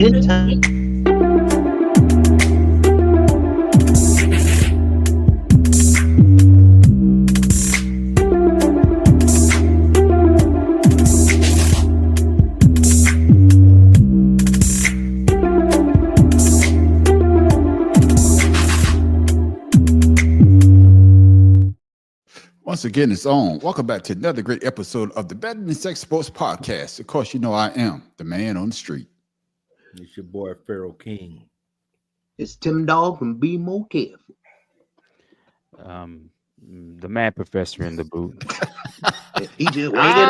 In time. Once again, it's on. Welcome back to another great episode of the Better Than Sex Sports Podcast. Of course, you know I am the man on the street. It's your boy Pharaoh King. It's Tim Dog from Be More Careful. The mad professor in the booth. He just waited.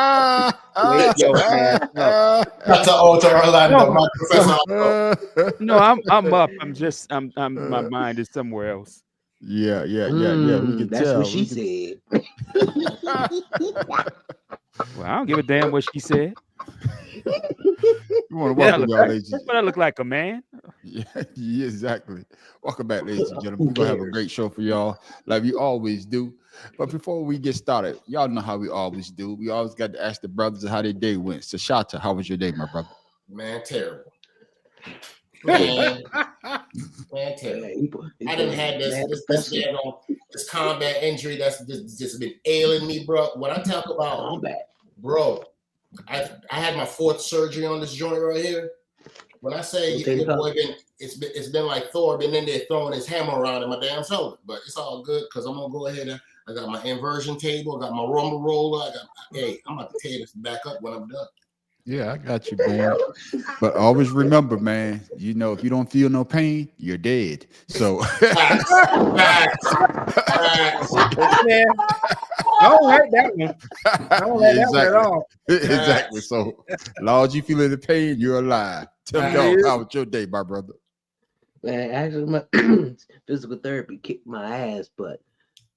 Wake your ass up. That's an old Orlando, my professor. No, I'm up. My mind is somewhere else. Yeah. We can That's tell. what she said. Well, I don't give a damn what she said. We want to welcome y'all, ladies. But I look like a man. Yeah, exactly. Welcome back, ladies and gentlemen. We're going to have a great show for y'all, like we always do. But before we get started, y'all know how we always do. We always got to ask the brothers how their day went. So, Shata, how was your day, my brother? Man, terrible. Man, terrible. I didn't have this combat injury that's just been ailing me, bro. When I talk about Combat, bro, I had my fourth surgery on this joint right here. When I say your boy it's been like Thor been in there throwing his hammer around in my damn shoulder, but it's all good because I'm gonna go ahead and I got my inversion table, I got my rumble roller, I'm about to tear this back up when I'm done. Yeah, I got you, man. But always remember, man, you know, if you don't feel no pain, you're dead. So Facts. Man, I don't like that one. I don't like that one at all. Exactly. So, as long as you feel the pain, you're alive. Tim Dog, how was your day, my brother? man. Actually, my physical therapy kicked my ass, but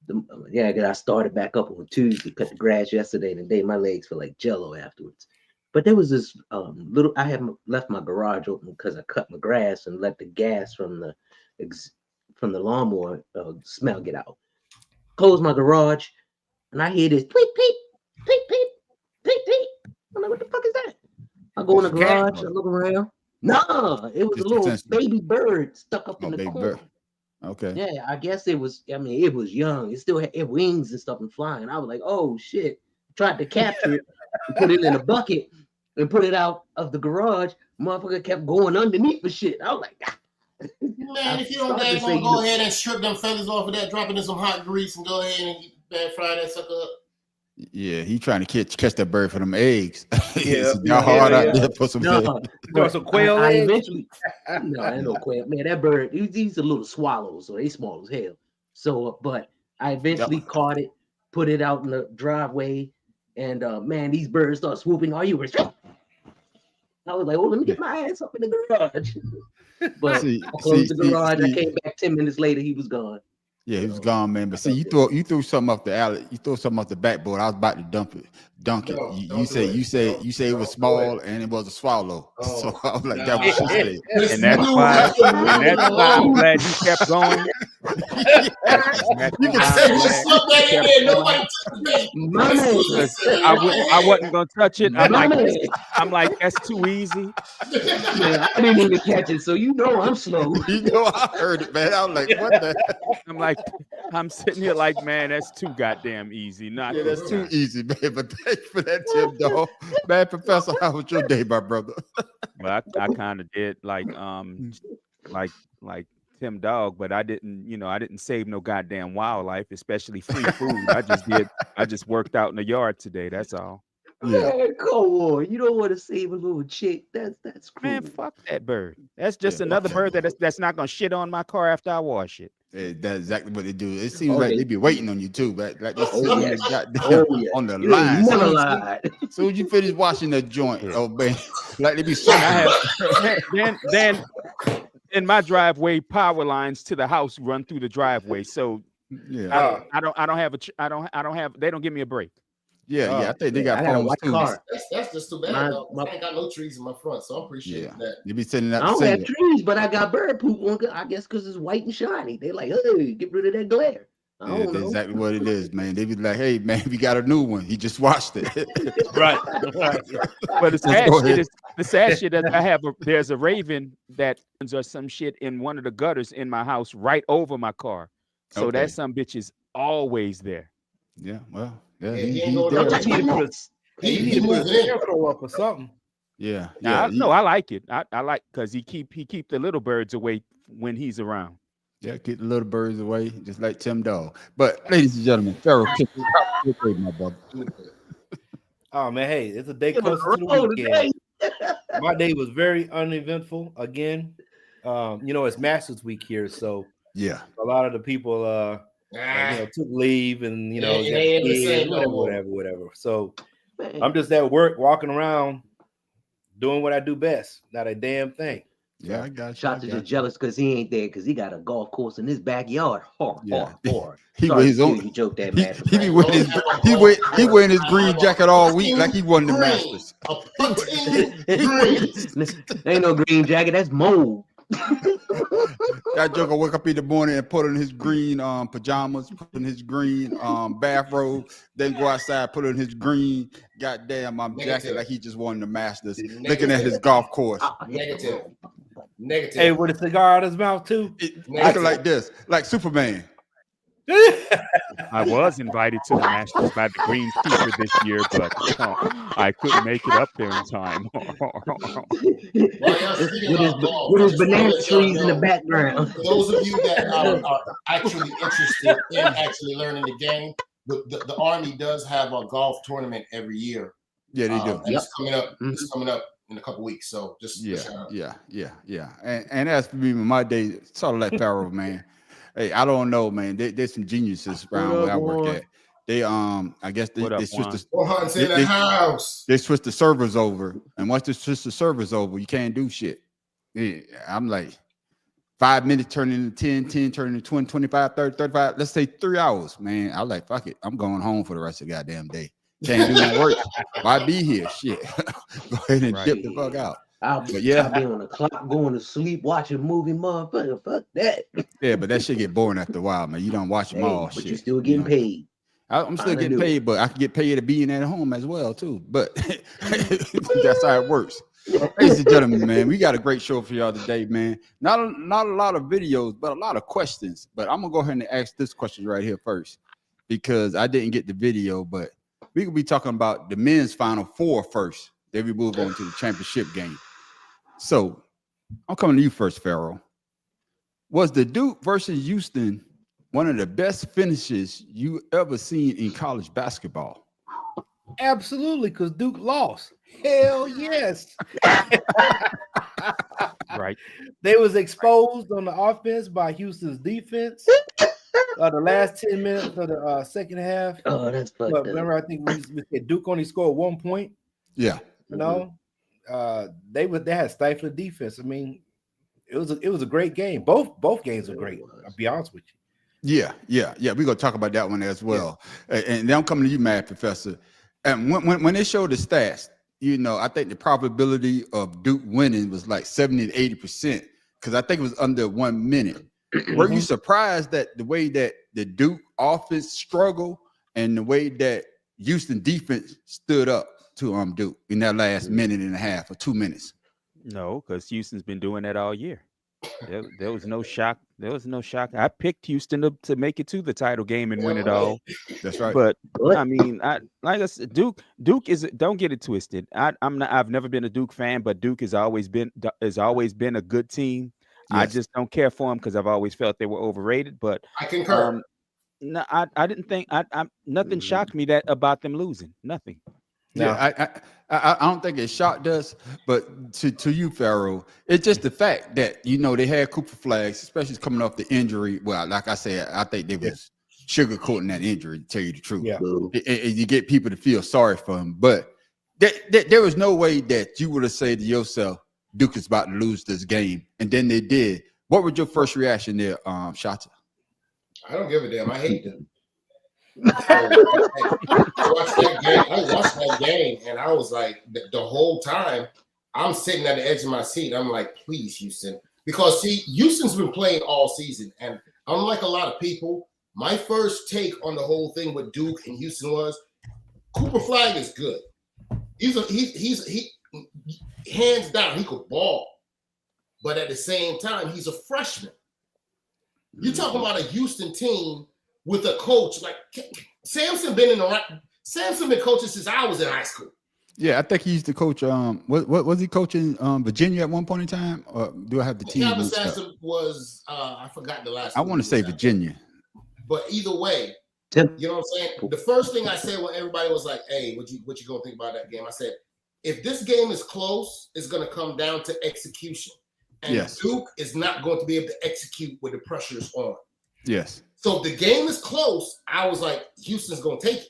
I started back up on Tuesday. Cut the grass yesterday, and today my legs feel like Jello afterwards. But there was this I had left my garage open because I cut my grass and let the gas from the lawnmower smell get out. Close my garage, and I hear this tweet, peep, peep, peep, peep, peep. I'm like, what the fuck is that? I go in the garage, I look around. Nah, it was Just a little attention. baby bird stuck up in the baby corner. bird. Okay. Yeah, I guess it was. I mean, it was young. It still had wings and stuff and flying. I was like, oh shit. Tried to capture it and put it in a bucket and put it out of the garage. Motherfucker kept going underneath the shit. I was like, Man, if you don't go ahead and strip them feathers off of that, drop it in some hot grease and go ahead and fry that sucker up. Yeah, he trying to catch that bird for them eggs. Yeah, Y'all hard out there for some Throw some quail I eggs. eventually, no, I ain't no quail. Man, that bird, these are little swallows, so they small as hell. So, but I eventually caught it, put it out in the driveway, and man, these birds start swooping. Are you restricted? I was like, oh, let me get my ass up in the garage. But I closed the garage. I came back 10 minutes later. He was gone. Yeah, he was gone, man. But see, you threw something off the alley. You threw something off the backboard. I was about to dunk it. You say it was small and it was a swallow. Oh, so I was like, that was what she said. And that's why I'm glad you kept going. You can say you stuck that in there. Nobody took it. I wasn't gonna touch it. I'm like, that's too easy. Man, I didn't even catch it, so you know I'm slow. You know, I heard it, man. I was like, what the? I'm like, I'm sitting here like, man, that's too goddamn easy. Not Yeah, that's too easy, man. But thanks for that tip, dog. Man, Professor, how was your day, my brother? Well, I kind of did like Tim Dog, but I didn't save no goddamn wildlife, especially free food. I just worked out in the yard today. That's all. Yeah. Man, come on. You don't want to save a little chick. That's cool. Man, fuck that bird. That's just another bird that's not gonna shit on my car after I wash it. Yeah, that's exactly what they do. It seems like they be waiting on you too, but like they sit on the You line. never lied. As soon as you finish washing the joint, oh man, like they be so. Then in my driveway, power lines to the house run through the driveway. So yeah, I don't have. They don't give me a break. Yeah, I think they got I got a phones white too. car. That's just too bad. I ain't got no trees in my front, so I appreciate that. You be sending I out. don't have trees, but I got bird poop on. I guess because it's white and shiny. They like, hey, get rid of that glare. I Yeah, don't that's know. exactly what it is, man. They be like, "Hey, man, we got a new one. He just watched it." Right. But Just go ahead. the sad shit is there's a raven that or some shit in one of the gutters in my house right over my car. So Okay. that some bitch is always there. Yeah, well, yeah, Yeah, he ain't he's going there. nowhere. Touch my nuts. You need He to put a moving in. scarecrow up or something. Yeah, Now, yeah, no, I like it. I like because he keep the little birds away when he's around. yeah. Get the little birds away, just like Tim Dog. But, ladies and gentlemen, Pharaoh, kick it out, my brother. Oh man, hey, it's a day Give us closer a to the roll weekend. today. My day was very uneventful again. It's Masters Week here, so Yeah, a lot of the people took leave and It got ain't the kids, same no more. whatever. So Man, I'm just at work walking around doing what I do best, not a damn thing. yeah, I got you. Shot to just jealous because he ain't there because he got a golf course in his backyard. Hard. He Sorry wear to his steal own. your joke that He man. be wearing he wearing his green jacket all week like he won the Masters. A putting green. Ain't no green jacket. That's mold. That joker wake up in the morning and put on his green pajamas, put on his green bathrobe, then go outside, put on his green goddamn jacket like he just won the Masters, looking at his golf course. Negative. Hey, with a cigar out his mouth too. Looking like this, like Superman. I was invited to the Masters by the Greenskeeper this year, but I couldn't make it up there in time. with his banana trees in the background. For those of you that are actually interested in actually learning the game, the Army does have a golf tournament every year. Yeah, they do. And it's coming up. It's coming up in a couple weeks. So just yeah. And as for me, my day, sort of like Pharaoh, man. Hey, I don't know, man. There's some geniuses around where I work at. They I guess they switched they switched the servers over, and once they switch the servers over, you can't do shit. Yeah, I'm like 5 minutes turning into 10 turning to 20, 25, 30, 35. Let's say 3 hours, man. I like fuck it. I'm going home for the rest of the goddamn day. Can't do no work. Why be here? Shit. Go ahead and dip the fuck out. I'll be on the clock, going to sleep, watching a movie, motherfucker. Fuck that. Yeah, but that shit get boring after a while, man. You don't watch them all. But shit. you're still getting paid. I'm still getting paid, but I can get paid to being at home as well, too. But that's how it works. Ladies and gentlemen, man, we got a great show for y'all today, man. Not a lot of videos, but a lot of questions. But I'm gonna go ahead and ask this question right here first, because I didn't get the video, but we could be talking about the men's Final Four first. Then we move on to the championship game. So I'm coming to you first, Pharaoh. Was the Duke versus Houston one of the best finishes you ever seen in college basketball? Absolutely, because Duke lost. Hell yes. Right. They was exposed on the offense by Houston's defense. The last 10 minutes of the second half. Oh, that's fucked up. Remember, I think we said Duke only scored 1 point. Yeah. You know, they had stifling defense. I mean, it was a great game. Both games were great. I'll be honest with you. Yeah. We're gonna talk about that one as well. Yeah. And then I'm coming to you, Math Professor. And when they showed the stats, you know, I think the probability of Duke winning was like 70 to 80%, because I think it was under 1 minute. Were you surprised that the way that the Duke offense struggled and the way that Houston defense stood up to Duke in that last minute and a half or 2 minutes? No, because Houston's been doing that all year. There was no shock. There was no shock. I picked Houston to make it to the title game and win it all. That's right. But I mean, like I said, Duke is, don't get it twisted. I've never been a Duke fan, but Duke has always been a good team. Yes. I just don't care for them because I've always felt they were overrated. But I concur. No, I didn't think nothing shocked me about them losing. Nothing. Yeah, I don't think it shocked us, but to you, Pharaoh, it's just the fact that, you know, they had Cooper Flags, especially coming off the injury. Well, like I said, I think they was sugarcoating that injury, to tell you the truth. Yeah. And you get people to feel sorry for him, but there was no way that you would have said to yourself, Duke is about to lose this game, and then they did. What was your first reaction there, Shata? I don't give a damn. I hate them. I watched that game, and I was like, the whole time, I'm sitting at the edge of my seat. I'm like, please, Houston, because see, Houston's been playing all season, and unlike a lot of people, My first take on the whole thing with Duke and Houston was Cooper Flag is good. He's hands down, he could ball. But at the same time, he's a freshman. You're talking about a Houston team with a coach like Sampson been coaching since I was in high school. Yeah, I think he used to coach. What was he coaching? Virginia at one point in time, or do I have the team? Calvin Sampson was I forgot the last. I want to say Virginia, but either way, you know what I'm saying. The first thing I said when everybody was like, "Hey, what you gonna think about that game?" I said, "If this game is close, it's gonna come down to execution." And Duke is not going to be able to execute with the pressure is on. Yes. So if the game is close, I was like, Houston's going to take it.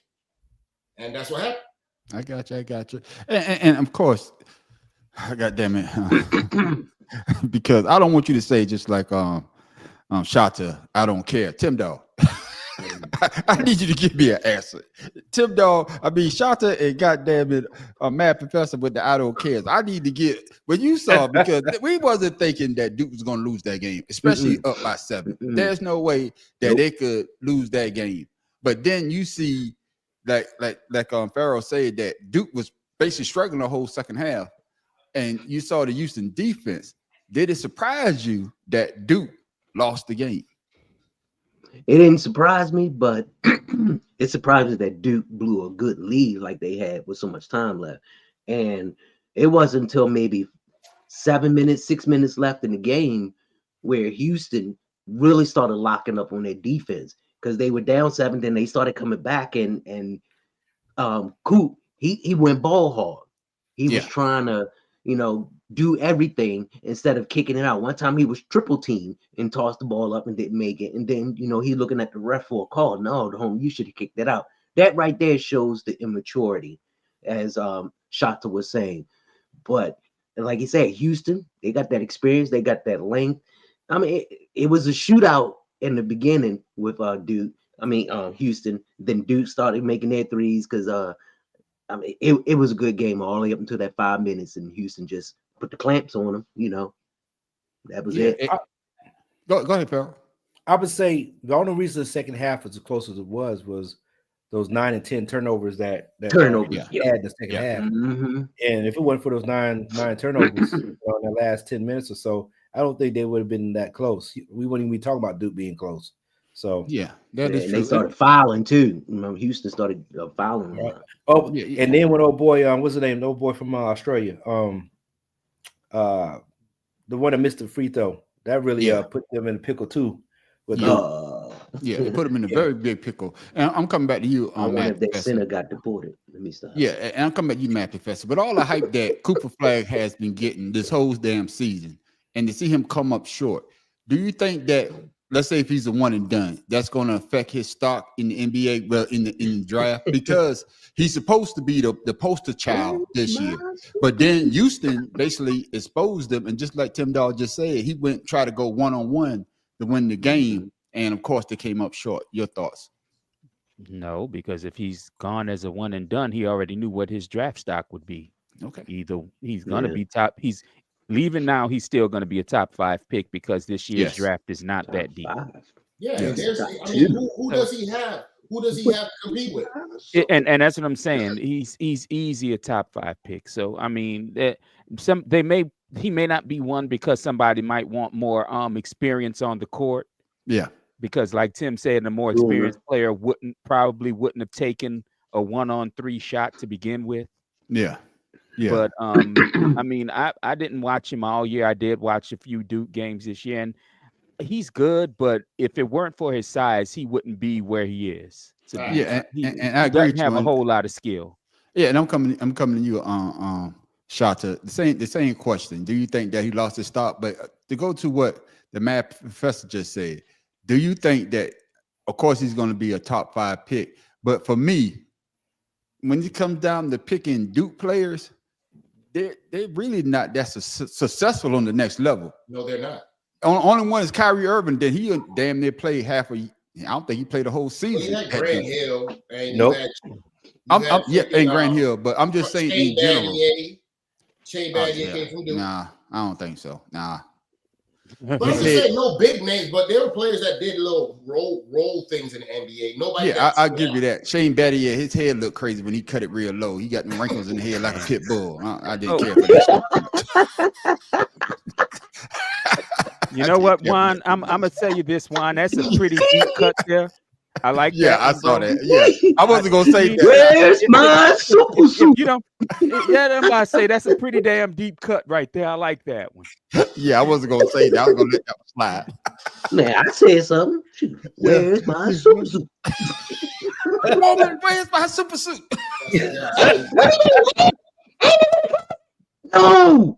And that's what happened. I got you. And of course, God damn it. Because I don't want you to say just like Shata, I don't care. Tim Dog. I need you to give me an answer. Tim Dog, I mean Shata and goddamn it, Mad Professor with the I don't care. I need to get what you saw because we wasn't thinking that Duke was gonna lose that game, especially up by 7. There's no way that they could lose that game. But then you see like Pharaoh said that Duke was basically struggling the whole second half, and you saw the Houston defense. Did it surprise you that Duke lost the game? It didn't surprise me, but it surprised me that Duke blew a good lead like they had with so much time left. And it wasn't until maybe 6 minutes left in the game where Houston really started locking up on their defense because they were down 7, then they started coming back and Coop, he went ball hard. He was trying to, do everything instead of kicking it out. One time he was triple teamed and tossed the ball up and didn't make it. And then, he looking at the ref for a call. No, you should have kicked that out. That right there shows the immaturity, as Shata was saying. But like he said, Houston, they got that experience. They got that length. I mean, it was a shootout in the beginning with Houston. Then Duke started making their threes because it was a good game all the way up until that 5 minutes, and Houston just put the clamps on them. That was it. Go ahead, Phil. I would say the only reason the second half was as close as it was those 9 and 10 turnovers that had in the second half. Mm-hmm. And if it wasn't for those nine turnovers in the last 10 minutes or so, I don't think they would have been that close. We wouldn't even be talking about Duke being close. So that is true. They started fouling too. Houston started fouling. Right. And then when old boy, what's his name? The old boy from Australia, the one that missed the free throw, that really put them in a pickle too. With they put them in a very big pickle. And I'm coming back to you. I wonder if that center got deported. Let me stop. Yeah, and I'm coming back to you, Matt Professor. But all the hype that Cooper Flag has been getting this whole damn season, and to see him come up short, do you think that, let's say if he's a one and done, that's going to affect his stock in the NBA, well, in the draft? Because he's supposed to be the poster child this year. But then Houston basically exposed him, and just like Tim Dog just said, he went try to go one-on-one to win the game, and of course they came up short. Your thoughts? No, because if he's gone as a one and done, he already knew what his draft stock would be. Okay. Either he's going to be top. He's leaving now. He's still going to be a top 5 pick because this year's draft is not that deep. Yeah. Who does he have? Who does he have to compete with? And that's what I'm saying. He's easy a top 5 pick. So I mean, he may not be one because somebody might want more experience on the court. Yeah. Because like Tim said, a more experienced player wouldn't have taken a 1-on-3 shot to begin with. Yeah. Yeah. But I mean, I didn't watch him all year. I did watch a few Duke games this year, and he's good. But if it weren't for his size, he wouldn't be where he is. And I agree. Doesn't have a whole lot of skill. Yeah, and I'm coming to you on Shata. The same question. Do you think that he lost his stock? But to go to what the Mad Professor just said, do you think that, of course, he's going to be a top 5 pick? But for me, when it comes down to picking Duke players, they're really not that successful on the next level. No, they're not. Only one is Kyrie Irving. Then he damn near played half a. I don't think he played the whole season. Well, he had Grant Hill. And nope. And Grant Hill, but I'm just saying in general. Shane Battier came from Duke. Nah, I don't think so. Nah. But I'm just saying, no big names, but there were players that did little roll things in the NBA. Nobody. Yeah, I'll give you that. Shane Battier, his head looked crazy when he cut it real low. He got the wrinkles in the head like a pit bull. I didn't care for that. You know what, Juan? I'm gonna tell you this, Juan. That's a pretty deep cut there. I like that. Yeah, I saw that. Yeah, I wasn't gonna say that. Where's my super suit? You know, yeah, I'm about to say that's a pretty damn deep cut right there. I like that one. Yeah, I wasn't gonna say that. I was gonna let that one slide. Man, I said something. Where's my super suit? Roman, where's my super suit? No.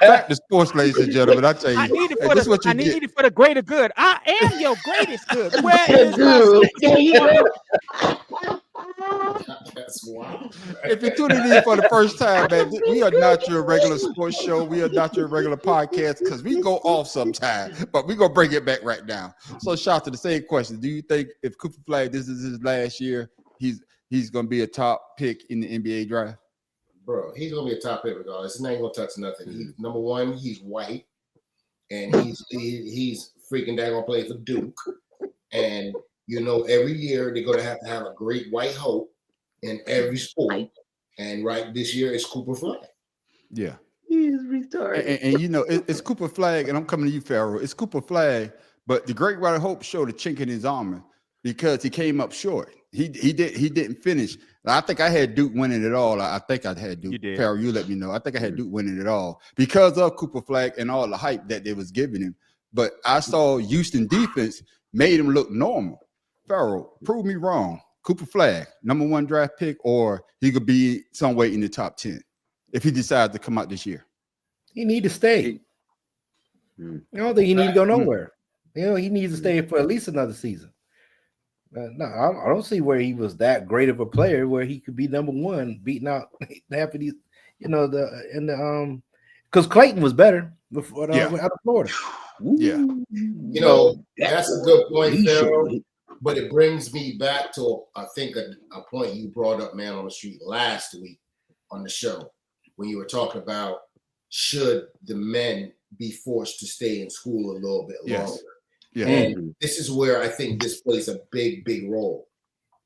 Back to sports, ladies and gentlemen. I tell you, I need it for this is what you need get. it for the greater good. I am your greatest good. Where is my That's wild. If you're tuning in for the first time, man, we are not your regular sports show. We are not your regular podcast because we go off sometime, but we're gonna bring it back right now. So, shout to the same question: do you think if Cooper Flag, this is his last year, he's gonna be a top pick in the NBA draft? Bro, he's gonna be a top pick regardless. He's not gonna touch nothing. Number one, he's white, and he's freaking daggone playing for Duke. And every year they're gonna have a great white hope in every sport. And right this year it's Cooper Flag. Yeah, He's retarded. And it's Cooper Flag, and I'm coming to you, Pharaoh. It's Cooper Flag, but the great white hope showed a chink in his armor because he came up short. He didn't finish. I think I had Duke winning it all. I think I had Duke. Pharaoh, you let me know. I think I had Duke winning it all because of Cooper Flag and all the hype that they was giving him. But I saw Houston defense made him look normal. Pharaoh, prove me wrong. Cooper Flag, number 1 draft pick, or he could be somewhere in the top 10 if he decides to come out this year. He need to stay. I don't think he need to go nowhere. He needs to stay for at least another season. No, I don't see where he was that great of a player where he could be number 1, beating out half of these, because Clayton was better before out of Florida. Yeah, that's a good point, Pharaoh. But it brings me back to I think a point you brought up, man, on the street last week on the show when you were talking about should the men be forced to stay in school a little bit longer. Yeah. And this is where I think this plays a big, big role.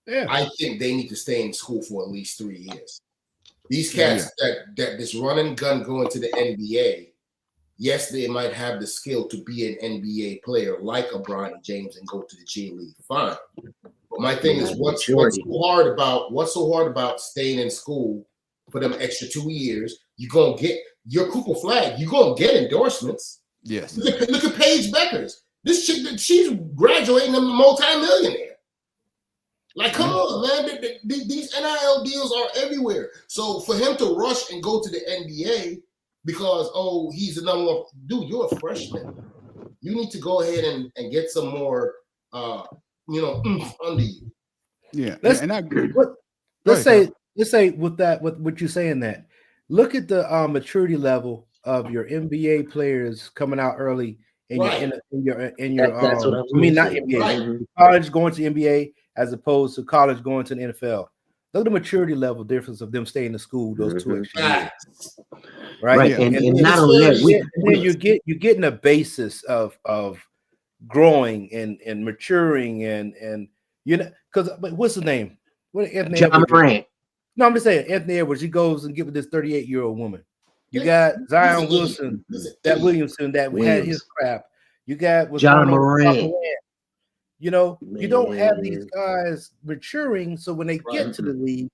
Yeah. I think they need to stay in school for at least 3 years. These cats that this run and gun going to the NBA, yes, they might have the skill to be an NBA player like a Bronny James and go to the G League. Fine. But my thing is what's so hard about staying in school for them extra 2 years? You're gonna get your Cooper Flag, you're gonna get endorsements. Yes. Look at Paige Beckers. This chick, she's graduating a multi-millionaire. Like, come on, man. These NIL deals are everywhere. So for him to rush and go to the NBA because, he's the number 1, dude, you're a freshman. You need to go ahead and get some more, oomph under you. Yeah. Let's say with what you're saying that, look at the maturity level of your NBA players coming out early. In your That's what I was not saying. NBA, college going to NBA as opposed to college going to the NFL. Look at the maturity level difference of them staying in school those 2 extra years. Right. And not only that, you're getting a basis of growing and maturing and because what's his name? What Anthony John Morant. No, I'm just saying Anthony Edwards. He goes and get with this 38-year-old woman. You got Zion Williamson that we had his crap. You got John Morant. You don't have these guys maturing, so when they get to the league,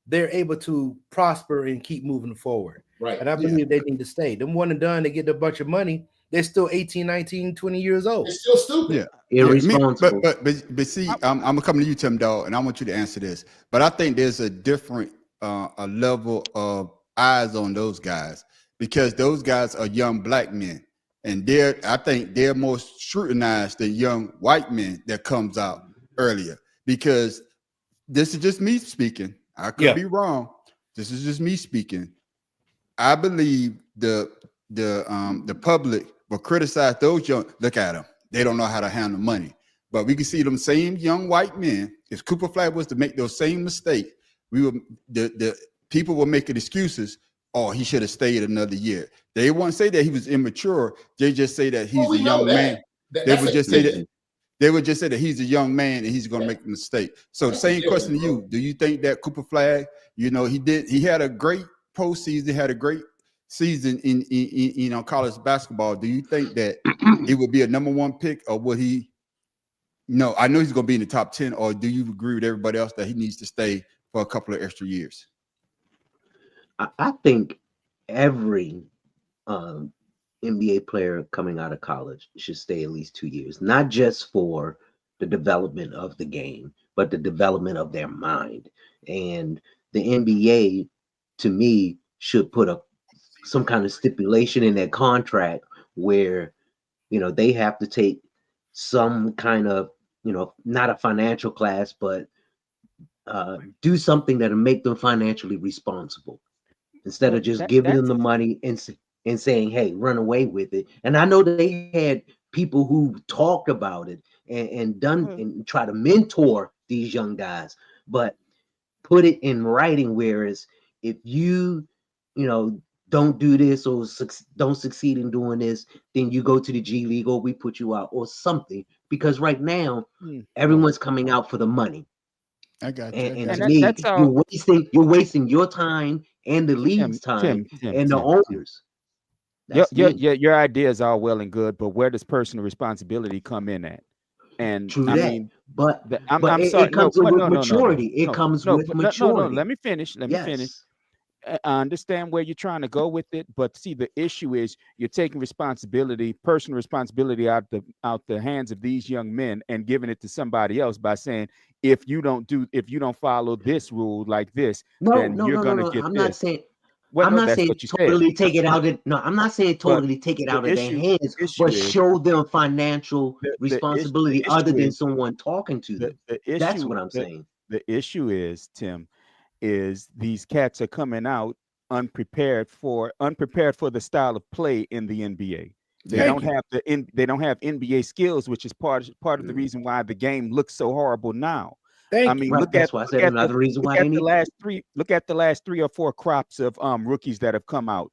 they're able to prosper and keep moving forward. Right. And I believe they need to stay. Them one and done, they get a bunch of money. They're still 18, 19, 20 years old. It's still stupid. Yeah. Irresponsible. But see, I'm gonna come to you, Tim Dog, and I want you to answer this. But I think there's a different a level of eyes on those guys because those guys are young black men, and I think they're more scrutinized than young white men that comes out earlier. Because this is just me speaking. I could be wrong. This is just me speaking. I believe the public will criticize those young. Look at them; they don't know how to handle money. But we can see them same young white men. If Cooper Flag was to make those same mistakes, the people were making excuses or he should have stayed another year. They won't say that he was immature. They just say that he's a young man. They would just say that. They would just say that he's a young man and he's going to make a mistake. So the same question to you: do you think that Cooper Flag, you know, he had a great postseason, had a great season in college basketball? Do you think that he would be a number 1 pick, or would he? No, I know he's going to be in the top 10. Or do you agree with everybody else that he needs to stay for a couple of extra years? I think every NBA player coming out of college should stay at least 2 years, not just for the development of the game, but the development of their mind. And the NBA, to me, should put some kind of stipulation in their contract where, you know, they have to take some kind of, you know, not a financial class, but do something that'll make them financially responsible instead of just giving them the money and saying, hey, run away with it. And I know they had people who talked about it and done and try to mentor these young guys, but put it in writing. Whereas if you know, don't do this or don't succeed in doing this, then you go to the G League or we put you out or something. Because right now, everyone's coming out for the money. I got you. And to me, you're wasting your time and the league's time and the owners. Your ideas are well and good, but where does personal responsibility come in at? And true I that. mean, but I'm sorry. It comes with maturity. It comes with maturity. Let me finish. Let me finish. I understand where you're trying to go with it, but see, the issue is you're taking responsibility, personal responsibility out the hands of these young men and giving it to somebody else by saying, if you don't follow this rule like this, then you're gonna get I'm this. not saying. Well, I'm not saying totally said. take it out of I'm not saying totally take it out of their hands, but show them financial responsibility other than someone talking to them. That's what I'm saying. The issue is, Tim, is these cats are coming out unprepared for the style of play in the NBA. They don't have NBA skills, which is part of the reason why the game looks so horrible now. That's why I said another reason why look at the last 3 or 4 crops of rookies that have come out.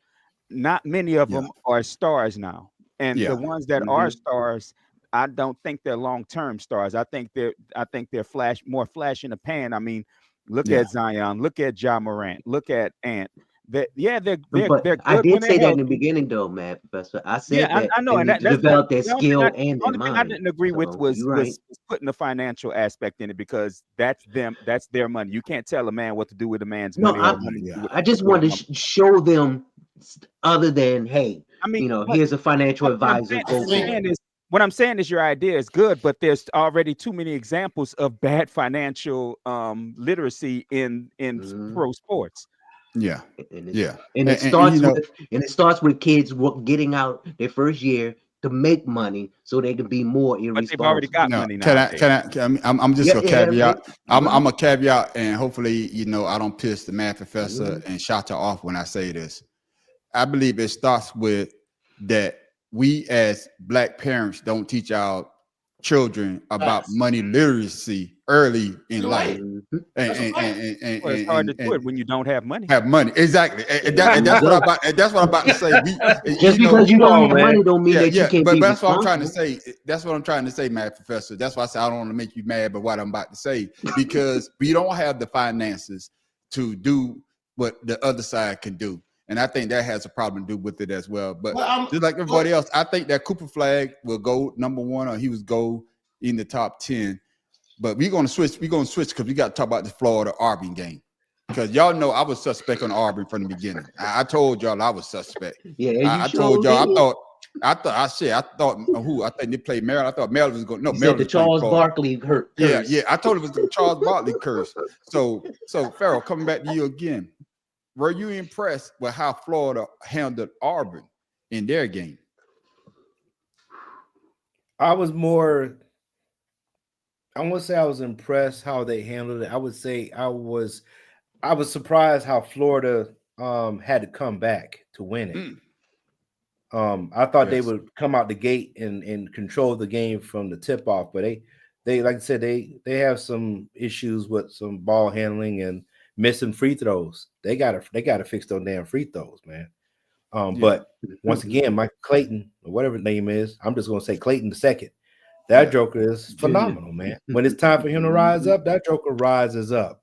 Not many of them are stars now. And the ones that are stars, I don't think they're long-term stars. I think they're more flash in the pan. I mean, look at Zion, look at Ja Morant, look at Ant. They're good. I did say that in the beginning, though, man, Professor. I said that I know, and to develop their skill and their mind. I didn't agree with was putting the financial aspect in it, because that's their money. You can't tell a man what to do with a man's money. I just wanted to show them other than, hey, here's a financial advisor. What I'm saying is your idea is good, but there's already too many examples of bad financial literacy in pro sports. And it starts with kids getting out their first year to make money so they can be more irresponsible. But they've already got money now. I'm just a caveat. I'm a caveat, and hopefully, I don't piss the math professor and Shata off when I say this. I believe it starts with that we as Black parents don't teach our children about money literacy early in life. It's hard to do it when you don't have money. Exactly. And that's what I'm about to say. Just because you don't have money don't mean that you can't be that's what I'm trying to say. That's what I'm trying to say, Matt Professor. That's why I say I don't want to make you mad by what I'm about to say, because we don't have the finances to do what the other side can do. And I think that has a problem to do with it as well. But just like everybody else, I think that Cooper Flag will go number 1, or he was go in the top 10. But we're going to switch. We're going to switch because we got to talk about the Florida-Auburn game. Because y'all know I was suspect on Auburn from the beginning. I told y'all I was suspect. I told y'all. I thought who? I think they played Maryland. I thought Maryland was going. No, Maryland. The Charles Barkley curse. Yeah. I told it was the Charles Barkley curse. So Farrell, coming back to you again. Were you impressed with how Florida handled Auburn in their game? I wouldn't say I was impressed how they handled it. I would say I was surprised how Florida had to come back to win it. I thought they would come out the gate and control the game from the tip off, but they like I said, they have some issues with some ball handling and missing free throws. They gotta fix those damn free throws, man. But once again, Mike Clayton, or whatever his name is, I'm just gonna say Clayton the second. That Joker is phenomenal, man. When it's time for him to rise up, that Joker rises up.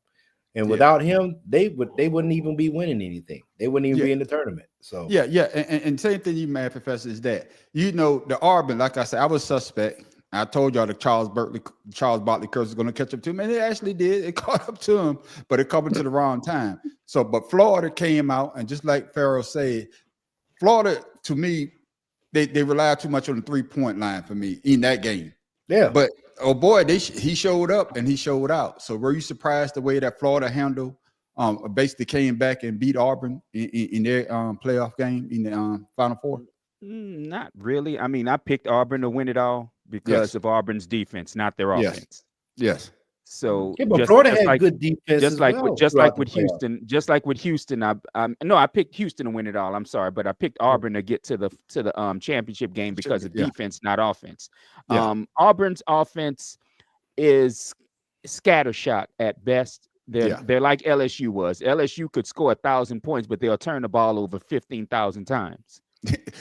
And without him, they wouldn't even be winning anything. They wouldn't even be in the tournament. So and same thing you mad professor is that the Auburn, like I said, I was suspect. I told y'all the Charles Barkley curse was going to catch up to him, and it actually did. It caught up to him, but it caught him to the wrong time. So, but Florida came out, and just like Pharaoh said, Florida, to me, they relied too much on the 3-point line for me in that game. Yeah. But oh boy, he showed up and he showed out. So were you surprised the way that Florida handled? Basically came back and beat Auburn in their playoff game in the Final Four? Not really. I mean, I picked Auburn to win it all because of Auburn's defense, not their offense. Yes. So but Florida had good defense, just like with Houston. I picked Houston to win it all. I'm sorry, but I picked Auburn to get to the championship game because of defense, not offense. Auburn's offense is scattershot at best. They're like LSU was. LSU could score 1,000 points, but they'll turn the ball over 15,000 times.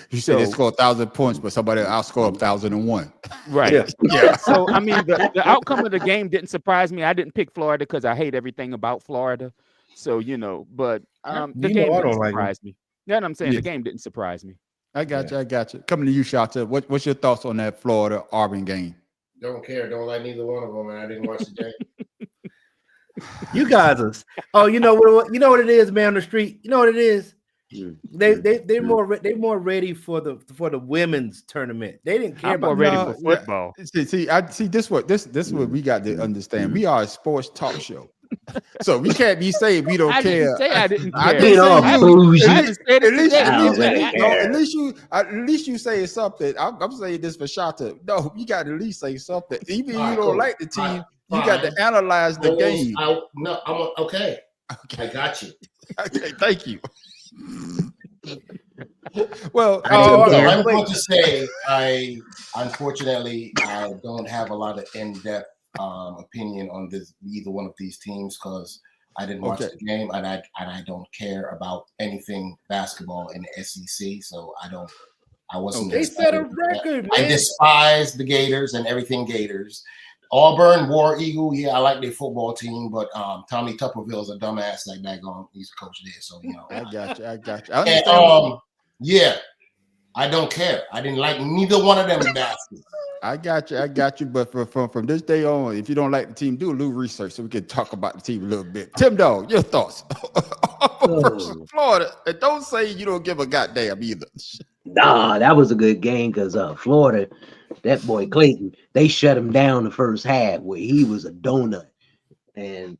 You said they score 1,000 points, but somebody else score 1,001. Right. Yeah. So I mean, the outcome of the game didn't surprise me. I didn't pick Florida because I hate everything about Florida. So but the game didn't surprise me. You know what I'm saying? The game didn't surprise me. I got you. Coming to you, Shata. What's your thoughts on that Florida Auburn game? Don't care. Don't like neither one of them, and I didn't watch the game. You guys are. You know what it is, man. On the street, you know what it is. They're more ready for the women's tournament. They didn't care about ready for football. See this what we got to understand. We are a sports talk show. So we can't be saying we don't care. I didn't care. At least you say something. I'm saying this for Shata. No, you got to at least say something. Even if you don't like the team, you got to analyze the game. Okay. I got you. Okay, thank you. Well, I'm going to say unfortunately I don't have a lot of in-depth opinion on either one of these teams because I didn't watch the game and I don't care about anything basketball in the SEC, so I wasn't. They set a record, man. I despise the Gators and everything Gators. Auburn, War Eagle, I like their football team, but Tommy Tuberville's a dumbass like that. He's a coach there, so I got you. I don't care. I didn't like neither one of them bastards. I got you. But from this day on, if you don't like the team, do a little research so we can talk about the team a little bit. Tim Dog, your thoughts? Florida, and don't say you don't give a goddamn either. Nah, that was a good game because Florida, that boy Clayton, they shut him down the first half where he was a donut. And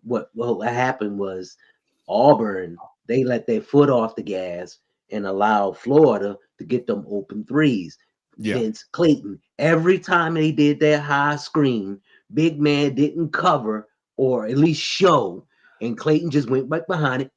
what happened was Auburn, they let their foot off the gas and allowed Florida to get them open threes. Vince Clayton, every time they did that high screen, big man didn't cover or at least show, and Clayton just went back behind it.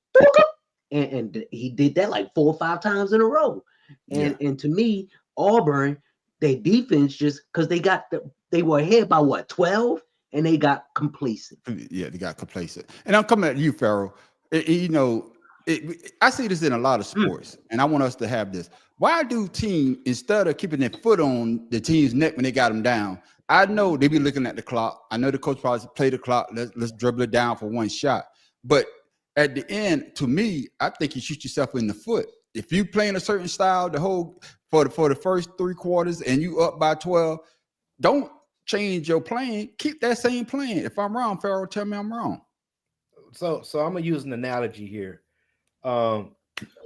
And he did that like 4 or 5 times in a row. And to me, Auburn, their defense just because they were ahead by 12, and they got complacent. Yeah, they got complacent. And I'm coming at you, Pharaoh. I see this in a lot of sports, and I want us to have this. Why do teams, instead of keeping their foot on the team's neck when they got them down, I know they be looking at the clock. I know the coach probably play the clock. Let's dribble it down for one shot. But at the end, to me, I think you shoot yourself in the foot. If you playing a certain style for the first 3 quarters and you up by 12, don't change your plan. Keep that same plan. If I'm wrong, Pharaoh, tell me I'm wrong. So I'm gonna use an analogy here. Iman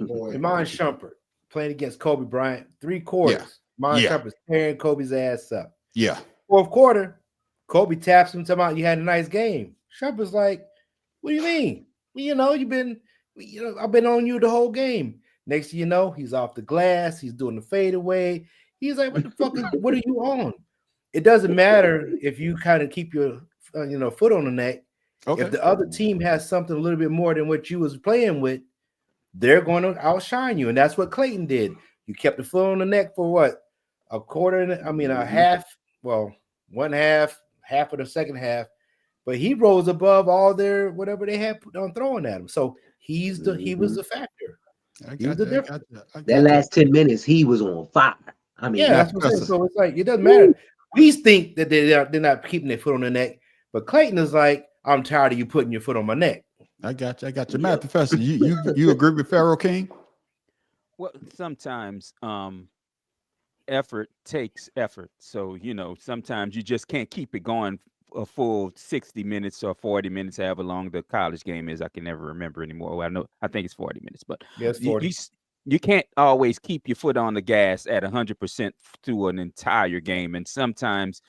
Shumpert playing against Kobe Bryant, 3 quarters. Iman Shumpert's tearing Kobe's ass up. Yeah. 4th quarter, Kobe taps him, talking about you had a nice game. Shumpert's like, what do you mean? Well, I've been on you the whole game. Next thing you know, he's off the glass. He's doing the fadeaway. He's like, what the fuck? What are you on? It doesn't matter if you kind of keep your foot on the neck. Okay. If the other team has something a little bit more than what you was playing with, they're going to outshine you. And that's what Clayton did. You kept the foot on the neck for what? A half. Well, 1/2, half of the second half. but he rose above all their whatever they had on throwing at him. So he was the factor. He was the difference. That last 10 minutes, he was on fire. I mean, yeah, that's what I'm saying. So it's like it doesn't matter. We think that they're not keeping their foot on the neck, but Clayton is like, I'm tired of you putting your foot on my neck. I got you. Matt, Professor, you agree with Pharaoh King? Well, sometimes effort takes effort. So, sometimes you just can't keep it going a full 60 minutes or 40 minutes, however long the college game is. I can never remember anymore. Well, I think it's 40 minutes, but yes, 40. You can't always keep your foot on the gas at 100% through an entire game. And sometimes,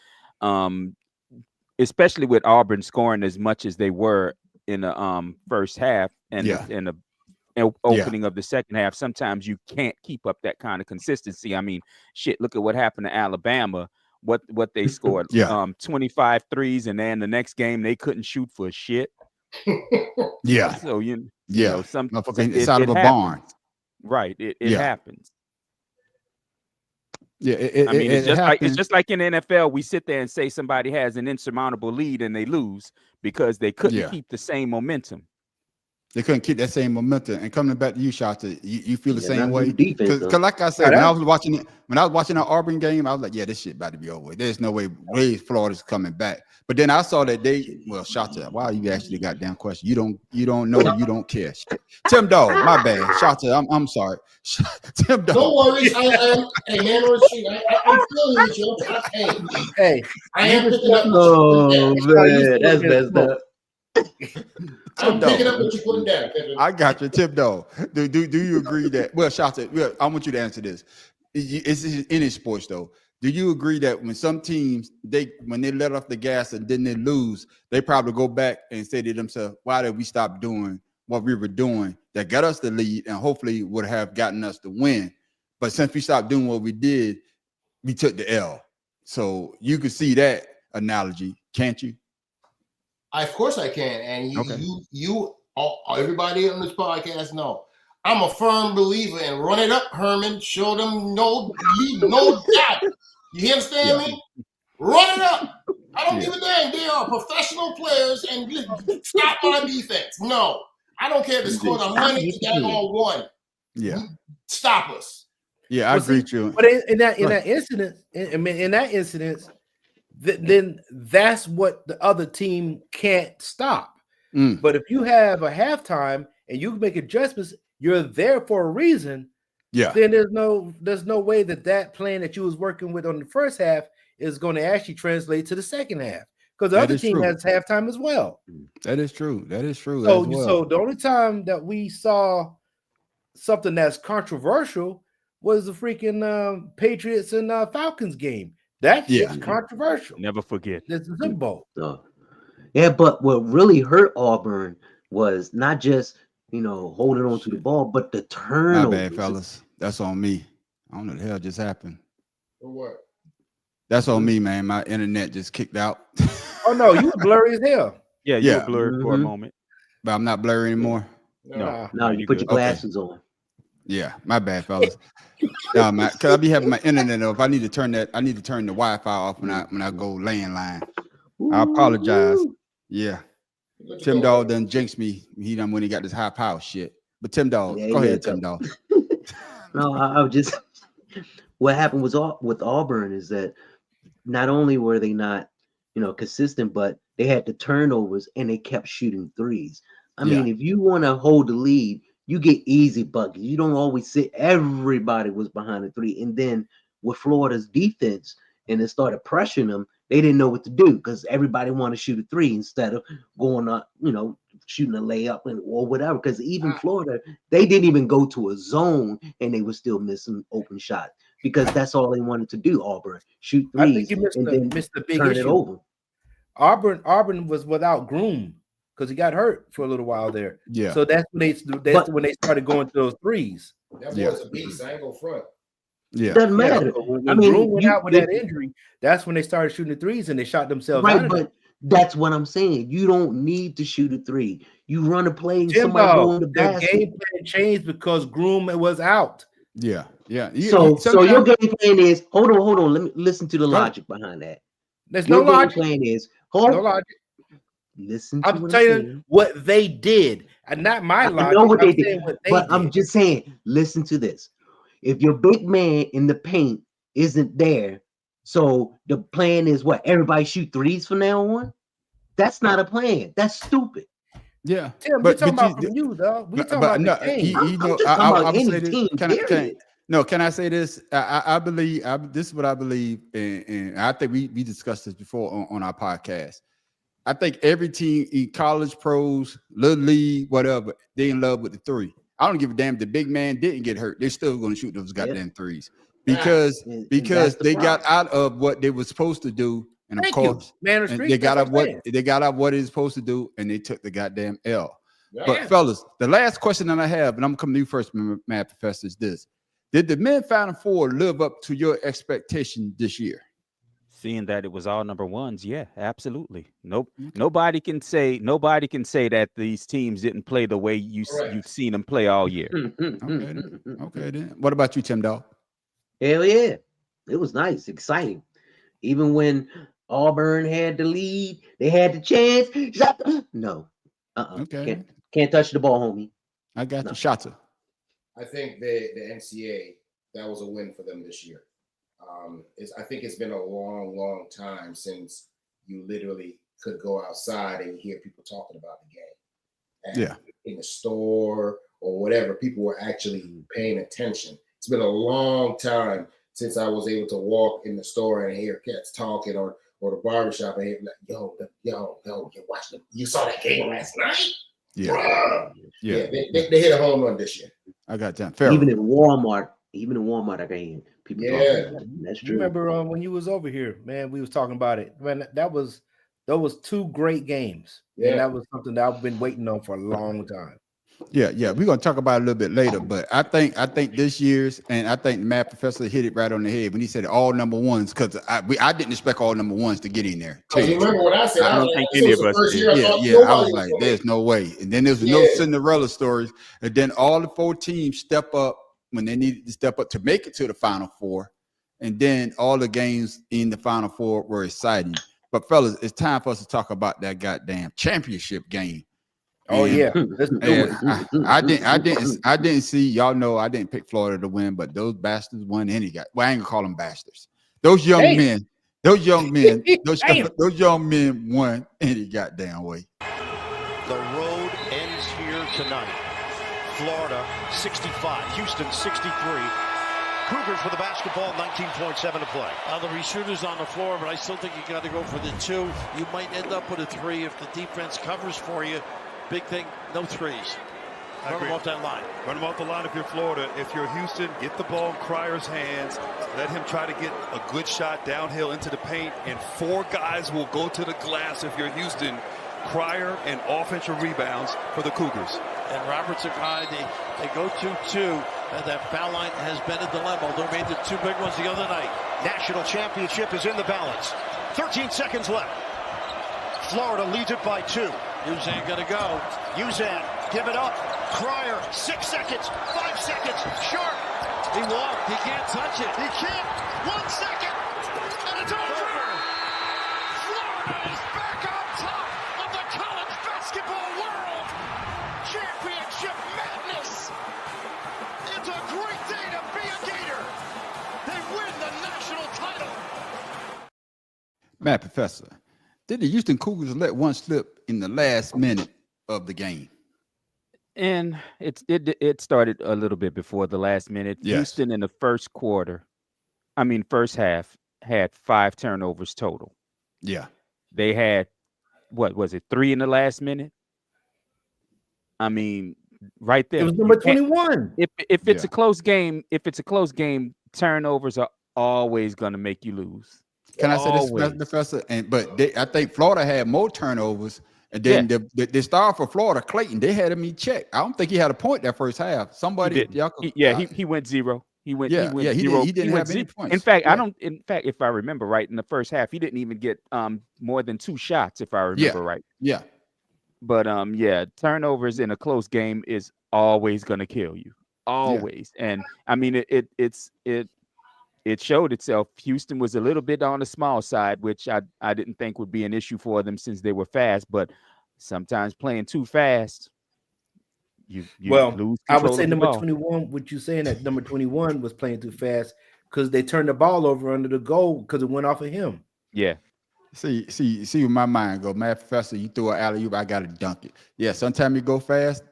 especially with Auburn scoring as much as they were in the first half and in the opening of the second half, sometimes you can't keep up that kind of consistency. I mean, shit, look at what happened to Alabama, what they scored, 25 threes, and then the next game they couldn't shoot for shit. Yeah. So some it's out of a barn. Right. It happens. Yeah, it's just like in the NFL, we sit there and say somebody has an insurmountable lead and they lose because they couldn't keep the same momentum. They couldn't keep that same momentum. And coming back to you, Shota, you feel the same way? Because like I said, when I was watching that Auburn game, I was like, yeah, this shit about to be over. There's no way Florida's coming back. But then I saw that Shota, wow, you actually got damn question. You don't know, you don't care. Tim Dog, my bad. Shota, I'm sorry. Tim Dog. Don't worry. Hey, man on the street, I'm feeling with you. Hey, I am picking up. Oh, man, that's messed up. I'm picking up what you're putting down, Kevin. I got you, Tim Dog. Do you agree that? Well, Shota, I want you to answer this. It's in any sports though. Do you agree that when some teams when they let off the gas and then they lose, they probably go back and say to themselves, "Why did we stop doing what we were doing that got us the lead and hopefully would have gotten us the win? But since we stopped doing what we did, we took the L." So you can see that analogy, can't you? Of course I can, and you everybody on this podcast know I'm a firm believer in run it up, Herman. Show them no doubt. You understand me? Run it up. I don't give a damn. They are professional players, and stop my defense. No, I don't care if it's scored 100 to that on one. Yeah, stop us. Yeah, I agree with you. But in that incident, then that's what the other team can't stop. But if you have a halftime and you can make adjustments, you're there for a reason. Yeah. Then there's no way that plan that you was working with on the first half is going to actually translate to the second half, because the other team has halftime as well. That is true. So the only time that we saw something that's controversial was the freaking Patriots and Falcons game. That shit's controversial. Never forget. It's the Super Bowl. Yeah, but what really hurt Auburn was not just holding on to the ball, but the turnovers. My bad, fellas. That's on me. I don't know what the hell just happened. For what? That's on me, man. My internet just kicked out. Oh no, you were blurry as hell. Yeah, you were blurred for a moment. But I'm not blurry anymore. No, you put your glasses on. Yeah, my bad, fellas. No, man, because I be having my internet off. I need to turn the Wi-Fi off when I go landline. I apologize. Yeah. Tim Dog done jinxed me. He done when he got this high power shit. But Tim Dog, go ahead, Tim Dog. No, I was just what happened was with Auburn is that not only were they not, consistent, but they had the turnovers and they kept shooting threes. I mean, if you want to hold the lead, you get easy buckets. You don't always sit. Everybody was behind the three. And then with Florida's defense, and it started pressuring them, they didn't know what to do because everybody wanted to shoot a three instead of going up, shooting a layup or whatever. Because even Florida, they didn't even go to a zone and they were still missing open shots because that's all they wanted to do. Auburn shoot threes. I think you missed the big turn issue. it over. Auburn was without Groom because he got hurt for a little while there. Yeah. So that's when they started going to those threes. That boy's a beast. I ain't gonna front. Yeah. Doesn't matter. When Groom went out with that injury, that's when they started shooting the threes and they shot themselves out of it. That's what I'm saying. You don't need to shoot a three. You run a play and somebody go in the basket. Game plan changed because Groom was out. Yeah. So your game plan is hold on. Let me listen to the logic behind that. There's no logic. Game plan is no logic. Listen to I'm what telling I'm you saying. what they did, and not my I logic. know what I'm they saying did, what they but did. I'm just saying, listen to this. If your big man in the paint isn't there, so the plan is what? Everybody shoot threes from now on? That's not a plan. That's stupid. Yeah, Tim, we but talking but you, about from you, dog. We talking but about the no, game. you I'm know, just talking I about would say any this. team, period. Can I say this? I believe this is what I believe, and I think we discussed this before on our podcast. I think every team in college, pros, little league, whatever, they in love with the three. I don't give a damn if the big man didn't get hurt. They're still going to shoot those goddamn threes because And that's the they got problem. out of what they were supposed to do, and of Thank you, course, man. The and street. they got That's out what I'm saying. they got out what it's supposed to do, and they took the goddamn L. Yeah. But fellas, the last question that I have, and I'm coming to you first, Mad Professor, is this: did the men Final Four live up to your expectation this year? Seeing that it was all number ones, yeah, absolutely. Nope. Okay. Nobody can say that these teams didn't play the way you've seen them play all year. Okay, then. What about you, Tim Dog? Hell yeah. It was nice, exciting. Even when Auburn had the lead, they had the chance. No. Okay. Can't touch the ball, homie. I got No. you, Shata. I think the NCAA, that was a win for them this year. I think it's been a long time since you literally could go outside and hear people talking about the game. And in the store or whatever, people were actually paying attention. It's been a long time since I was able to walk in the store and hear cats talking or the barbershop and hear like, yo, you watched them. You saw that game last night? Yeah. They hit a home run this year. I got that. Even in Walmart, I can hear people talking about it. That's true. You remember when you was over here, man, we was talking about it. Man, those was two great games. Yeah. And that was something that I've been waiting on for a long time. Yeah. We're gonna talk about it a little bit later, but I think this year's, and I think the Math Professor hit it right on the head when he said all number ones, because I didn't expect all number ones to get in there. You remember what I said? I don't think any of us did. I was like, there's no way. And then there's no Cinderella stories, and then all the four teams step up when they needed to step up to make it to the Final Four, and then all the games in the Final Four were exciting. But fellas, it's time for us to talk about that goddamn championship game. Oh yeah, let's do it. I didn't see, y'all know I didn't pick Florida to win, but those bastards won any guy. Well, I ain't gonna call them bastards. Those young men, those young men won any goddamn way. The road ends here tonight. Florida 65, Houston 63. Cougars for the basketball, 19.7 to play. The shooter's on the floor, but I still think you got to go for the two. You might end up with a three if the defense covers for you. Big thing, no threes. Run them off that line. Run them off the line if you're Florida. If you're Houston, get the ball in Crier's hands. Let him try to get a good shot downhill into the paint, and four guys will go to the glass if you're Houston. Crier and offensive rebounds for the Cougars. And Robert's a guy they go to and that foul line has been a dilemma. They made the two big ones the other night. National championship is in the balance. 13 seconds left. Florida leads it by 2. Uzan got to go. Uzan, give it up. Crier, 6 seconds, 5 seconds, sharp. He walked, he can't touch it. He can't. 1 second, and it's over. Florida is back on top of the college basketball world. Championship madness. It's a great day to be a Gator. They win the national title. Matt Professor, did the Houston Cougars let one slip in the last minute of the game? And it started a little bit before the last minute. Yes. Houston in the first half, had 5 turnovers total. Yeah. They had, what was it, 3 in the last minute? I mean, right there. It was number 21. If it's a close game, turnovers are always going to make you lose. Can I say this, Professor? I think Florida had more turnovers. And then the star for Florida, Clayton, they had him in check. I don't think he had a point that first half. Somebody, he went 0. He went zero. He didn't have any points. In fact, if I remember right, in the first half, he didn't even get more than 2 shots, if I remember right. Yeah. But turnovers in a close game is always going to kill you. Always. And I mean, it's it showed itself. Houston was a little bit on the small side, which I didn't think would be an issue for them since they were fast. But sometimes playing too fast, you lose I would control say of the number ball. 21. What you saying that number 21 was playing too fast because they turned the ball over under the goal because it went off of him. Yeah. See where my mind go. Man, Professor, you throw an alley-oop, I gotta dunk it. Yeah, sometimes you go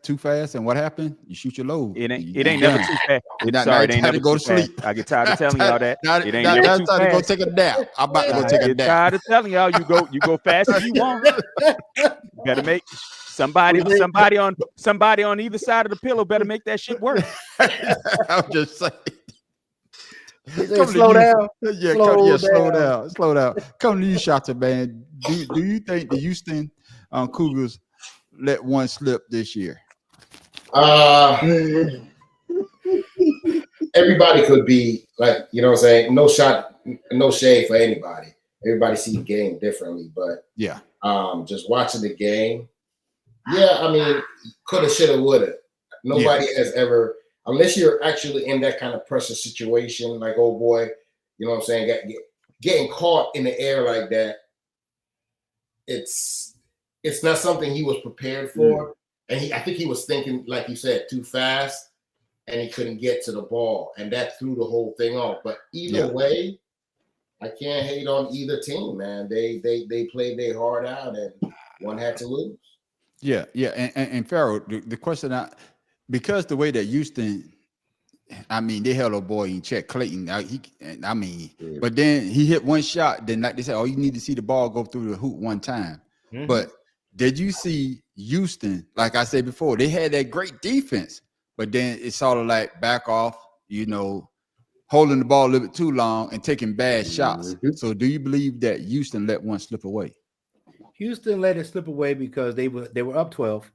too fast, and what happened? You shoot your load. It ain't never too fast. Now It ain't never to go too to sleep. fast. I get tired of telling y'all that. It ain't Now never too time to go fast. take a nap. I'm about to go take a I get nap. tired of telling y'all you go fast if you want. You better make somebody on either side of the pillow better make that shit work. I'm just saying. Slow down. Slow down. Come to you, Shota, man. Do you think the Houston Cougars let one slip this year? Everybody could be like, you know what I'm saying? No shade for anybody. Everybody see the game differently, but yeah. Just watching the game, yeah, I mean, coulda, shoulda, woulda. Nobody has ever, unless you're actually in that kind of pressure situation, like, oh boy, you know what I'm saying, getting caught in the air like that, it's not something he was prepared for. And I think he was thinking, like you said, too fast, and he couldn't get to the ball, and that threw the whole thing off. But either way, I can't hate on either team, man. They played their heart out, and one had to lose. Yeah, and Pharaoh, the question because the way that Houston, I mean, they held a boy in check, Clayton. But then he hit one shot. Then, like they said, you need to see the ball go through the hoop one time. Mm-hmm. But did you see Houston? Like I said before, they had that great defense, but then it's sort of like back off, holding the ball a little bit too long and taking bad shots. Mm-hmm. So, do you believe that Houston let one slip away? Houston let it slip away because they were up 12.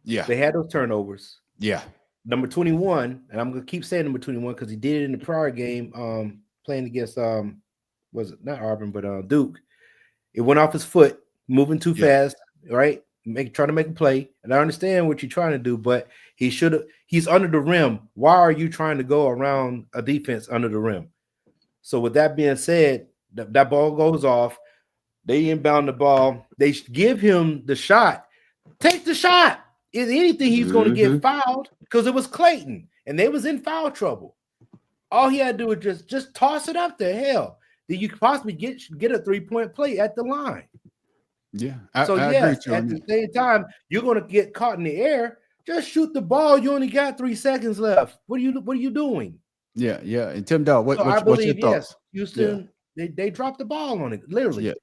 Yeah, they had those turnovers. Yeah. Number 21, and I'm gonna keep saying number 21 because he did it in the prior game, playing against was it not Auburn, but Duke. It went off his foot, moving too fast, right? Trying to make a play. And I understand what you're trying to do, but he's under the rim. Why are you trying to go around a defense under the rim? So with that being said, that ball goes off. They inbound the ball. They give him the shot. Take the shot. If anything, he's going to get fouled because it was Clayton, and they was in foul trouble. All he had to do was just toss it up there. Hell, then you could possibly get a 3-point play at the line. Yeah. I agree with you at the same time, you're going to get caught in the air. Just shoot the ball. You only got 3 seconds left. What are you doing? Yeah. And Tim Dog, what's your thoughts? Houston, they dropped the ball on it, literally. Yeah.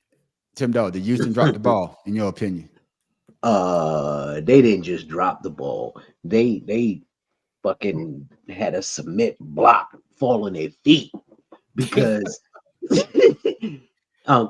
Tim Dog, did Houston drop the ball, in your opinion? They didn't just drop the ball. They fucking had a cement block fall on their feet because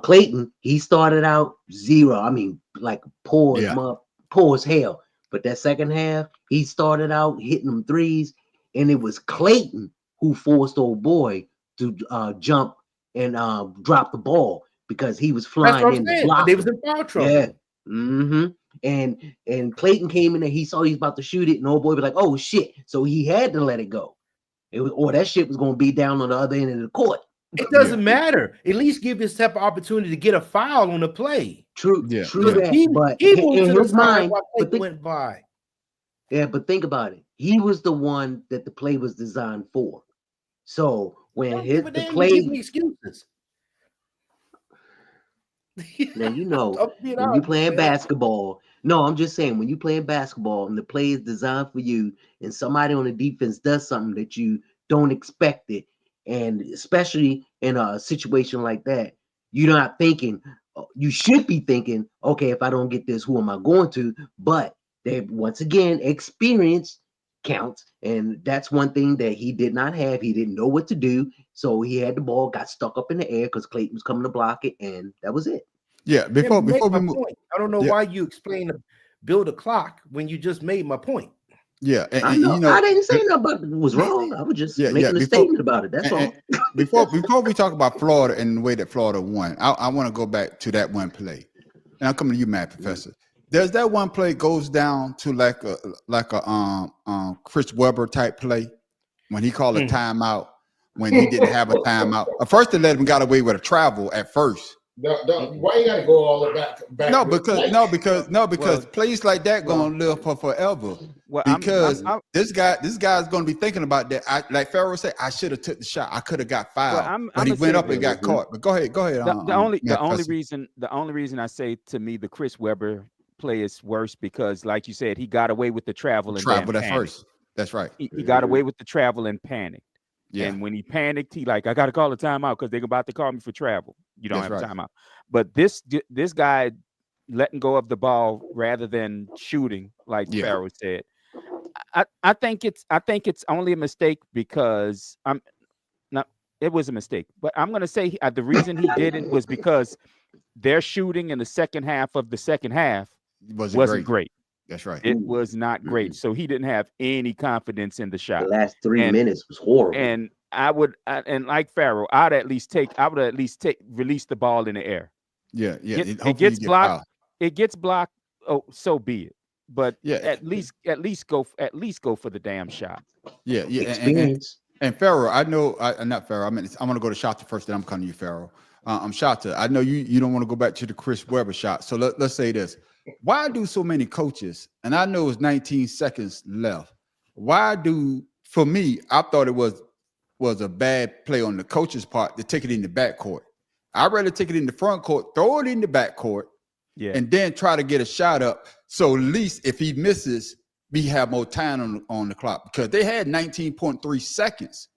Clayton, he started out 0. I mean, like poor as hell. But that second half, he started out hitting them threes, and it was Clayton who forced old boy to jump and drop the ball because he was flying in the block. They was in foul trouble. Yeah. Mm-hmm. And Clayton came in there, he saw he was about to shoot it, and old boy was like, oh shit. So he had to let it go. Or that shit was gonna be down on the other end of the court. It doesn't matter. At least give yourself an opportunity to get a foul on the play. True that. He moved in to his the mind, went by. Yeah, but think about it. He was the one that the play was designed for. So when the play excuses. Now when you playing basketball. No, I'm just saying when you playing basketball and the play is designed for you, and somebody on the defense does something that you don't expect it, and especially in a situation like that, you're not thinking. You should be thinking, okay, if I don't get this, who am I going to? But they once again, experience counts, and that's one thing that he did not have. He didn't know what to do, so he had the ball, got stuck up in the air because Clayton was coming to block it, and that was it. Yeah, before we move, I don't know why you explain to build a clock when you just made my point. Yeah, and I didn't say nothing about it was wrong. I was just making a statement about it. That's all. Before we talk about Florida and the way that Florida won, I want to go back to that one play. And I'm coming to you, Matt Professor. Does that one play goes down to like a Chris Webber type play when he called a timeout when he didn't have a timeout. First, they let him got away with a travel at first. Why you gotta go all the back? No, because plays like that gonna live for forever. Well, because this guy's gonna be thinking about that. Like Pharaoh said, I should have took the shot. I could have got fouled, but he went up and got caught. But go ahead. The only reason I say, to me, the Chris Webber play is worse because, like you said, he got away with the travel and at first. That's right. He got away with the travel and panicked. Yeah. And when he panicked, he I got to call a timeout because they're about to call me for travel. You don't have a timeout. But this guy letting go of the ball rather than shooting, like Pharaoh said, I think it's only a mistake because it was a mistake. But I'm going to say the reason he did it was because their shooting in the second half of the second half wasn't great. That's right. It was not great. So he didn't have any confidence in the shot. The last 3 minutes was horrible. And and like Pharaoh, I would at least release the ball in the air. Yeah. It gets blocked. It gets blocked. Oh, so be it. But at least go for the damn shot. Yeah. And Pharaoh, I know not Pharaoh. I'm gonna go to Shota first, then I'm coming to you, Pharaoh. I'm Shota. I know you don't want to go back to the Chris Webber shot. So let's say this. Why do so many coaches, and I know it's 19 seconds left, for me, I thought it was a bad play on the coach's part to take it in the backcourt. I'd rather take it in the front court, throw it in the backcourt, and then try to get a shot up. So at least if he misses, we have more time on the clock, because they had 19.3 seconds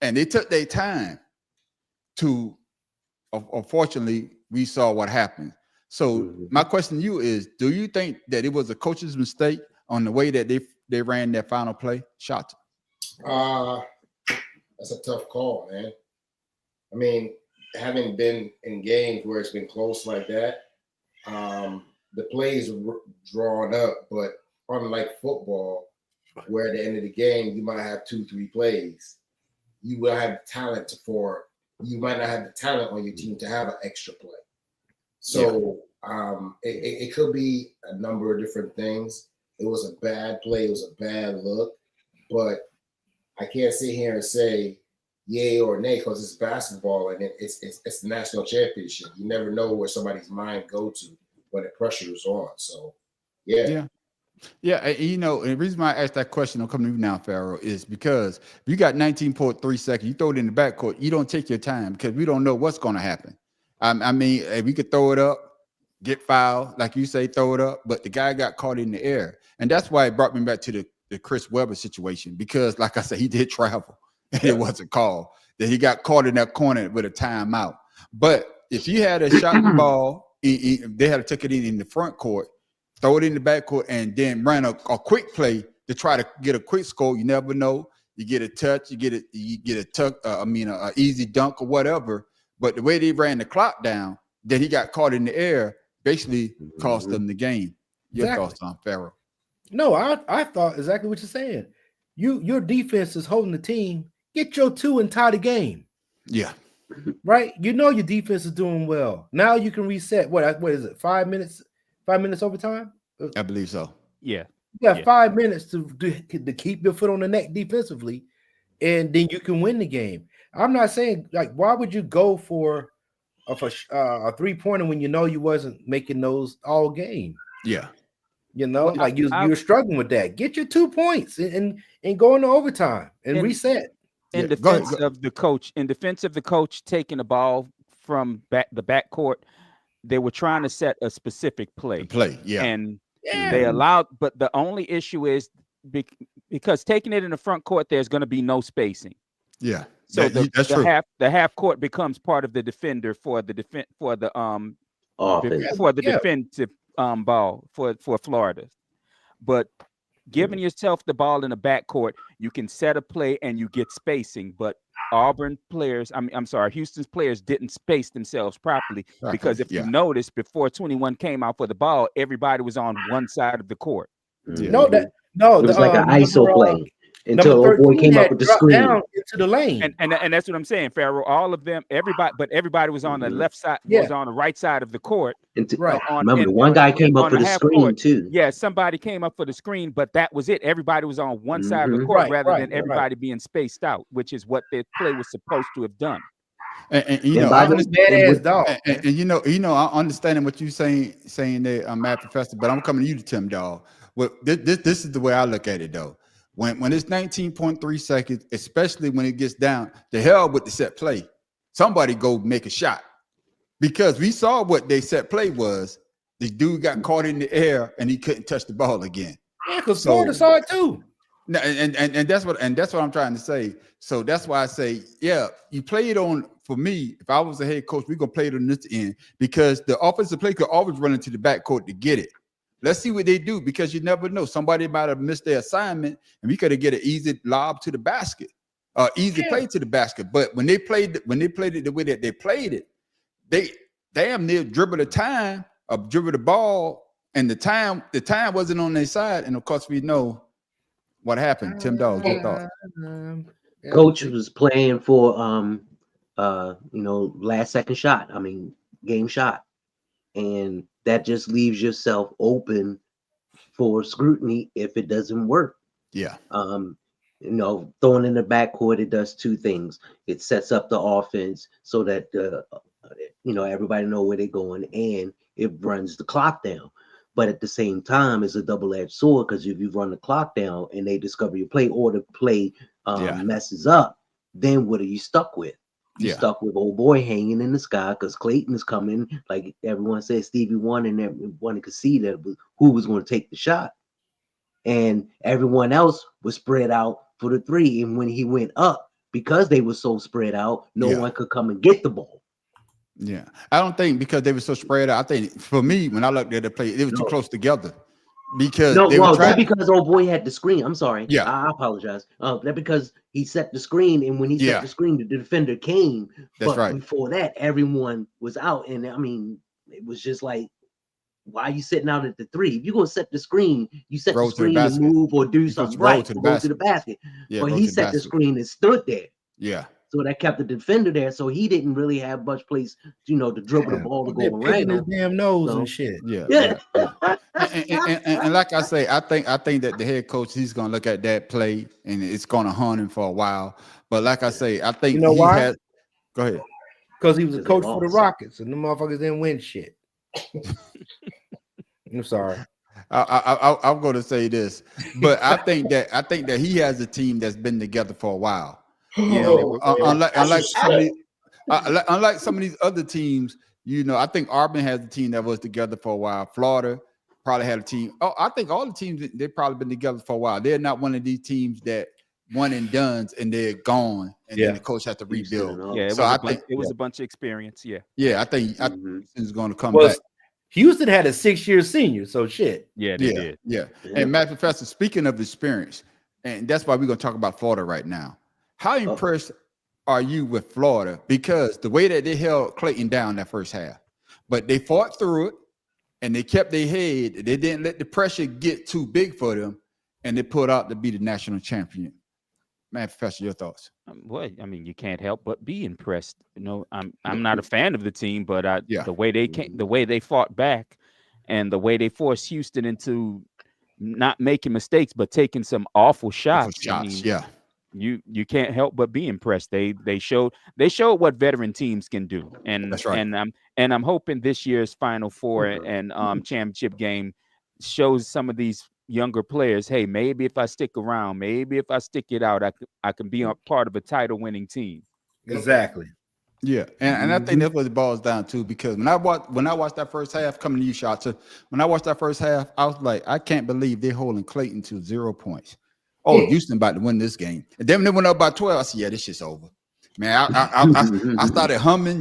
and they took their time to, unfortunately, we saw what happened. So my question to you is, do you think that it was a coach's mistake on the way that they ran their final play? Shot. That's a tough call, man. I mean, having been in games where it's been close like that, the plays are drawn up, but unlike football, where at the end of the game, you might have 2-3 plays, you will have the talent you might not have the talent on your team to have an extra play. So it could be a number of different things. It was a bad play. It was a bad look. But I can't sit here and say yay or nay because it's basketball and it's the national championship. You never know where somebody's mind go to when the pressure is on. So, Yeah, and the reason why I asked that question, I'm coming to you now, Pharaoh, is because if you got 19.3 seconds, you throw it in the backcourt, you don't take your time because we don't know what's going to happen. I mean, if we could throw it up, get fouled, like you say, throw it up, but the guy got caught in the air. And that's why it brought me back to the Chris Webber situation, because like I said, he did travel and it wasn't called. That he got caught in that corner with a timeout. But if you had a shot the ball, they had to take it in the front court, throw it in the back court, and then run a quick play to try to get a quick score. You never know. You get a touch, you get a tuck, an easy dunk or whatever. But the way they ran the clock down, then he got caught in the air, basically cost them the game. Your thoughts on Pharaoh? No, I thought exactly what you're saying. Your defense is holding the team. Get your 2 and tie the game. Yeah. Right? You know your defense is doing well. Now you can reset. What is it? 5 minutes? 5 minutes overtime? I believe so. Yeah. You got 5 minutes to keep your foot on the neck defensively, and then you can win the game. I'm not saying, like, why would you go for a 3-pointer when you know you wasn't making those all game? Yeah. You're struggling with that. Get your 2 points and go into overtime and reset. In defense of the coach taking the ball from the backcourt, they were trying to set a specific play. And they allowed, but the only issue is because taking it in the front court, there's going to be no spacing. Yeah. So the half court becomes part of the defender for the defensive ball for Florida. But giving yourself the ball in the backcourt, you can set a play and you get spacing. But Houston's players didn't space themselves properly because if you notice, before 21 came out for the ball, everybody was on one side of the court. It was like an ISO play. until old boy came up with the screen down into the lane. And that's what I'm saying, Pharaoh. All of them, everybody was on the left side, was on the right side of the court. Right. Remember, the one guy came up for the screen too. Yeah, somebody came up for the screen, but that was it. Everybody was on one side of the court rather than everybody being spaced out, which is what their play was supposed to have done. And you know, I understanding what you're saying there, Mad Professor, but I'm coming to you, Tim Dog. Well, this is the way I look at it though. When it's 19.3 seconds, especially when it gets down, the hell with the set play. Somebody go make a shot. Because we saw what they set play was. The dude got caught in the air and he couldn't touch the ball again. Yeah, because Florida saw it too. And that's what I'm trying to say. So that's why I say, yeah, you play it on. For me, if I was a head coach, we're gonna play it on this end because the offensive play could always run into the backcourt to get it. Let's see what they do because you never know. Somebody might have missed their assignment and we could have get an easy lob to the basket, easy play to the basket. But when they played it the way that they played it, they damn near dribble the ball, and the time wasn't on their side. And of course, we know what happened. Tim Dawes, your thoughts? Coach was playing for last second shot. I mean, game shot. And that just leaves yourself open for scrutiny if it doesn't work. Yeah. Throwing in the backcourt, it does two things. It sets up the offense so that everybody know where they're going, and it runs the clock down. But at the same time, it's a double-edged sword because if you run the clock down and they discover your play or the play messes up, then what are you stuck with? You're stuck with old boy hanging in the sky because Clayton is coming. Like everyone said, Stevie won, and everyone could see that who was going to take the shot. And everyone else was spread out for the three. And when he went up, because they were so spread out, no one could come and get the ball. Yeah. I don't think because they were so spread out. I think for me, when I looked at the play, it was too close together. Because that's because old boy had the screen. I'm sorry. Yeah, I apologize. That because he set the screen, and when he set the screen, the defender came. That's right. Before that, everyone was out, and I mean, it was just like, why are you sitting out at the three? If you're gonna set the screen, you set the screen to move or do something right to go to the basket. Yeah, but he set the screen and stood there. Yeah. So that kept the defender there. So he didn't really have much place, to dribble the ball to go around. His damn nose and shit. Yeah. And like I say, I think that the head coach, he's gonna look at that play and it's gonna haunt him for a while. But like I say, I think why? Go ahead. Because he was a coach for the Rockets, and the motherfuckers didn't win shit. I'm sorry. I'm going to say this, but I think that he has a team that's been together for a while. Unlike some of these other teams, I think Auburn has a team that was together for a while. Florida probably had a team. Oh, I think all the teams, they've probably been together for a while. They're not one of these teams that one and done's and they're gone, and then the coach has to rebuild. Yeah, so I think it was a bunch of experience. Yeah, I think it's going to come back. Houston had a 6-year senior, so shit. Yeah, they did. Yeah. And Matt Professor, speaking of experience, and that's why we're going to talk about Florida right now. How impressed are you with Florida? Because the way that they held Clayton down that first half, but they fought through it and they kept their head. They didn't let the pressure get too big for them, and they pulled out to be the national champion. Man, Professor, your thoughts? Well, I mean, you can't help but be impressed. I'm not a fan of the team, but the way they fought back, and the way they forced Houston into not making mistakes but taking some awful shots. You can't help but be impressed. They showed what veteran teams can do, and that's right. And I'm hoping this year's Final Four and championship game shows some of these younger players, hey, maybe if I stick around, maybe if I stick it out, I can be a part of a title-winning team. Exactly. Yeah, and I think that's what it boils down to, because when I watched that first half, coming to you, Shotzer, when I watched that first half, I was like, I can't believe they're holding Clayton to 0 points. Oh, Houston about to win this game. And then when they went up by 12, I said, yeah, this shit's over. Man, I started humming,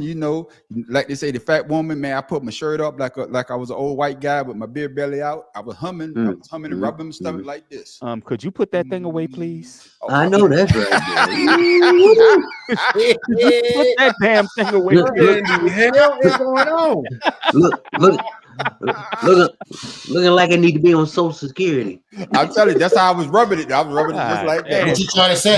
like they say, the fat woman, man, I put my shirt up like I was an old white guy with my beer belly out. I was humming and rubbing my stomach like this. Could you put that thing away, please? I know that's right. Put that damn thing away. What the hell is going on? looking like I need to be on Social Security. I'm telling you, that's how I was rubbing it. I was rubbing it just like that. What you trying to say?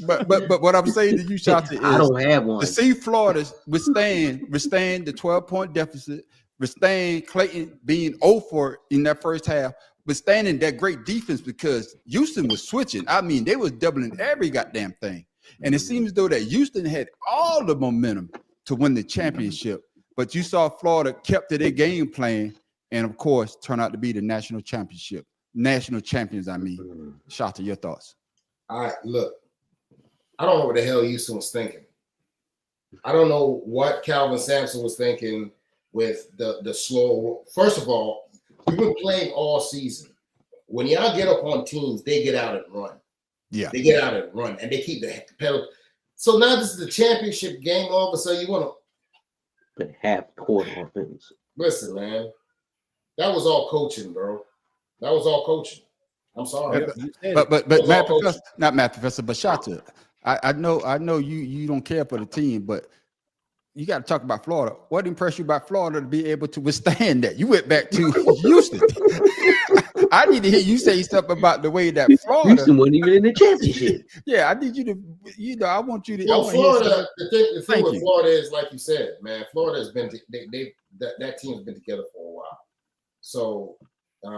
But what I'm saying to you, Shanta, is I don't have one. to see Florida withstand the 12-point deficit, withstand Clayton being 0 for in that first half, withstanding that great defense because Houston was switching. I mean, they was doubling every goddamn thing. And it seems as though that Houston had all the momentum to win the championship. But you saw Florida kept to their game plan and, of course, turn out to be the national championship. National champions, I mean. Shanta, your thoughts? All right, look. I don't know what the hell Houston was thinking. I don't know what Calvin Sampson was thinking with the slow. First of all, we've been playing all season. When y'all get up on teams, they get out and run. Yeah. They get out and run, and they keep the pedal. So now this is the championship game. All of a sudden, you want to half quarter offense. Listen, man. That was all coaching, bro. That was all coaching. I'm sorry. But Matt Professor, not Matt Professor, but Shanta. I know you don't care for the team, but you got to talk about Florida. What impressed you about Florida to be able to withstand that? You went back to Houston. I need to hear you say something about the way that Florida. Houston wasn't even in the championship. Yeah, I need you to. I want you to. Well, Florida. The thing with Florida is, like you said, man. Florida has been. That team's been together for a while, so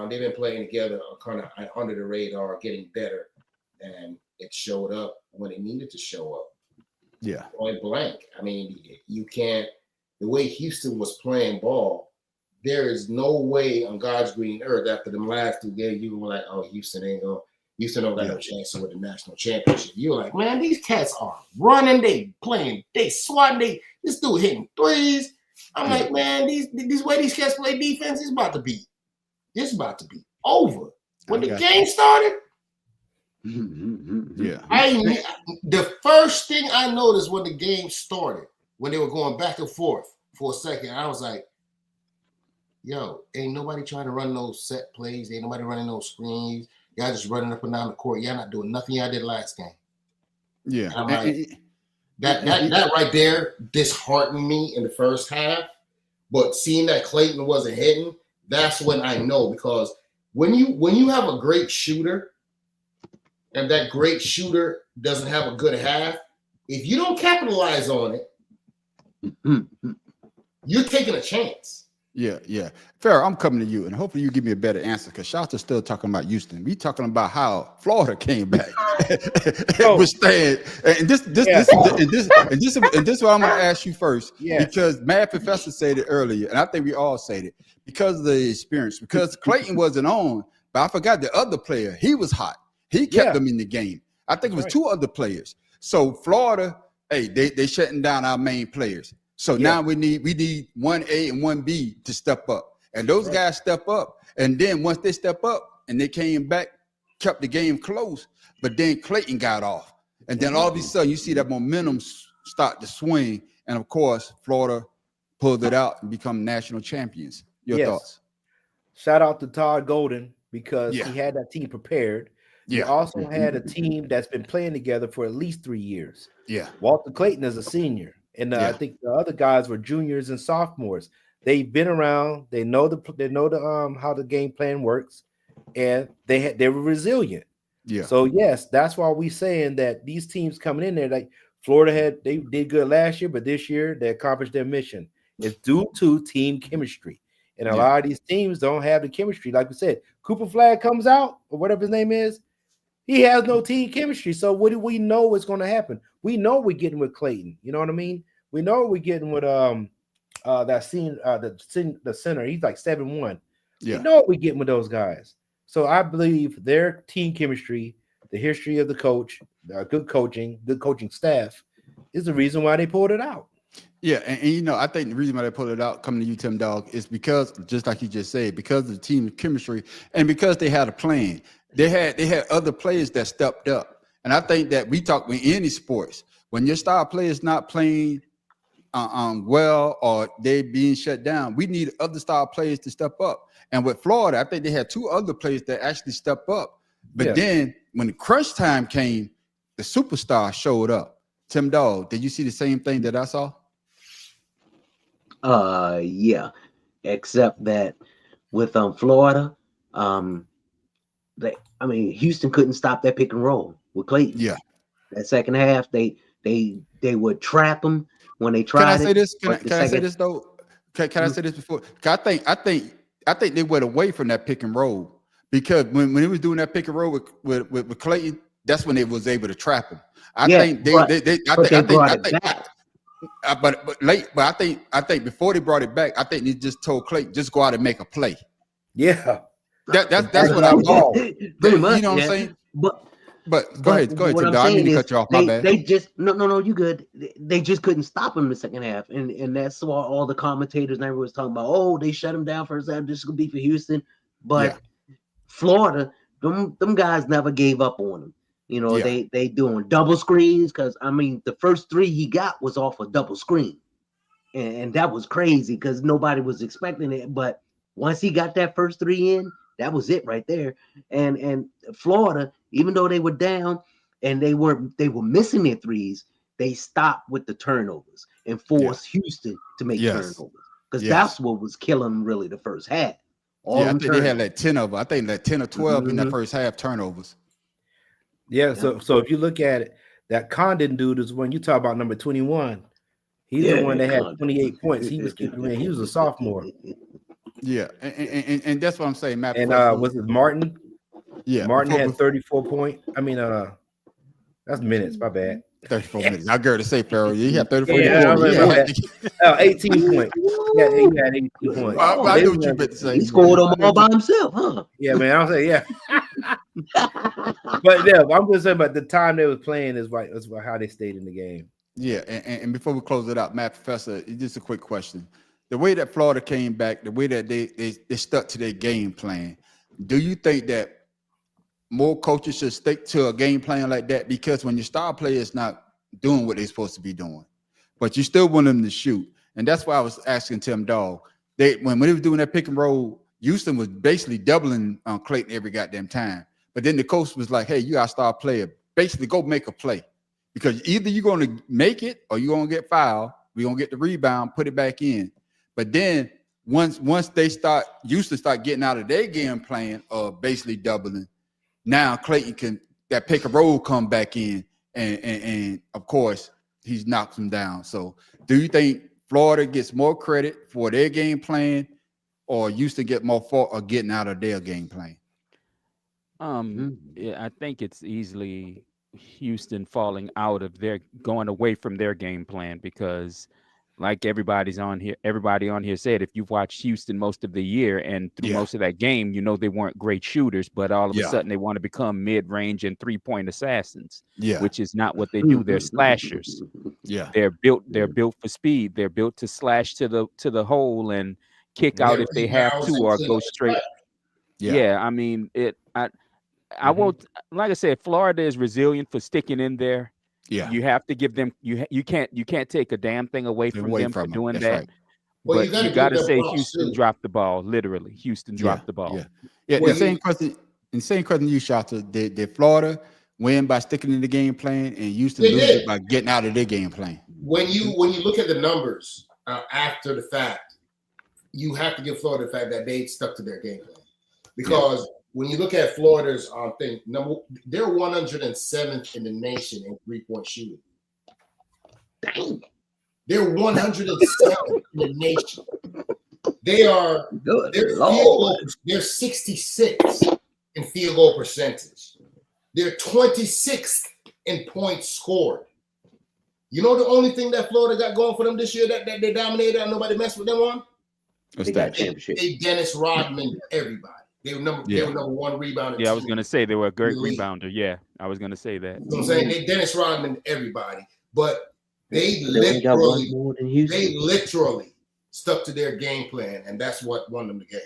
they've been playing together, kind of under the radar, getting better, and it showed up when it needed to show up. Yeah. Point blank. I mean, you can't. The way Houston was playing ball, there is no way on God's green earth after them last 2 games you were like, oh, Houston don't got no chance to win the national championship. You're like, man, these cats are running, they playing, they swatting, this dude hitting threes. I'm like, man, these way these cats play defense is about to be over. When the game started, yeah. The first thing I noticed when the game started, when they were going back and forth for a second, I was like, yo, ain't nobody trying to run those set plays. Ain't nobody running those screens. Y'all just running up and down the court. Y'all not doing nothing y'all did last game. Yeah. And I'm like, that right there disheartened me in the first half. But seeing that Clayton wasn't hitting, that's when I know, because when you have a great shooter and that great shooter doesn't have a good half, if you don't capitalize on it, you're taking a chance. Yeah. Farrah, I'm coming to you, and hopefully you give me a better answer, because Shata's still talking about Houston. We talking about how Florida came back and withstand. And this is what I'm going to ask you first, because Mad Professor said it earlier, and I think we all said it, because of the experience, because Clayton wasn't on, but I forgot the other player. He was hot. He kept them in the game. I think it was two other players. So Florida, hey, they shutting down our main players. So now we need 1A and 1B to step up. And those guys step up. And then once they step up and they came back, kept the game close, but then Clayton got off. And then all of a sudden you see that momentum start to swing. And of course, Florida pulled it out and become national champions. Your thoughts? Shout out to Todd Golden, because he had that team prepared. He also had a team that's been playing together for at least 3 years. Yeah. Walter Clayton is a senior. And I think the other guys were juniors and sophomores. They've been around. They know the how the game plan works, and they were resilient. Yeah. So yes, that's why we're saying that these teams coming in there, like Florida they did good last year, but this year they accomplished their mission. It's due to team chemistry, and a lot of these teams don't have the chemistry. Like we said, Cooper Flag comes out, or whatever his name is. He has no team chemistry. So what do we know is going to happen? We know we're getting with Clayton. You know what I mean? We know we're getting with the center. He's like 7'1". Yeah. We know we're getting with those guys. So I believe their team chemistry, the history of the coach, good coaching staff is the reason why they pulled it out. Yeah, and I think the reason why they pulled it out, coming to you, Tim Dog, is because, just like you just said, because of the team chemistry and because they had a plan. They had other players that stepped up. And I think that we talk in any sports, when your star players not playing well, or they being shut down, we need other star players to step up. And with Florida, I think they had two other players that actually stepped up. But then when the crunch time came, the superstar showed up. Tim Dog, did you see the same thing that I saw? Yeah. except that with Florida, Houston couldn't stop that pick and roll with Clayton. Yeah. That second half, they would trap him when they Can I tried say it. this? But Can I say this though? Can I say this before? 'Cause I think they went away from that pick and roll because when he was doing that pick and roll with Clayton, that's when they was able to trap him. I think they brought it back. But I think before they brought it back, I think they just told Clayton just go out and make a play. Yeah, that's what I thought. Pretty much, you know what I'm saying? But go ahead, what Tim. I'm I saying mean to is cut you off. My bad. they just no, you good. They just couldn't stop him in the second half, and that's why all the commentators and everyone was talking about. Oh, they shut him down first half. This is gonna be for Houston, but Florida, them guys never gave up on him. You know, they doing double screens because the first three he got was off a double screen, and that was crazy because nobody was expecting it. But once he got that first three in, that was it right there. And Florida, even though they were down and they were missing their threes, they stopped with the turnovers and forced Houston to make turnovers because that's what was killing them really the first half. I think they had like 10 of them. I think like 10 or 12 in that first half turnovers. Yeah, so if you look at it, that Condon dude is when you talk about number 21. He's the one that had 28 points. He was keeping in. He was a sophomore. Yeah, and that's what I'm saying, Matt. And was it Martin? Yeah, Martin had 34 points. That's minutes. My bad. 34 minutes. I got to say, Farrell, he had 34 points. 18 points. Yeah, he had 18 points. I knew what you meant to say. He scored them all by himself, huh? Yeah, man. I'll say, yeah. But yeah, I'm just saying about the time they was playing is how they stayed in the game. Yeah, and before we close it out, Matt, Professor, just a quick question. The way that Florida came back, the way that they stuck to their game plan, do you think that more coaches should stick to a game plan like that? Because when your star player is not doing what they're supposed to be doing, but you still want them to shoot. And that's why I was asking Tim Dog. When they were doing that pick and roll, Houston was basically doubling Clayton every goddamn time. But then the coach was like, hey, you got a star player. Basically, go make a play. Because either you're going to make it or you're going to get fouled. We're going to get the rebound, put it back in. But then once Houston start getting out of their game plan of basically doubling, now Clayton can, that pick and roll come back in. And of course, he's knocked them down. So do you think Florida gets more credit for their game plan or Houston get more for getting out of their game plan? Yeah, I think it's easily Houston falling out of going away from their game plan because like everybody on here said, if you've watched Houston most of the year and through most of that game, they weren't great shooters, but all of a sudden they want to become mid-range and three-point assassins, which is not what they do. They're slashers. Yeah. They're built for speed. They're built to slash to the hole and kick out if they have to or go straight. I won't, like I said, Florida is resilient for sticking in there. Yeah, you have to give them. You can't take a damn thing away from them for doing that. Right. But you got to say Houston dropped the ball. Literally, Houston dropped the ball. Yeah. The same question to you, Shota. Did Florida win by sticking in the game plan, and Houston lose it by getting out of their game plan? When you look at the numbers after the fact, you have to give Florida the fact that they stuck to their game plan because. When you look at Florida's thing, they're 107th in the nation in three-point shooting. Dang. They're 107th in the nation. They're 66 in field goal percentage. They're 26th in points scored. You know the only thing that Florida got going for them this year that they dominated and nobody messed with them on? What's that? They Dennis Rodman everybody. They were number one rebounder. Yeah, I was going to say they were a great rebounder. Yeah, I was going to say that. You know what I'm saying? They Dennis Rodman, everybody. But they literally stuck to their game plan, and that's what won them the game.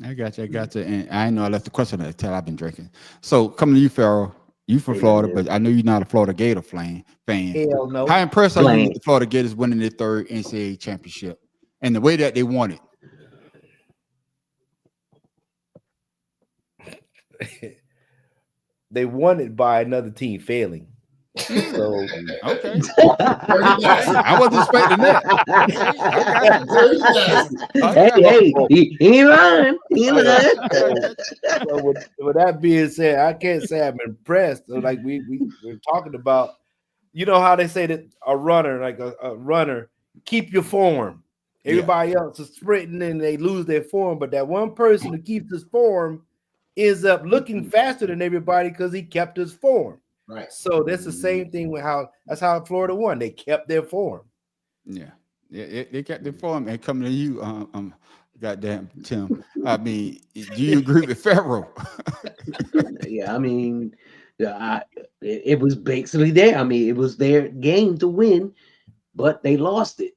I got you. And I know I left the question until I've been drinking. So coming to you, Farrell. You from Florida, but I know you're not a Florida Gator fan. Hell no. How impressed are you with the Florida Gators winning their third NCAA championship and the way that they won it? They won it by another team failing. So okay. I wasn't expecting that. Hey, he ain't lying. He ain't lying. So with that being said, I can't say I'm impressed. So like we're talking about, you know how they say that a runner, like a runner, keep your form. Everybody else is sprinting and they lose their form, but that one person who keeps his form ends up looking faster than everybody because he kept his form. Right. So that's the same thing with that's how Florida won. They kept their form. Yeah, they kept their form. And coming to you, goddamn Tim. I mean, do you agree with Pharaoh? Yeah, I mean, it was basically there. I mean, it was their game to win, but they lost it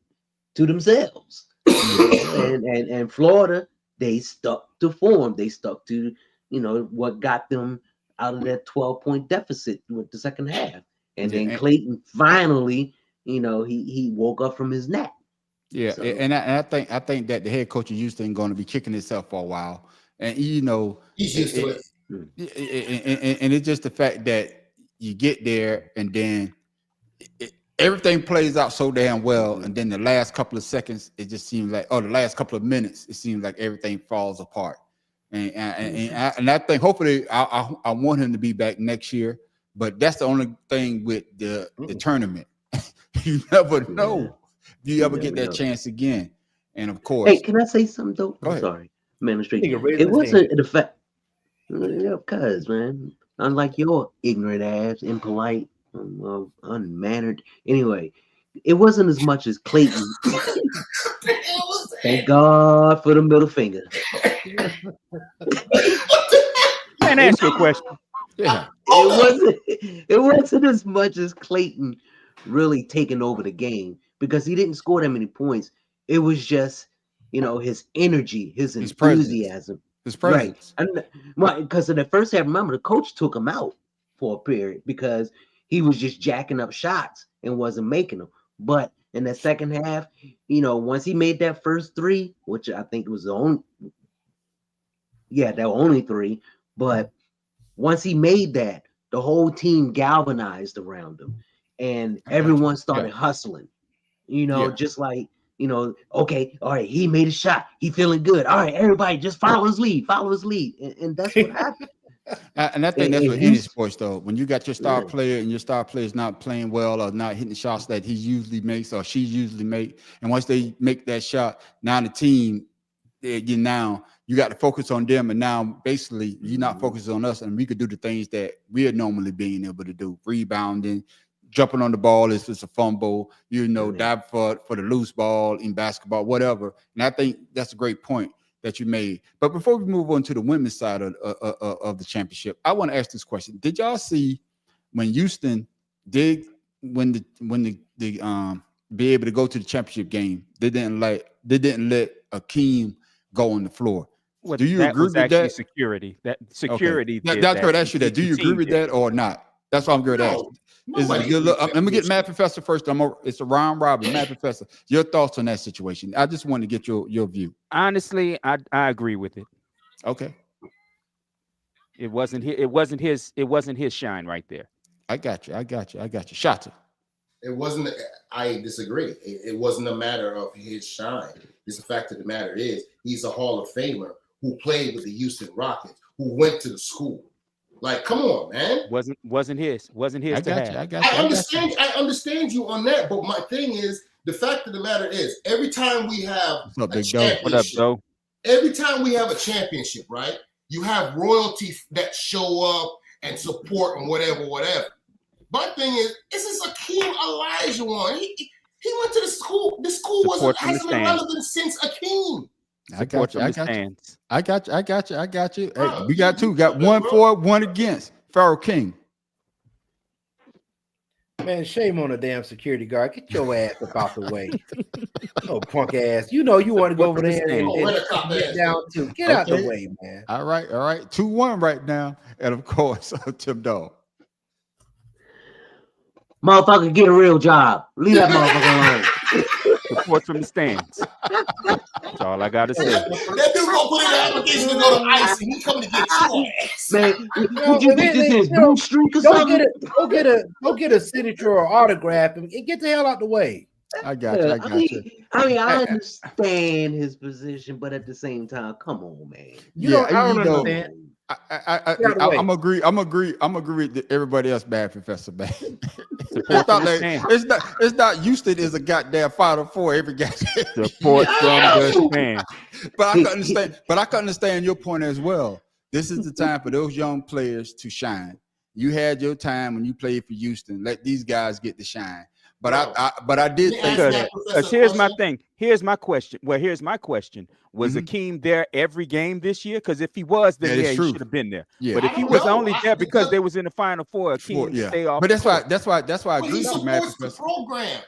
to themselves. and Florida, they stuck to form. They stuck to, what got them out of that 12-point deficit with the second half. And then Clayton finally, he woke up from his nap. Yeah, so. and I think that the head coach of Houston is going to be kicking himself for a while, and he's used to it. And it's just the fact that you get there and then everything plays out so damn well, and then the last couple of seconds, it just seems like, the last couple of minutes, it seems like everything falls apart. And I think hopefully I want him to be back next year, but that's the only thing with the tournament. You never know. Do you ever get that chance again? And of course, hey, can I say something though? I'm sorry, it wasn't the fact. Yeah, cuz man, unlike your ignorant ass, impolite, unmannered. Anyway, it wasn't as much as Clayton. Thank God for the middle finger. Can I ask you a question? Yeah, it wasn't as much as Clayton really taking over the game because he didn't score that many points. It was just, his energy, his enthusiasm. His presence. Right. Because in the first half, remember, the coach took him out for a period because he was just jacking up shots and wasn't making them. But in the second half, once he made that first three, which I think was there were only three, but once he made that, the whole team galvanized around him and everyone started hustling, just like, okay, all right, he made a shot. He feeling good. All right, everybody just follow his lead. And that's what happened. And I think that's what any sports, though. When you got your star player and your star player is not playing well or not hitting the shots that he usually makes or she usually make, and once they make that shot, now the team, you got to focus on them, and now basically you're not focused on us, and we could do the things that we are normally being able to do: rebounding, jumping on the ball if it's a fumble, dive for the loose ball in basketball, whatever. And I think that's a great point that you made. But before we move on to the women's side of the championship, I want to ask this question: did y'all see when Houston did when the be able to go to the championship game, they didn't let Akeem go on the floor? Well, do you agree with that? Security. That security. Okay. That's going to ask you that. Do you agree with that or not? That's what I'm going to ask. Let me get Matt Professor first. It's a round robin. Matt Professor, your thoughts on that situation? I just want to get your view. Honestly, I agree with it. Okay. It wasn't his shine right there. I got you. Shata. It wasn't. I disagree. It wasn't a matter of his shine. It's the fact of the matter is he's a Hall of Famer who played with the Houston Rockets, who went to the school. Like, come on, man. Wasn't his. I understand you on that, but my thing is the fact of the matter is every time we have a championship, right? You have royalty that show up and support and whatever. My thing is, this is Akeem Olajuwon. He went to the school. The school hasn't been relevant since Akeem. I got you. Hey, we got two. Got one for, one against. Pharaoh King. Man, shame on the damn security guard. Get your ass up out the way. Oh, punk ass. You want to go over there and get down too. Get out the way, man. All right. 2-1 right now. And of course, Tim Dog. Motherfucker, get a real job. Leave that motherfucker alone. Support from the stands. That's all I gotta say. That dude gonna put in an application to go to ICE, and he coming to get your ass. Man, what you think this is? Blue streak or something? Go get a signature or autograph and get the hell out the way. I got you. I understand his position, but at the same time, come on, man. I don't understand. I'm agree with everybody else, bad Professor Bad. It's not Houston is a goddamn Final Four every goddamn support from the fans. But I can understand your point as well. This is the time for those young players to shine. You had your time when you played for Houston. Let these guys get the shine. But I did think because here's my thing. Here's my question. Well, here's my question. Was Akeem there every game this year? Because if he was, then he should have been there. Yeah. But if he was only there because they was in the Final Four, Akeem stay off. But that's why I agree with you, Matt Professor.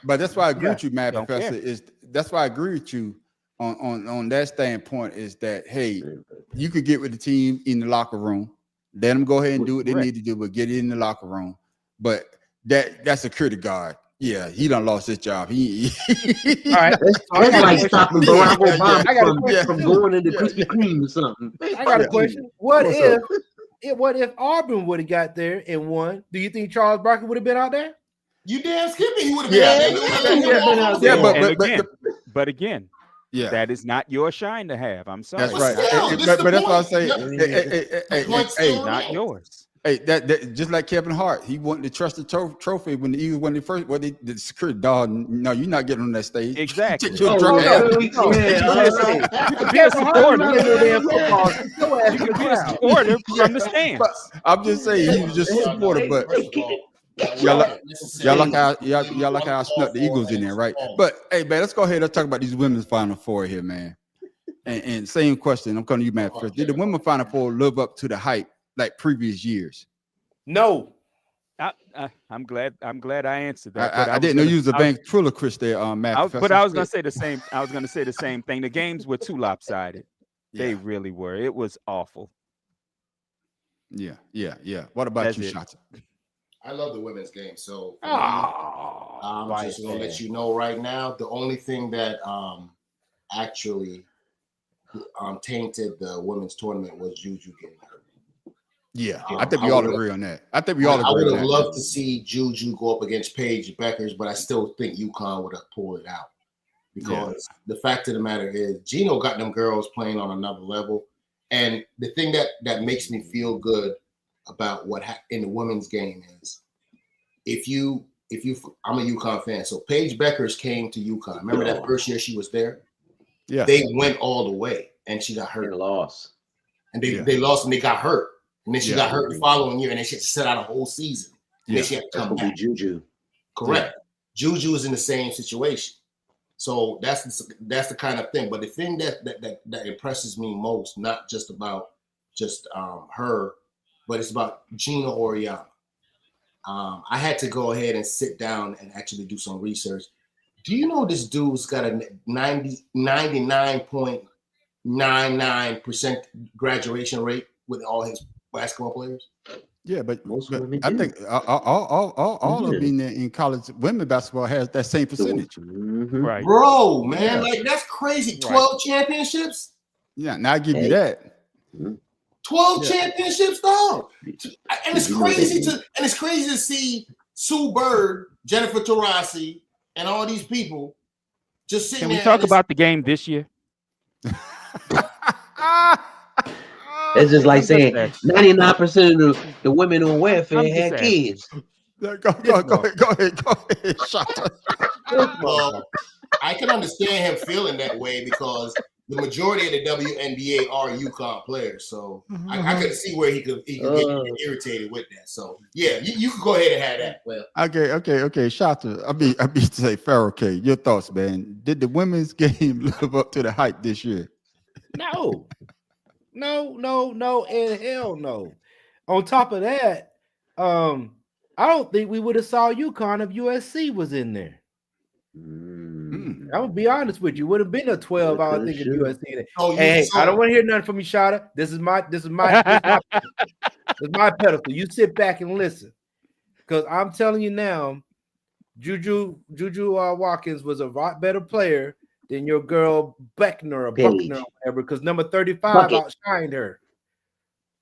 But that's why I agree with you, Matt Professor. That's why I agree with you on that standpoint. Is that hey, you could get with the team in the locker room, let them go ahead and do what they need to do, but get it in the locker room. But that's security guard. Yeah, he done lost his job. All right, that's like stopping Barack Obama from going into Krispy Kreme or something. I got a question. What if Auburn would have got there and won? Do you think Charles Barkley would have been out there? You damn skippy, he would have been out there. But again, that is not your shine to have. I'm sorry. That's right. But that's what I say. Hey, not yours. Hey, that just like Kevin Hart, he wanted to trust the trophy when the Eagles won the first. Well, the security dog. No, you're not getting on that stage. Exactly. You can be a supporter. You can be a supporter from the stands. But I'm just saying he was just a supporter. But y'all like how I snuck the Eagles in there, right? But hey, man, let's go ahead. Let's talk about these women's Final Four here, man. And same question. I'm coming to you, Matt. First, did the women's Final Four live up to the hype like previous years? No. I'm glad I answered that. I didn't know you was a ventriloquist there, Matt. But I was gonna say the same. I was gonna say the same thing. The games were too lopsided. They really were. It was awful. Yeah. What about you, Shanta? I love the women's game. So I'm just gonna let you know right now. The only thing that actually tainted the women's tournament was Juju getting hurt. Yeah, I think we all agree on that. I would have loved to see Juju go up against Paige Beckers, but I still think UConn would have pulled it out because the fact of the matter is Gino got them girls playing on another level. And the thing that makes me feel good about what in the women's game is if you I'm a UConn fan, so Paige Beckers came to UConn. Remember that first year she was there? Yeah, they went all the way, and she got hurt. They lost, and they lost, and they got hurt. And then she got hurt the following year, and then she had to sit out a whole season. And then she had to come back. Juju. Correct. Yeah. Juju is in the same situation. So that's the kind of thing. But the thing that impresses me most, not just about her, but it's about Gina Oriana. I had to go ahead and sit down and actually do some research. Do you know this dude's got a 99.99% graduation rate with all his basketball players? Yeah, but I think all of them in college women basketball has that same percentage. Mm-hmm. Right, bro, man, like that's crazy. 12 championships. Yeah, now I give you that. 12 championships, dog. And it's crazy to see Sue Bird, Jennifer Taurasi, and all these people just sitting there. Can we talk about the game this year? It's just like saying 99% of the women on welfare had kids. Go ahead. Shut Well, I can understand him feeling that way because the majority of the WNBA are UConn players. So I could see where he could get irritated with that. So yeah, you can go ahead and have that. Well, okay. Shata, I mean to say Pharaoh K. Your thoughts, man. Did the women's game live up to the hype this year? No, and hell no. On top of that, I don't think we would have saw UConn if USC was in there. I would be honest with you. Would have been a 12 hour thing if USC. Hey, I don't want to hear nothing from you, Shada. This is my pedestal. You sit back and listen, because I'm telling you now, Juju Watkins was a lot better player than your girl Buckner or Paige. Buckner or whatever, because number 35 Bucket. outshined her.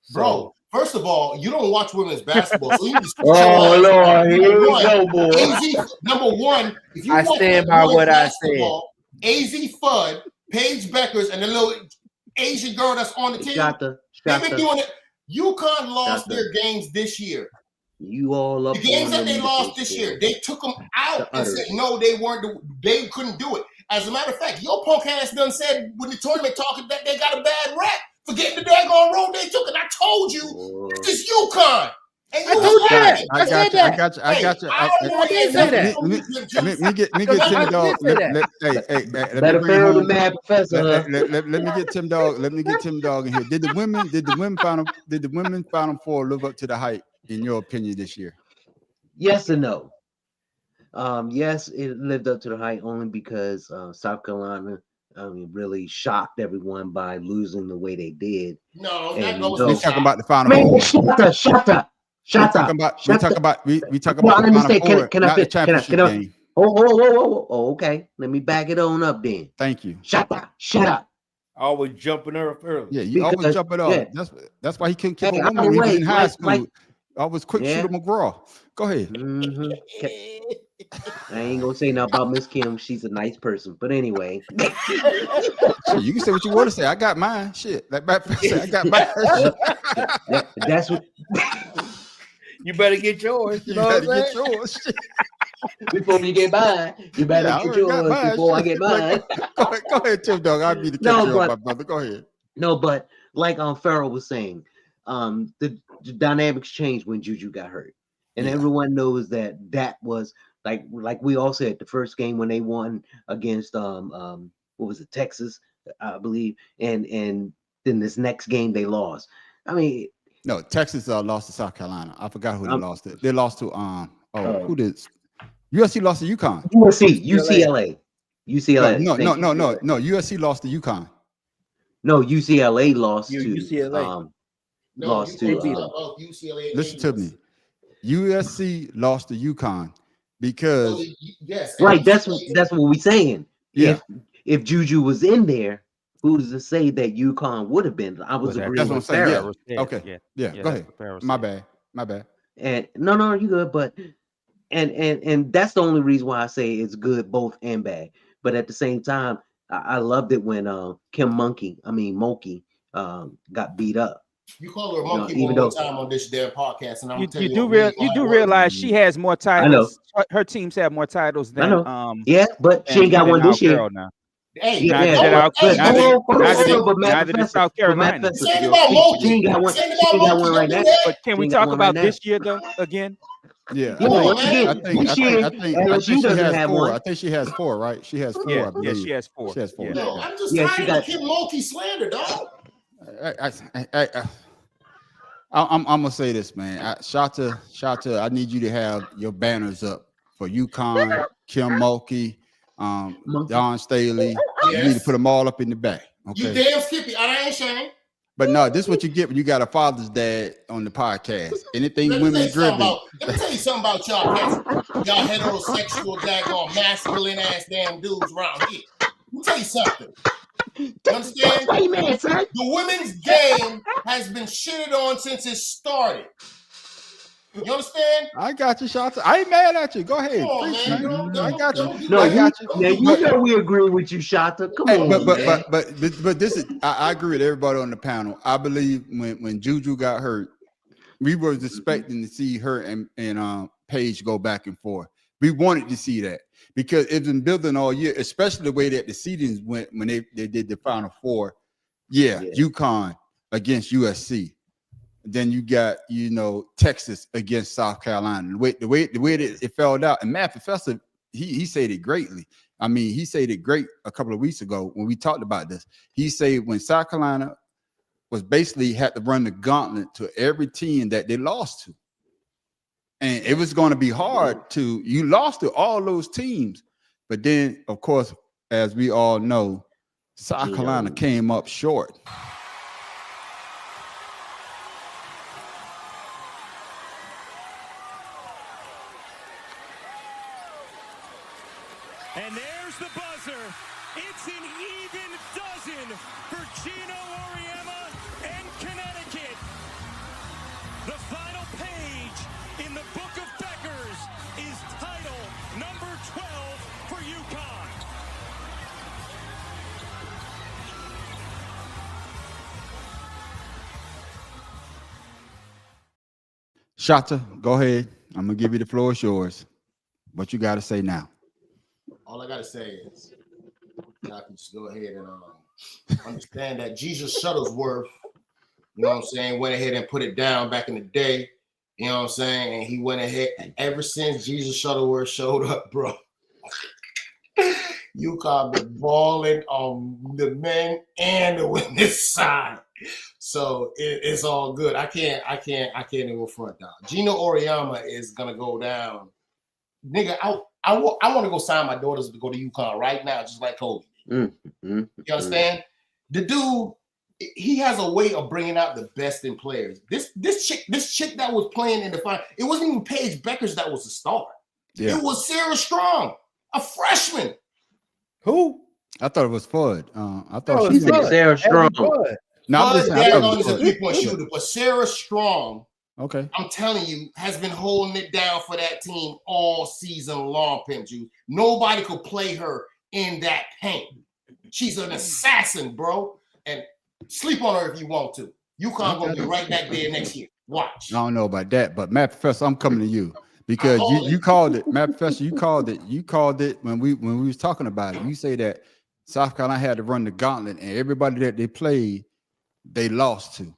So, Bro, first of all, you don't watch women's basketball, so you need to switch Oh your ass. Lord, here we go, boy. AZ, number one, if you I watch stand by women's what I basketball, AZ Fudd, Paige Beckers, and the little Asian girl that's on the team, they've been doing it. UConn lost their games this year. You all up the games on that they them lost this year, they took them out and said no, they couldn't do it. As a matter of fact, your punk ass done said when the tournament talking that they got a bad rap for getting the daggone road they took, and I told you this is UConn. And you told that. I got you. I did say that. Let me get Tim Dog. Better fail the mad professor. Let me get Tim Dog. Let me get Tim Dog in here. Did the women Final Four live up to the hype in your opinion this year? Yes and no. Yes, it lived up to the hype only because South Carolina, really shocked everyone by losing the way they did. No, and we're talking about the Final Four. Shut up. We talk about the Final Four, not the championship game. Oh, okay. Let me back it on up then. Thank you. Shut up. Always jumping up early. Yeah, you always jumping up. Yeah. That's why he couldn't keep a woman when he was in high school. I was quick shooter McGraw. Go ahead. Mm-hmm. I ain't gonna say nothing about Miss Kim. She's a nice person, but anyway. Shit, you can say what you want to say. I got mine. Shit, like I got mine. That's what. You better get yours. You know what I'm saying? Before you get mine, you better get yours before I get mine. Go ahead, Tim Dog. I'll be the catcher, my brother. Go ahead. No, but like Farrell was saying, the dynamics changed when Juju got hurt, and everyone knows that was like we all said the first game when they won against what was it, Texas, I believe, and then this next game they lost. I mean. No, Texas lost to South Carolina. I forgot who they lost to. They lost to who did? USC lost to UConn. UCLA. No. USC lost to UConn. No, UCLA lost to UCLA. Lost to UCLA. Listen to me. USC lost to UConn because right. That's what we're saying. Yeah. If Juju was in there, who's to say that UConn would have been? I was agreeing with Farrell. Yeah. Okay. Yeah. Go ahead. My bad. And no, you good. But and that's the only reason why I say it's good, both and bad. But at the same time, I loved it when Mulkey got beat up. You call her a monkey one more time on this damn podcast, and I'm you do realize she has more titles. Her teams have more titles than but she ain't got one this year. Now. Hey, neither did South Carolina. She ain't got one right now. But can we talk about this year though again? Yeah, I think she has four. I think she has four, right? She has four. Yeah, she has four. No, I'm just tired of Kim Mulkey slander, dog. I'm gonna say this, man. Shata, I need you to have your banners up for UConn, Kim Mulkey, Don Staley. You need to put them all up in the back. Okay? You damn Skippy. I ain't saying. But no, this is what you get when you got a father's dad on the podcast. Anything women driven. Let me tell you something about y'all cats. Y'all heterosexual, daggone, masculine ass damn dudes around here. Let me tell you something. You understand? The women's game has been shitted on since it started. You understand? I got you, Shata. I ain't mad at you. Go ahead. On, man. I got you. No, I got you. Now you know we agree with you, Shata. Come on. But this is I agree with everybody on the panel. I believe when Juju got hurt, we were expecting to see her and Paige go back and forth. We wanted to see that because it's been building all year, especially the way that the seedings went when they did the Final Four. Yeah, UConn against USC. Then you got, Texas against South Carolina. The way that it fell out, and Matt Professor, he said it greatly. I mean, he said it great a couple of weeks ago when we talked about this. He said when South Carolina was basically had to run the gauntlet to every team that they lost to. And it was going to be hard you lost to all those teams. But then, of course, as we all know, South Carolina came up short. And there's the buzzer. It's an even dozen for Gino Auriemma and Connecticut. The final page in the book of Beckers is title number 12 for UConn. Shata, go ahead. I'm gonna give you the floor. It's yours. What you got to say now? All I gotta say is, y'all can just go ahead and understand that Jesus Shuttlesworth, you know what I'm saying, went ahead and put it down back in the day. You know what I'm saying? And he went ahead, and ever since Jesus Shuttleworth showed up, bro, UConn been balling on the men and the women's side. So it's all good. I can't even front down. Gino Auriemma is gonna go down. Nigga, I want to go sign my daughters to go to UConn right now, just like Kobe. You understand? The dude, he has a way of bringing out the best in players. This chick that was playing in the final, it wasn't even Paige Beckers that was the star. Yeah. It was Sarah Strong, a freshman. Who? I thought it was Fudd. I thought she said Sarah Strong. No, I'm just saying. He's a 3-point shooter, but Sarah Strong, okay, I'm telling you, has been holding it down for that team all season long, Pimp Juice. Nobody could play her in that paint. She's an assassin, bro. And sleep on her if you want to. UConn gonna be right back there next year. Watch. I don't know about that, but Matt Professor, I'm coming to you because you called it. Matt Professor, you called it. You called it when we was talking about it. You say that South Carolina had to run the gauntlet, and everybody that they played, they lost to.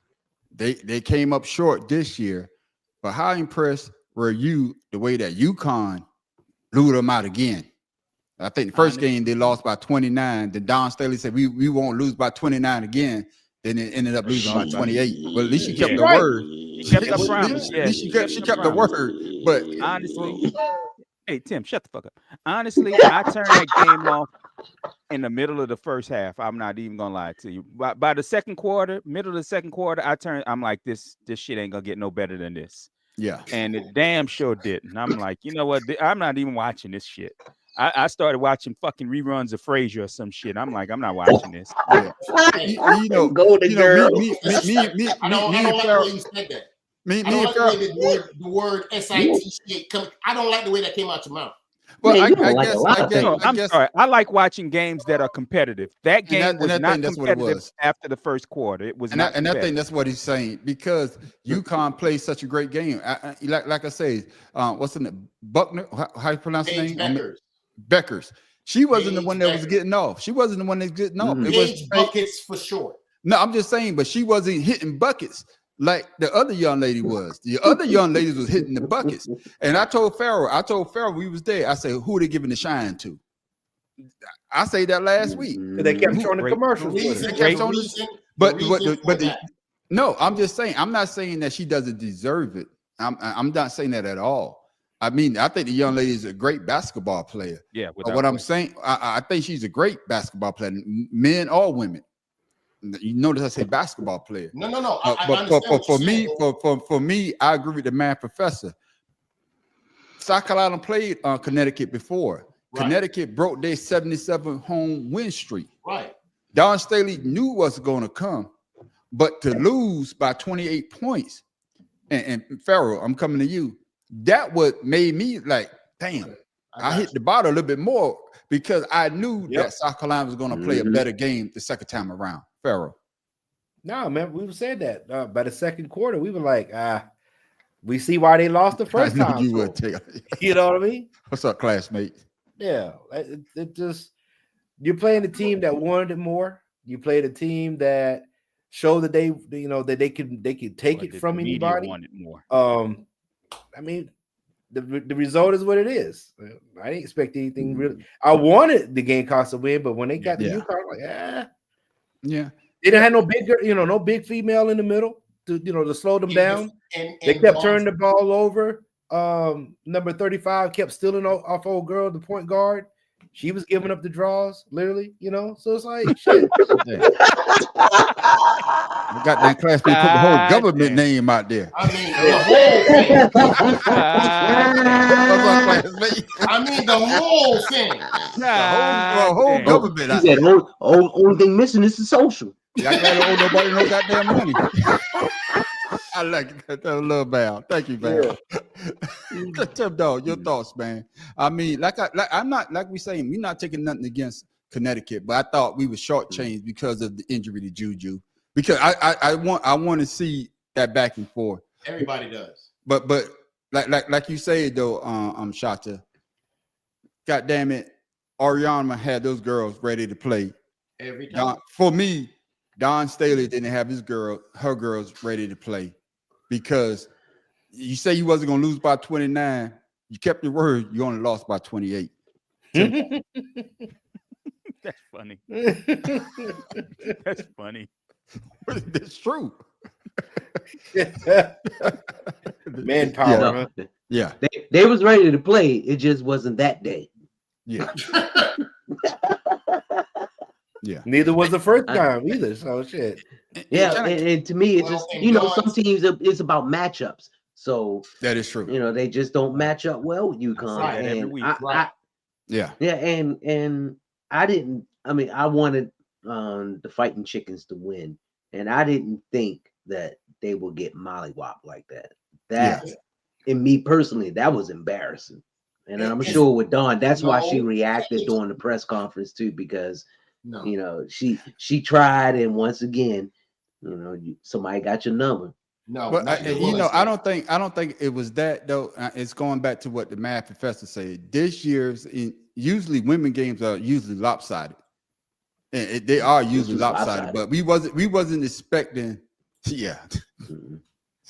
They came up short this year, but how impressed were you the way that UConn blew them out again? I think the first game they lost by 29. Then Don Staley said we won't lose by 29 again. Then it ended up losing by 28. Well, at least she kept the word. She kept the word. But honestly, hey Tim, shut the fuck up. Honestly, I turned that game off in the middle of the first half. I'm not even gonna lie to you. By the second quarter, middle of the second quarter, I'm like, this shit ain't gonna get no better than this. Yeah. And it damn sure didn't. I'm like, you know what? I'm not even watching this shit. I started watching fucing reruns of Frasier or some shit. I'm like, I'm not watching this. Yeah. you know, me I don't like the way you said that. I don't like the way the word SIT shit come. I don't like the way that came out your mouth. Well, Man, I'm sorry. I like watching games that are competitive. That game was not competitive after the first quarter. It was not. And I think that's what he's saying because UConn plays such a great game. Like I say, what's in it? Buckner? How you pronounce the name? Beckers. She wasn't the one that was getting off. She wasn't the one that's getting off. It was buckets for sure. No, I'm just saying, but she wasn't hitting buckets like the other young lady was. The other young ladies was hitting the buckets. And I told Farrell, we was there. I said, who are they giving the shine to? I say that last week. They kept showing the commercials. No, I'm just saying, I'm not saying that she doesn't deserve it. I'm not saying that at all. I mean, I think the young lady is a great basketball player. Yeah. What I'm saying, I think she's a great basketball player, men or women. You notice I say basketball player. No. For me, I agree with the man Professor. South Carolina played Connecticut before. Right. Connecticut broke their 77 home win streak. Right. Don Staley knew what's going to come, but to lose by 28 points, and Farrell, I'm coming to you. That what made me like, damn, I hit the bottom a little bit more because I knew that South Carolina was going to play a better game the second time around. Farrell. No, man, we said that by the second quarter, we were like, we see why they lost the first time. You would take you know what I mean? What's up, classmate? Yeah, it just you're playing a team that wanted it more. You played a team that showed that they could take it from anybody. Wanted more. I mean, the result is what it is. I didn't expect anything really. I wanted the Gamecocks to win, but when they got the UConn, I'm like, yeah, they didn't have no big, no big female in the middle to slow them down. They kept turning the ball over. Number 35 kept stealing off old girl, the point guard. She was giving up the draws, literally, So it's like shit. I got that class. They put the whole government name out there. I mean, the whole thing. I mean, the whole thing. The whole government. He said, only thing missing is the social. I glad I owe nobody no goddamn money. I like that a little Val. Thank you, Val. Yeah. Tim Dog, your thoughts, man. I mean, I'm not like we saying we're not taking nothing against Connecticut, but I thought we were shortchanged because of the injury to Juju. Because I want to see that back and forth. Everybody does. But like you say though, Shata. God damn it, Ariana had those girls ready to play. Every time. For me, Don Staley didn't have her girls ready to play because you say you wasn't gonna lose by 29. You kept your word. You only lost by 28. That's funny. That's funny. It's true. Manpower. Yeah. They was ready to play. It just wasn't that day. Yeah. Yeah. Neither was the first time either. So shit. Yeah, and to me, it's just some teams it's about matchups. So that is true. They just don't match up well with UConn. Right, and every week. And I didn't. I mean, I wanted the Fighting Chickens to win, and I didn't think that they would get mollywopped like that. And me personally, that was embarrassing. And I'm sure with Dawn, that's why she reacted during the press conference too, because she tried, and once again, somebody got your number. No, but I don't think it was that though. It's going back to what the math professor said. This year's usually women games are usually lopsided, and they are usually lopsided. But we wasn't expecting. Yeah.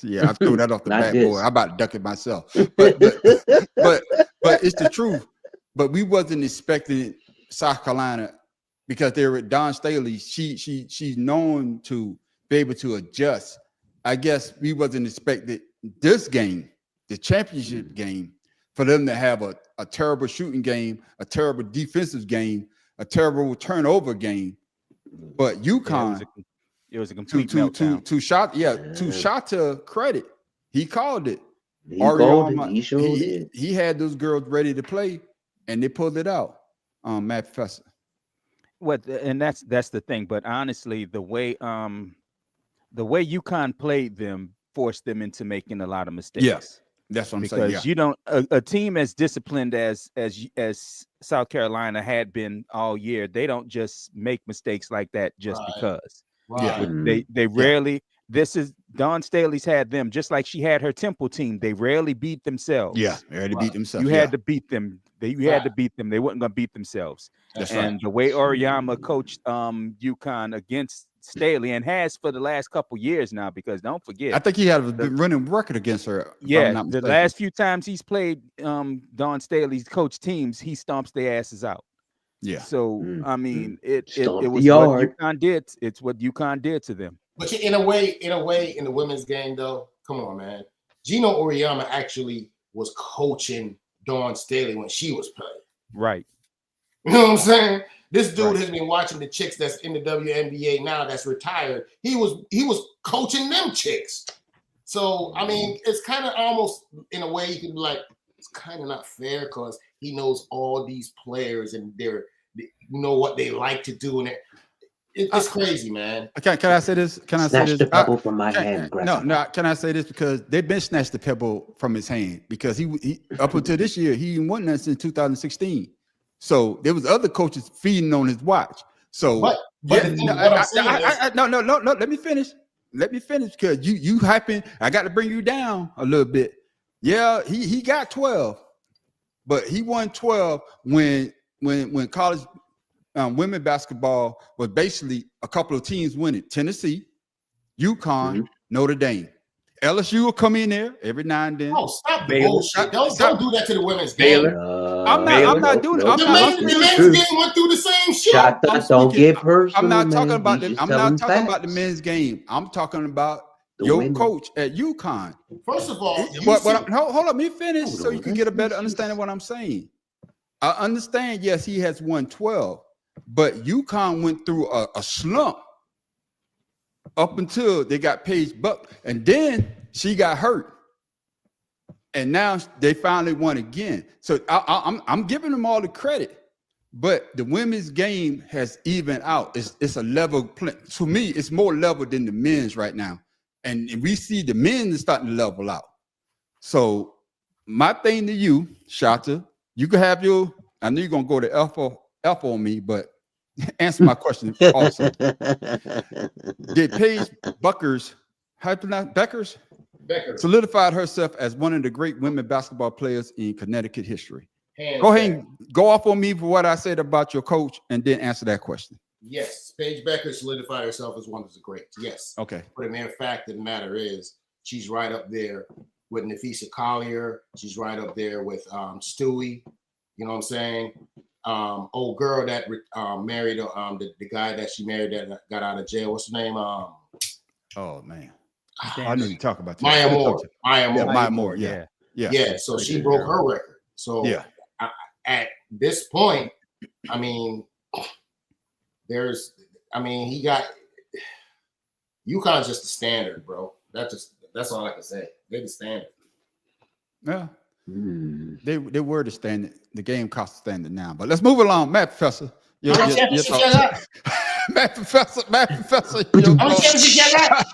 Yeah, I threw that off the backboard. I'm about to duck it myself. But it's the truth. But we wasn't expecting South Carolina because they were Don Staley. She's known to be able to adjust. I guess we wasn't expecting this game, the championship game, for them to have a terrible shooting game, a terrible defensive game, a terrible turnover game. But UConn. It was a complete meltdown. To Shata credit, he called it. He called it. He sure did. He had those girls ready to play, and they pulled it out. Matt Professor. And that's the thing. But honestly, the way UConn played them forced them into making a lot of mistakes. Yes, that's what I'm saying. Because you don't a team as disciplined as South Carolina had been all year, they don't just make mistakes like that just because. Yeah, they rarely. This is Dawn Staley's had them just like she had her Temple team. They rarely beat themselves. Yeah, they had to beat themselves. You had to beat them. You had to beat them. They weren't going to beat themselves. That's and the way Oriyama coached UConn against Staley and has for the last couple years now, because don't forget, I think he had a running record against her. Yeah, the last few times he's played Dawn Staley's coach teams, he stomps their asses out. Yeah. So I mean, it was what UConn did. It's what UConn did to them. But in a way, in the women's game, though, come on, man. Gino Oriyama actually was coaching Dawn Staley when she was playing. Right. You know what I'm saying? This dude has been watching the chicks that's in the WNBA now that's retired. He was coaching them chicks. So I mean, it's kind of almost in a way you can be like, it's kind of not fair because he knows all these players and they know what they like to do, and it's crazy, man. Can I say this? Can I Snatch say this? the pebble from my hand. No. Can I say this? Because they've been snatched the pebble from his hand because he up until this year he won that since 2016. So there was other coaches feeding on his watch. So let me finish. Let me finish because you hyping. I got to bring you down a little bit. Yeah, he got 12, but he won 12 when college women basketball was basically a couple of teams winning: Tennessee, UConn, Notre Dame. LSU will come in there every now and then. Oh, stop the bullshit! Don't do that to the women's game. I'm not doing it. The men's game went through the same shit. Don't get personal. I'm not talking about the men's game. I'm talking about your coach at UConn. First of all, hold on, let me finish so you can get a better understanding of what I'm saying. I understand. Yes, he has won 12, but UConn went through a slump up until they got Paige Buck, and then she got hurt, and now they finally won again. So I'm giving them all the credit, but the women's game has evened out. It's a level play. To me, it's more level than the men's right now, and we see the men is starting to level out. So my thing to you, Shata, you can have your. I know you're gonna go to F on me, but answer my question also. Did Paige Buckers, how you pronounce Beckers, solidified herself as one of the great women basketball players in Connecticut history? Go ahead and go off on me for what I said about your coach, and then answer that question. Yes, Paige Becker solidified herself as one of the greats. Yes. Okay. But the mere fact of the matter is, she's right up there with Nafisa Collier. She's right up there with Stewie. You know what I'm saying? Old girl that married the guy that she married that got out of jail. What's her name? Oh man, I know you talk about that. Maya Moore. Maya Moore. Yeah. So she broke her record. So at this point, I mean, he got UConn's just the standard, bro. That's all I can say. They're the standard. Yeah. They were the standard. The game cost the standard now. But let's move along. Matt Professor. Matt Professor. How many championships you got?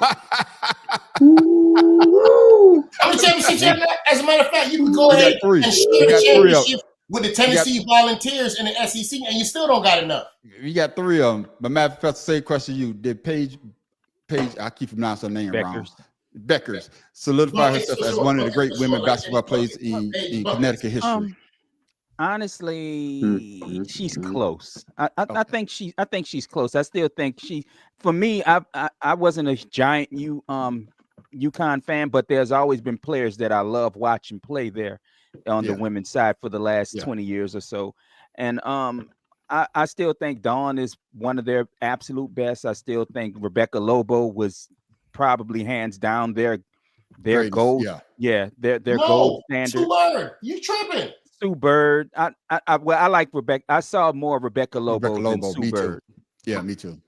How many championships you got? As a matter of fact, you can go ahead and share the championship with the Tennessee Volunteers in the SEC, and you still don't got enough. You got 3 of them. But Matt Professor, same question to you. Did Paige, I keep pronouncing her name wrong. Beckers solidified herself as one of the great women basketball players in Connecticut history. Honestly, she's close. I think she's close. I still think for me, I wasn't a giant UConn fan, but there's always been players that I love watching play there on the women's side for the last 20 years or so. And I still think Dawn is one of their absolute best. I still think Rebecca Lobo was probably hands down their gold. Their gold standard. Sue Bird, you tripping? Sue Bird. I like Rebecca. I saw more Rebecca Lobo than Sue Bird. Yeah, me too.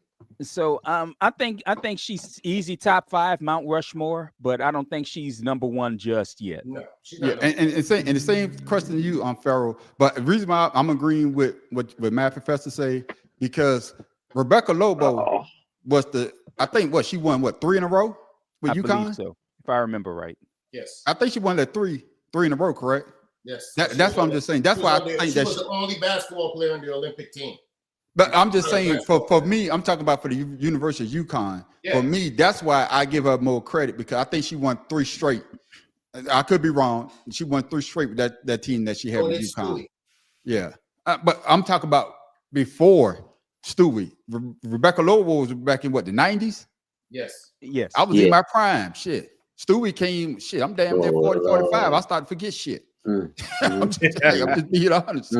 So I think she's easy top 5 Mount Rushmore, but I don't think she's number 1 just yet. No, she's not. And the same question to you on Farrell. But the reason why I'm agreeing with what Matt Professor say, because Rebecca Lobo was I think she won 3 in a row with UConn? Believe so, if I remember right. Yes. I think she won that 3 in a row, correct? Yes. That's what I'm just saying. That's why I think that she was the only basketball player in the Olympic team. But I'm just saying, for me, I'm talking about for the University of UConn. Yeah. For me, that's why I give her more credit, because I think she won 3 straight. I could be wrong. She won 3 straight with that team that she had with UConn. Stewie. Yeah. But I'm talking about before Stewie. Rebecca Lobo was back in the 90s? Yes. I was in my prime. Shit. Stewie came, I'm damn near 40, 45. I started to forget shit. I'm just being honest.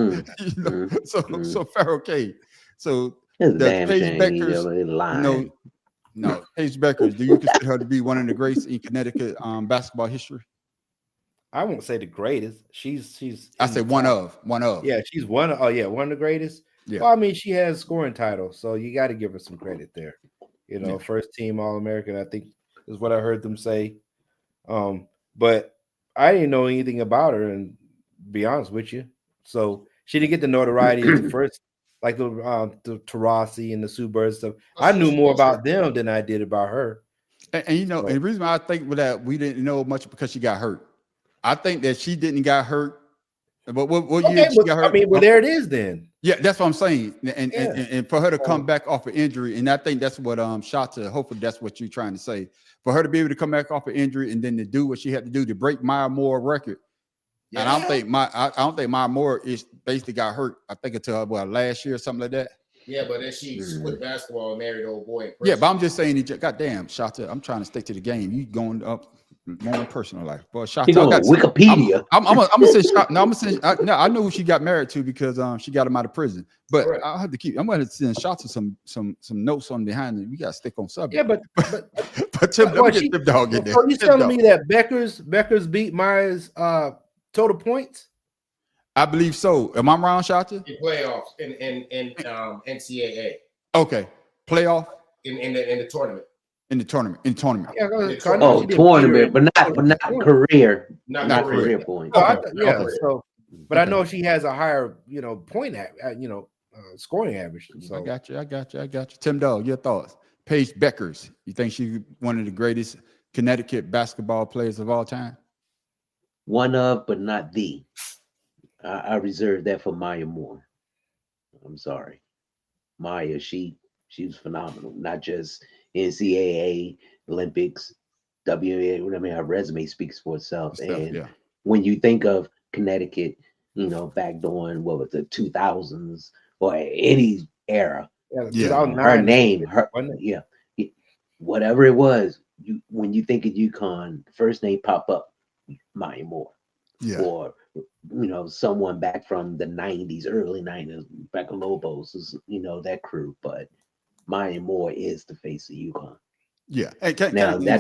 So Farrell K. So the Paige Beckers, no, Paige Beckers, do you consider her to be one of the greats in Connecticut basketball history? I won't say the greatest. She's I say one of. Yeah, she's one of the greatest. Yeah. Well, I mean, she has scoring titles, so you got to give her some credit there. First team All-American, I think is what I heard them say. But I didn't know anything about her, and be honest with you. So she didn't get the notoriety at the first, like the Tarasi and the Sue Bird stuff. I knew more about them than I did about her. And and the reason why I think that we didn't know much because she got hurt. I think that she didn't get hurt. But what year she got hurt? I mean, well, there it is then. Yeah, that's what I'm saying. And for her to come back off of injury, and I think that's what Shata, hopefully that's what you're trying to say. For her to be able to come back off of injury and then to do what she had to do to break Maya Moore record. Yeah. And I don't think Maya Moore is basically got hurt. I think until last year or something like that. Yeah, but then she quit basketball and married old boy. Yeah, but I'm just saying, goddamn, Shata, I'm trying to stick to the game. You going up more in personal life. But Shata, Wikipedia. I'm gonna say no. I'm gonna say I know who she got married to because she got him out of prison. But I have to keep. I'm gonna send Shata some notes on behind it. We gotta stick on subject. Yeah, but Tim, let me get Tip Dog in there. Are you telling me that Beckers beat Maya's total points? I believe so. Am I wrong, Shata? In playoffs in NCAA. Okay, playoff in the tournament. In the tournament. Yeah, tournament, but not career. Not career point. But I know she has a higher, point at, scoring average. So I got you. Tim Dog, your thoughts? Paige Beckers, you think she's one of the greatest Connecticut basketball players of all time? One of, but not the. I reserve that for Maya Moore. I'm sorry, Maya. She was phenomenal. Not just NCAA, Olympics, WNBA. I mean, her resume speaks for itself. When you think of Connecticut, back during what was the 2000s or any era, her name, whatever it was. When you think of UConn, first name pop up, Maya Moore, or someone back from the 90s, early 90s, back of Lobos, is that crew. But Maya Moore is the face of UConn. Yeah.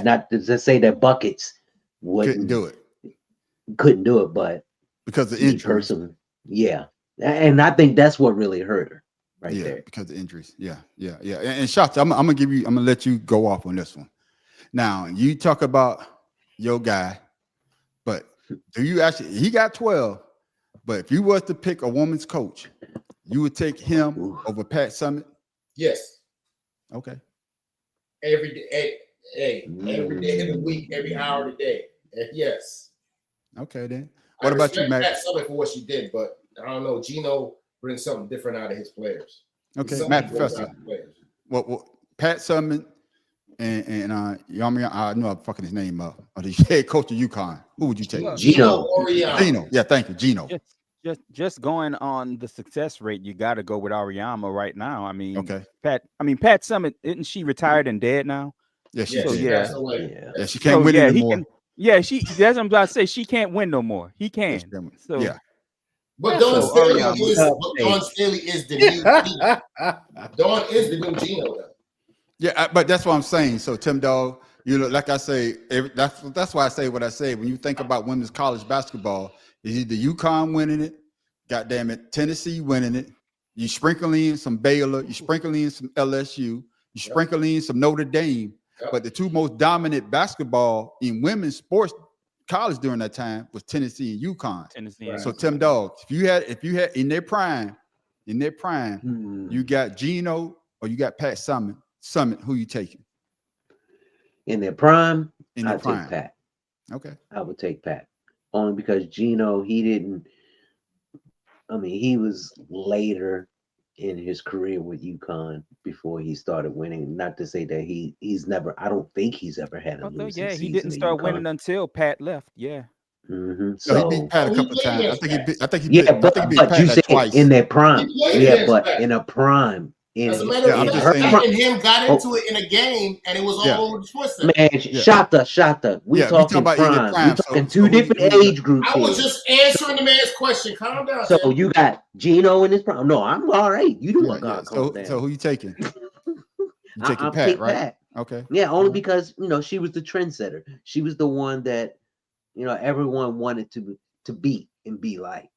Not to say that Buckets couldn't do it, but because of injuries. And I think that's what really hurt her there. Because of injuries. Yeah. And shots, I'm gonna let you go off on this one. Now you talk about your guy, but do you actually? He got 12, but if you was to pick a woman's coach, you would take him over Pat Summitt? Yes. Okay. Every day, every day of the week, every hour of the day. Yes. Okay, then. What about you, Matt? Pat Summitt for what she did, but I don't know. Gino brings something different out of his players. Okay, Matt Professor. What Pat Summitt and I know I'm fucking his name up. Or the head coach of UConn. Who would you take? Gino. Gino. Yeah, thank you, Gino. Just going on the success rate, you got to go with Ariama right now. I mean, okay. Pat Summitt, isn't she retired and dead now? Yeah, she she can't win anymore. That's what I'm about to say. She can't win no more. He can. So yeah. But Dawn Staley is the new Gino. Dawn is the new Gino, though. Yeah, but that's what I'm saying. So Tim Dog, like I say, that's why I say what I say. When you think about women's college basketball, it's either UConn winning it, goddamn it, Tennessee winning it. You sprinkle in some Baylor, you sprinkle in some LSU, you sprinkle in some Notre Dame. But the two most dominant basketball in women's sports college during that time was Tennessee and UConn. So Tim Dog, if you had in their prime, you got Gino or you got Pat Summitt, who you taking? In their prime, I'd take Pat. Okay. I would take Pat. Only because Gino, he was later in his career with UConn before he started winning. Not to say that he's never, I don't think he's ever had a losing season. He didn't start winning until Pat left. Yeah. Mm-hmm. So he beat Pat a couple of times. I think he beat Pat you said twice. In their prime. But in a prime. As a matter of fact, Pat and him got into it in a game, and it was all over the Twitter. Man, Shata. We talking prime. We talking two different age groups. I was just answering the man's question. Calm down. So you got Gino in his prime. No, I'm all right. You do God. So who you taking? You taking I'm Pat, right? Pat. Okay. Yeah, only because she was the trendsetter. She was the one that everyone wanted to beat and be like.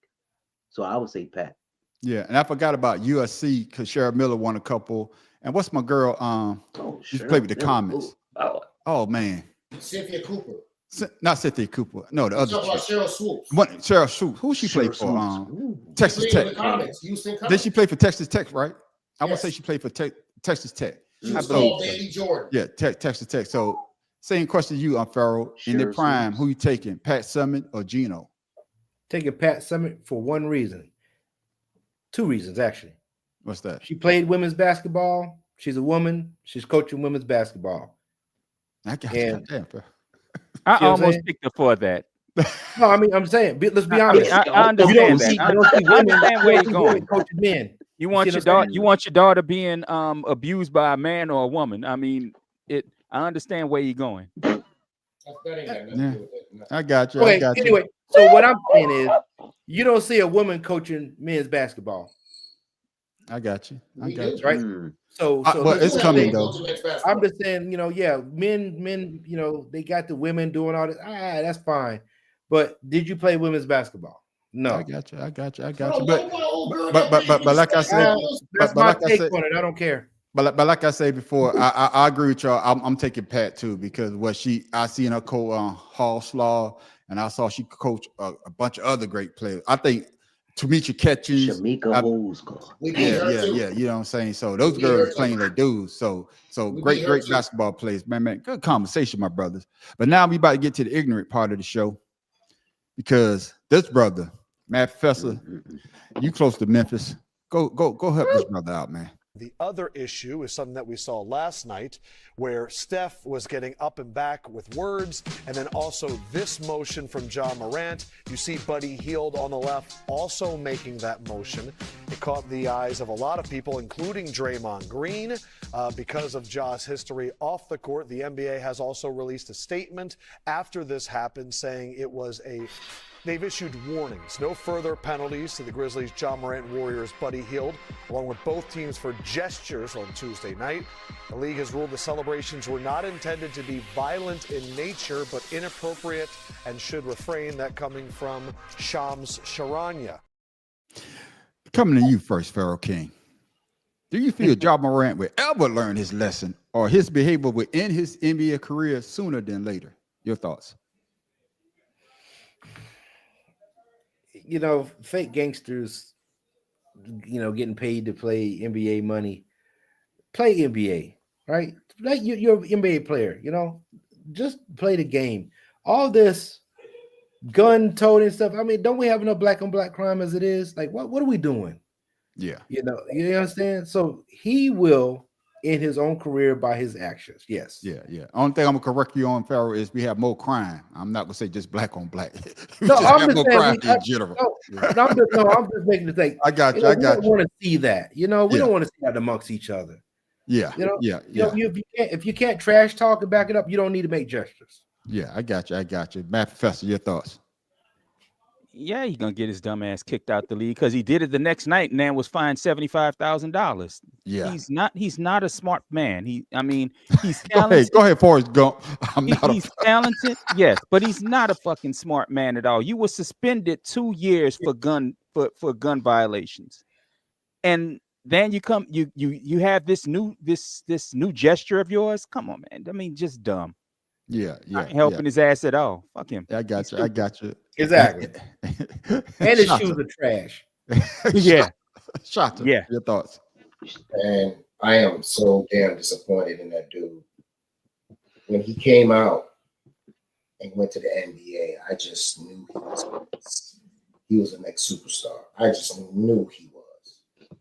So I would say Pat. Yeah, and I forgot about USC because Cheryl Miller won a couple. And what's my girl? She played with the Comets. Oh man, Cynthia Cooper. Not Cynthia Cooper. No, the other. About Cheryl Swoops. Cheryl Swoops. Who she played for? Texas Tech. Did she play for Texas Tech? Right. I would say she played for Texas Tech. She was called Bailey Jordan. Yeah, Texas Tech. So same question to you, Farrell. In the prime, who you taking? Pat Summitt or Gino? Taking Pat Summitt for one reason. Two reasons, actually. What's that? She played women's basketball. She's a woman. She's coaching women's basketball. I got you. I almost picked her for that. No, I'm saying, let's be honest. I understand that. I understand where you're going. Coaching men. You want your daughter being abused by a man or a woman. I mean, I understand where you're going. Yeah. I got you. Okay, anyway, so what I'm saying is, you don't see a woman coaching men's basketball. I got you. Right? So it's coming though. I'm just saying, men, they got the women doing all this. That's fine. But did you play women's basketball? No, I got you. But like I said, that's my take on it. I don't care. But like I said before, I agree with y'all. I'm taking Pat too because I seen her coach Hall Slaw, and I saw she coach a bunch of other great players. I think Tamika Catchings, Shamika Holscott. Yeah. You know what I'm saying? So those girls playing their dudes. So great basketball players, man. Good conversation, my brothers. But now we about to get to the ignorant part of the show because this brother, Matt Professor, you close to Memphis. Go help this brother out, man. The other issue is something that we saw last night where Steph was getting up and back with words, and then also this motion from Ja Morant. You see Buddy Hield on the left also making that motion. It caught the eyes of a lot of people, including Draymond Green, because of Ja's history off the court. The NBA has also released a statement after this happened saying it was They've issued warnings. No further penalties to the Grizzlies' Ja Morant Warriors' Buddy Hield, along with both teams for gestures on Tuesday night. The league has ruled the celebrations were not intended to be violent in nature, but inappropriate and should refrain. That coming from Shams Charania. Coming to you first, Pharaoh King. Do you feel Ja Morant will ever learn his lesson or his behavior will end his NBA career sooner than later? Your thoughts? You know, fake gangsters, getting paid to play NBA money. Play NBA, right? Like you're an NBA player, just play the game. All this gun toting stuff. I mean, don't we have enough black on black crime as it is? Like, what are we doing? Yeah. You understand? So he will end his own career by his actions. Yes. Yeah. Only thing I'm gonna correct you on, Pharaoh, is we have more crime. I'm not gonna say just black on black. No, I'm just more saying crime in general. I'm just making the thing. I got you. We don't want to see that. We don't want to see that amongst each other. Yeah. If you can't trash talk and back it up, you don't need to make gestures. Yeah, I got you. Matt Professor, your thoughts? Yeah, he's gonna get his dumb ass kicked out the league because he did it the next night and then was fined $75,000. Yeah, he's not a smart man. He's talented. Go ahead, Forrest Gump. He's talented, yes, but he's not a fucking smart man at all. You were suspended 2 years for gun violations, and then you have this new gesture of yours. Come on, man. I mean, just dumb. Yeah. I ain't helping his ass at all. Fuck him. I got you. Exactly. And his shoes are trash. Yeah. Shot. Yeah. Your thoughts? And I am so damn disappointed in that dude. When he came out and went to the NBA, I just knew he was the next superstar. I just knew he was.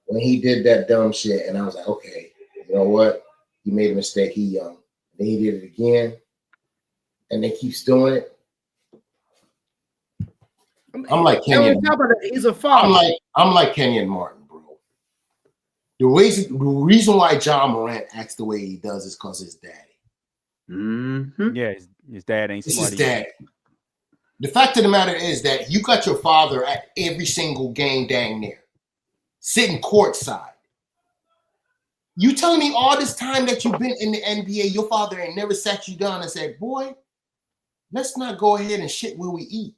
When he did that dumb shit, and I was like, okay, you know what? He made a mistake. He young. Then he did it again, and then keeps doing it. I'm like Kenyon. He's a father. I'm like Kenyon Martin, bro. The reason why Ja Morant acts the way he does is because his daddy. Mm-hmm. Yeah, his dad ain't smart. It's his dad. The fact of the matter is that you got your father at every single game dang near, sitting courtside. You telling me all this time that you've been in the NBA, your father ain't never sat you down and said, boy, let's not go ahead and shit where we eat.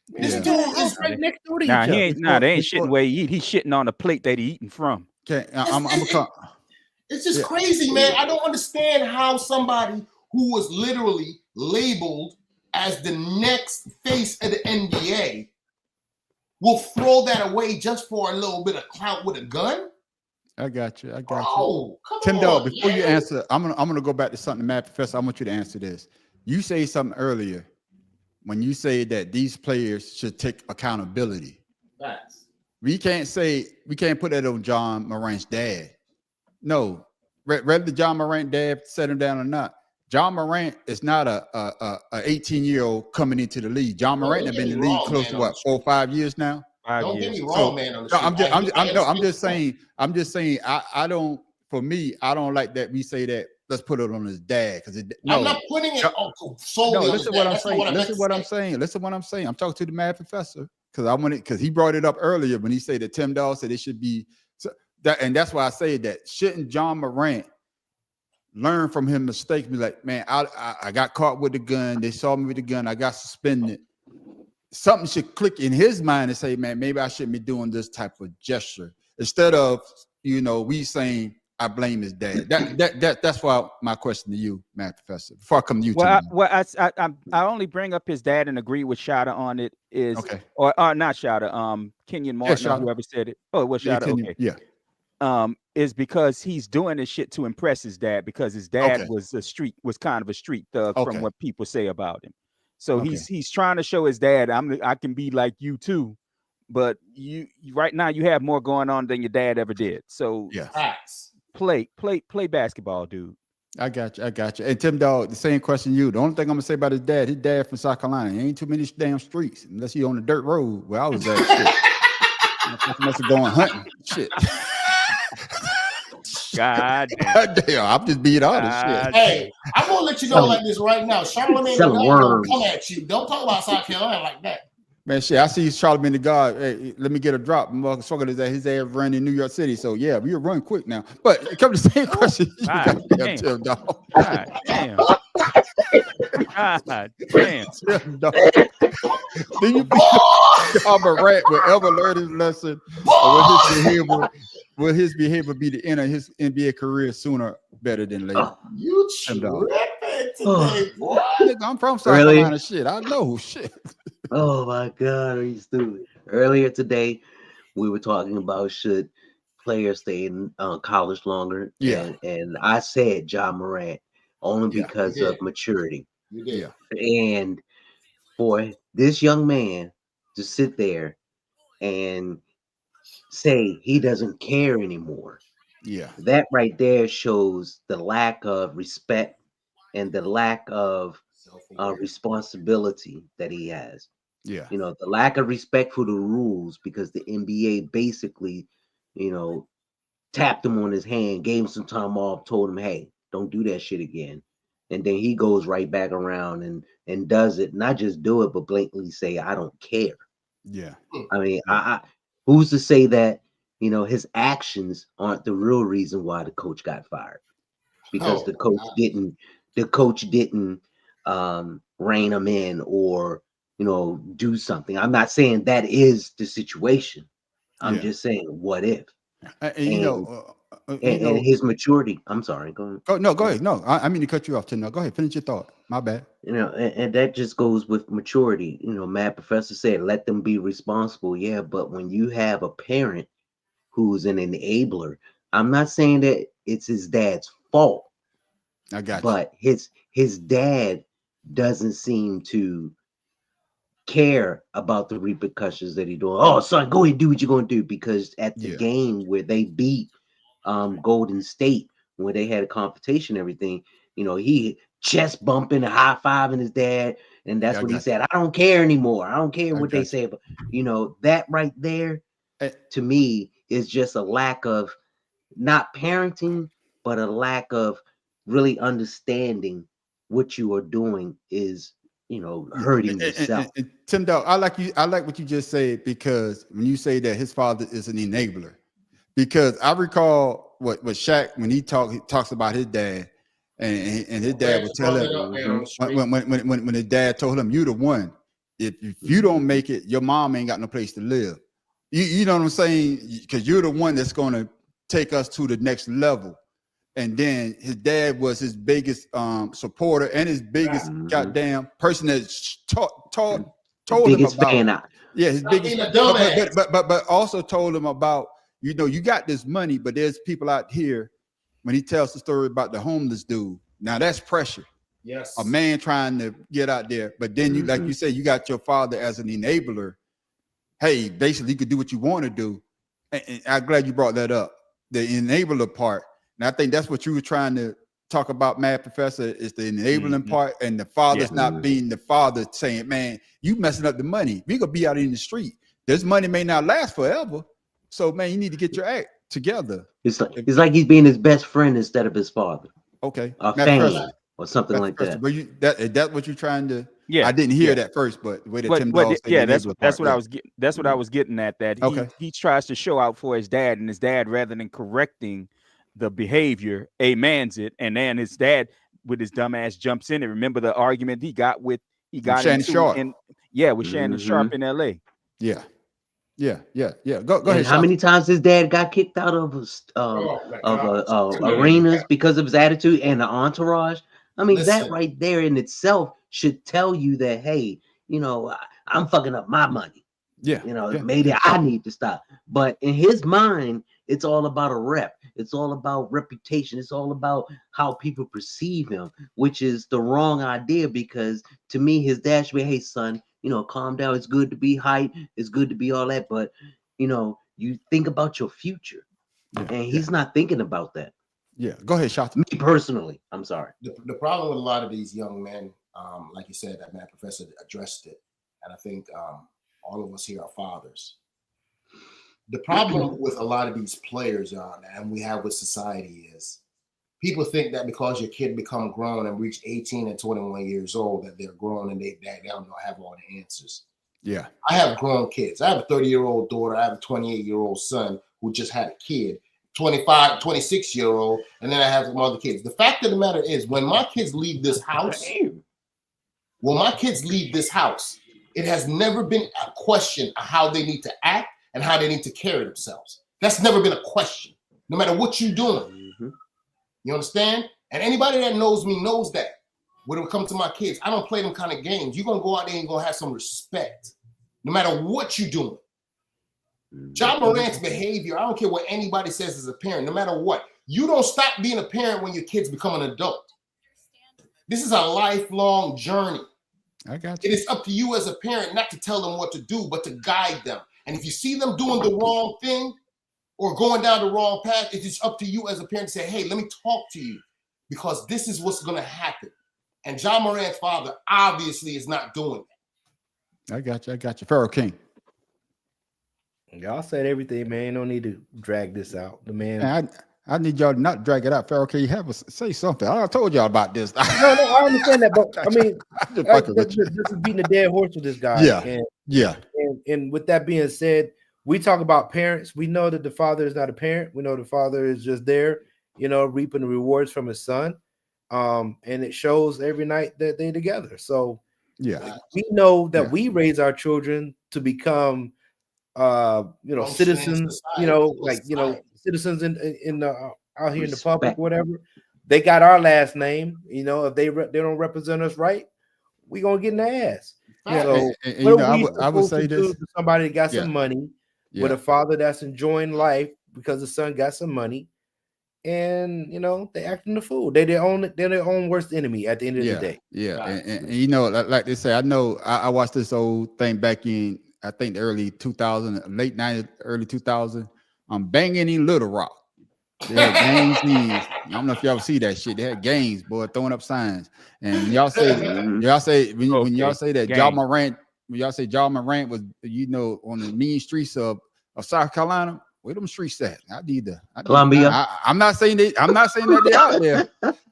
This dude is right next door to you. They ain't shitting where he eat. He's shitting on the plate that he eating from. Okay, it's just crazy, man. I don't understand how somebody who was literally labeled as the next face of the NBA will throw that away just for a little bit of clout with a gun. I got you. Oh, Tim Dog, before you answer, I'm gonna go back to something, Matt Professor. I want you to answer this. You say something earlier when you say that these players should take accountability. Facts. We can't put that on John Morant's dad. No, whether John Morant's dad set him down or not, John Morant is not a 18-year-old coming into the league. John Morant has been in the league close to 4 or 5 years now. Don't get me wrong, man. On the I'm just saying. I don't. For me, I don't like that we say that. Let's put it on his dad because I'm not putting it solely. No, listen what I'm saying. Listen what I'm saying. I'm talking to the Mad Professor because he brought it up earlier when he said that Tim Dawes said it should be and that's why I say that shouldn't John Morant learn from his mistakes. Be like, man, I got caught with the gun. They saw me with the gun. I got suspended. Something should click in his mind and say, man, maybe I shouldn't be doing this type of gesture. Instead of, we saying, I blame his dad. That's why my question to you, Matt Professor. Before I come to you, I only bring up his dad and agree with Shada on it is okay, or not Shada, Kenyon Martin, or whoever said it. Oh, it was Shada. Okay, yeah. Is because he's doing this shit to impress his dad, because his dad was kind of a street thug from what people say about him. So he's trying to show his dad, I can be like you too, but you right now you have more going on than your dad ever did. So play basketball, dude. I got you. And Tim Dog, the same question you. The only thing I'm gonna say about his dad from South Carolina, he ain't too many damn streets unless he on the dirt road where I was at. Shit. Must have going hunting. Shit. God damn, I'm just being honest. Shit. Hey, I'm gonna let you know like this right now. Charlamagne the God don't come at you. Don't talk about South Carolina like that. Man, shit, I see Charlamagne the God. Hey, let me get a drop. Motherfucker, his ass run in New York City. So yeah, we'll run quick now. But it comes to the same question. God damn. Tim Dog. God damn. God damn. Tim Dog. Do you think John Morant will ever learn his lesson, or will his behavior be the end of his NBA career sooner better than later? You tripping today, boy. I'm from South Carolina. Shit, I know. Shit. Oh my God, are you stupid? Earlier today, we were talking about should players stay in college longer. Yeah. And I said John Morant only because of maturity. You did. And for this young man to sit there and say he doesn't care anymore. Yeah. That right there shows the lack of respect and the lack of responsibility that he has. Yeah. The lack of respect for the rules, because the NBA basically, tapped him on his hand, gave him some time off, told him, hey, don't do that shit again. And then he goes right back around and does it. Not just do it, but blatantly say, I don't care. Yeah. I mean, who's to say that, his actions aren't the real reason why the coach got fired? Because the coach didn't rein him in or, do something. I'm not saying that is the situation. I'm just saying, what if? And his maturity. I'm sorry. Go ahead. Oh, no, go ahead. No, I mean to cut you off, Tim. No, go ahead. Finish your thought. My bad. And that just goes with maturity. Matt Professor said, let them be responsible. Yeah, but when you have a parent who's an enabler, I'm not saying that it's his dad's fault. I got but you. his dad doesn't seem to care about the repercussions that he's doing. Oh, son, go ahead, do what you're going to do. Because at the game where they beat Golden State, where they had a competition, everything, he chest bumping and high fiving his dad, and that's what he said. I don't care anymore. I don't care what they say, but that right there, to me, is just a lack of not parenting, but a lack of really understanding what you are doing is, hurting yourself. And Tim Dog, I like what you just said, because when you say that his father is an enabler, because I recall what Shaq, when he talks about his dad, and his dad would tell him when his dad told him, "You the one. If you don't make it, your mom ain't got no place to live." You know what I'm saying? Because you're the one that's going to take us to the next level. And then his dad was his biggest supporter and his biggest goddamn person that told him about. Yeah, his biggest. But also told him about, you got this money, but there's people out here. When he tells the story about the homeless dude, now that's pressure. Yes, a man trying to get out there, but then you, like you said, you got your father as an enabler. Hey, basically, you could do what you want to do. And I'm glad you brought that up, the enabler part. And I think that's what you were trying to talk about, Matt Professor, is the enabling part, and the father's not being the father, saying, man, you messing up the money. We gonna be out in the street. This money may not last forever. So, man, you need to get your act together. It's like he's being his best friend instead of his father. Okay. A fan or something like that. But that's what you're trying to. Yeah, I didn't hear that first, but the way that Tim Dawes said, that's what I was getting. That's what I was getting at. That he tries to show out for his dad, and his dad, rather than correcting the behavior, amens it, and then his dad with his dumb ass jumps in. And remember the argument he got Shannon Sharp. With Shannon Sharp in L.A. Yeah. Go ahead. How many times his dad got kicked out of arenas because of his attitude and the entourage? I mean, that right there in itself should tell you that, hey, I'm fucking up my money. Maybe I need to stop. But in his mind, it's all about a rep. It's all about reputation. It's all about how people perceive him, which is the wrong idea, because to me, his dad should be, hey, son, calm down. It's good to be hype. It's good to be all that. But, you think about your future. And he's not thinking about that. Yeah. Go ahead, Shot. Me personally, I'm sorry. The problem with a lot of these young men, like you said, that Matt Professor addressed it. And I think all of us here are fathers. The problem with a lot of these players, and we have with society, is people think that because your kid become grown and reach 18 and 21 years old, that they're grown and they don't have all the answers. Yeah. I have grown kids. I have a 30-year-old daughter. I have a 28-year-old son who just had a kid, 25, 26-year-old, and then I have some other kids. The fact of the matter is, when my kids leave this house, it has never been a question of how they need to act and how they need to carry themselves. That's never been a question, no matter what you're doing. You understand? And anybody that knows me knows that. When it comes to my kids, I don't play them kind of games. You're going to go out there and you're going to have some respect, no matter what you're doing. John Morant's behavior, I don't care what anybody says as a parent, no matter what. You don't stop being a parent when your kids become an adult. This is a lifelong journey. I got you. It is up to you as a parent not to tell them what to do, but to guide them. And if you see them doing the wrong thing or going down the wrong path, it is up to you as a parent to say, hey, let me talk to you, because this is what's going to happen. And John Morant's father obviously is not doing that. I got you. Pharaoh King. Y'all said everything, man. No need to drag this out. The man. I need y'all to not drag it out. Pharaoh, can you say something? I told y'all about this. No, I understand that, but I mean, this is beating a dead horse with this guy. And with that being said, we talk about parents. We know that the father is not a parent. We know the father is just there, reaping the rewards from his son. And it shows every night that they're together. So we know that we raise our children to become citizens, citizens in out here in the public, whatever. They got our last name. If they don't represent us right, we gonna get in the ass. So I would say this to somebody that got some money with a father that's enjoying life because the son got some money, and they acting the fool. They're their own worst enemy at the end of the day. And like they say, I know I watched this old thing back in, I think the early 2000, late 90s, early 2000. I'm banging in Little Rock. They had games. I don't know if y'all see that shit. They had games, boy, throwing up signs. And y'all say when y'all say that John Morant, when y'all say John Morant was, on the mean streets of South Carolina, where them streets at? Columbia. I'm not saying that they're out there,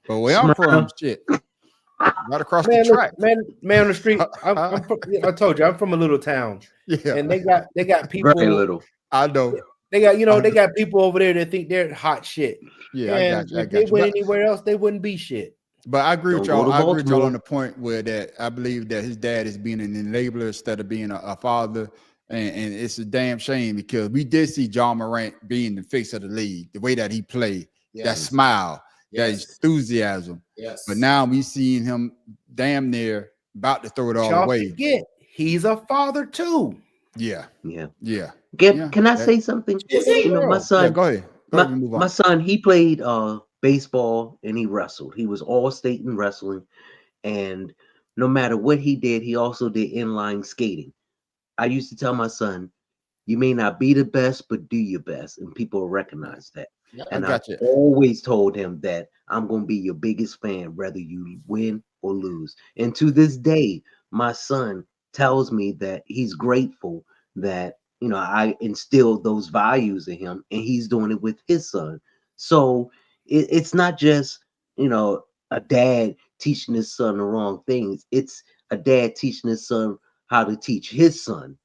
but where I'm from, shit. Right across the track, man on the street. I told you I'm from a little town, and they got people. Very little. I know. They got they got people over there that think they're hot shit. Yeah, and I got you. If they went anywhere else, they wouldn't be shit. But I agree with y'all. I agree with y'all on the point where that I believe that his dad is being an enabler instead of being a father, and it's a damn shame because we did see John Morant being the face of the league, the way that he played, that smile. That enthusiasm. Yes. But now we seeing him damn near about to throw it all away. Forget, he's a father too. Yeah. Can I say something? My son. Go ahead. My son, he played baseball and he wrestled. He was all state in wrestling. And no matter what he did, he also did inline skating. I used to tell my son, you may not be the best, but do your best. And people will recognize that. And I always told him that I'm going to be your biggest fan, whether you win or lose. And to this day, my son tells me that he's grateful that, I instilled those values in him, and he's doing it with his son. So it's not just, a dad teaching his son the wrong things. It's a dad teaching his son how to teach his son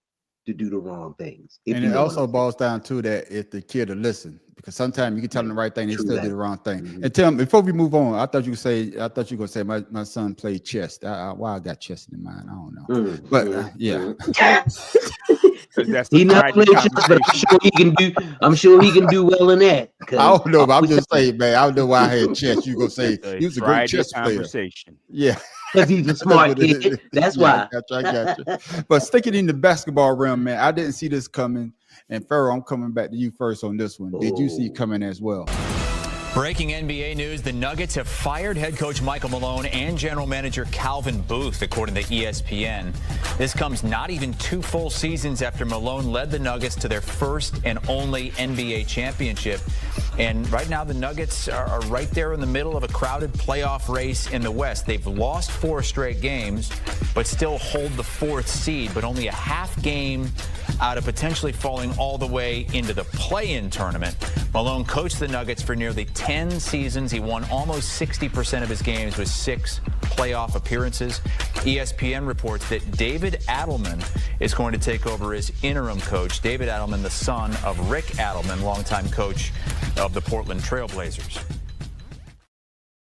to do the wrong things. And it also boils down to that if the kid will listen, because sometimes you can tell them the right thing, they still do the wrong thing. Mm-hmm. And tell me, before we move on, I thought you were gonna say my son played chess. Why I got chess in mind, I don't know. But yeah. That's he not playing chess, but I'm sure he can do well in that. I don't know, but I'm just saying, man. I don't know why I had chess. You gonna say he was a great chess player. Yeah. Because he's a smart kid. That's why. I got you. But sticking in the basketball realm, man, I didn't see this coming. And Pharaoh, I'm coming back to you first on this one. Did you see it coming as well? Breaking NBA news, the Nuggets have fired head coach Michael Malone and general manager Calvin Booth, according to ESPN. This comes not even 2 full seasons after Malone led the Nuggets to their first and only NBA championship. And right now, the Nuggets are right there in the middle of a crowded playoff race in the West. They've lost 4 straight games, but still hold the 4th seed, but only a half game out of potentially falling all the way into the play-in tournament. Malone coached the Nuggets for nearly 10 seasons. He won almost 60% of his games with 6 playoff appearances. ESPN reports that David Adelman is going to take over as interim coach. David Adelman, the son of Rick Adelman, longtime coach of the Portland Trailblazers.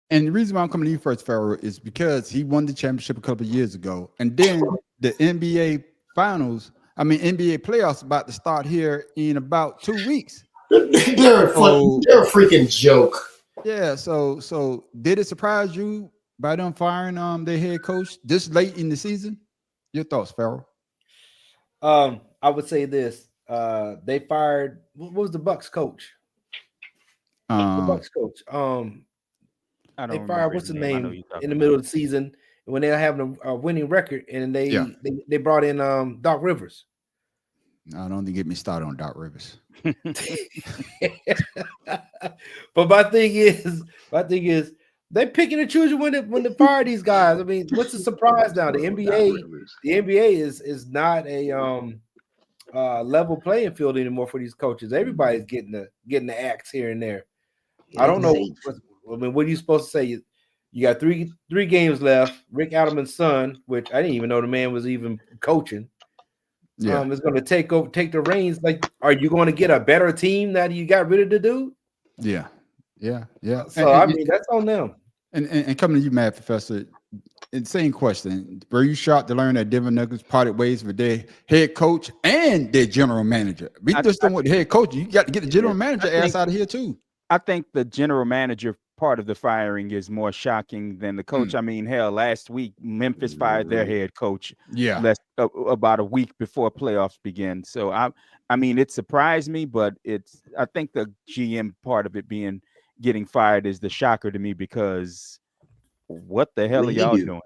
And the reason why I'm coming to you first, Pharaoh, is because he won the championship a couple of years ago. And then the NBA finals, NBA playoffs about to start here in about 2 weeks. They're a freaking joke. Yeah, so did it surprise you by them firing their head coach this late in the season? Your thoughts, Pharaoh? I would say this. They fired, what was the Bucks coach? The Bucks coach. They fired, what's his name, in the middle of the season when they're having a winning record, and they brought in Doc Rivers. No, don't get me started on Doc Rivers. But my thing is they're picking and choosing when they fire these guys. I mean, what's the surprise now? The NBA is not a level playing field anymore for these coaches. Everybody's getting the axe here and there. I don't know. What are you supposed to say? You got three games left. Rick Adelman's son, which I didn't even know the man was even coaching. Yeah, is going to take the reins. Like, are you going to get a better team that you got rid of the dude? Yeah. So I mean, that's on them. And coming to you, Matt Professor, insane question. Were you shocked to learn that Denver Nuggets parted ways with their head coach and their general manager? We just don't want the head coach. You got to get the general manager ass out of here too. I think the general manager part of the firing is more shocking than the coach. I mean, hell, last week Memphis fired their head coach. Yeah, about a week before playoffs begin. So I mean, it surprised me, but I think the GM part of it getting fired is the shocker to me, because what the hell are y'all doing?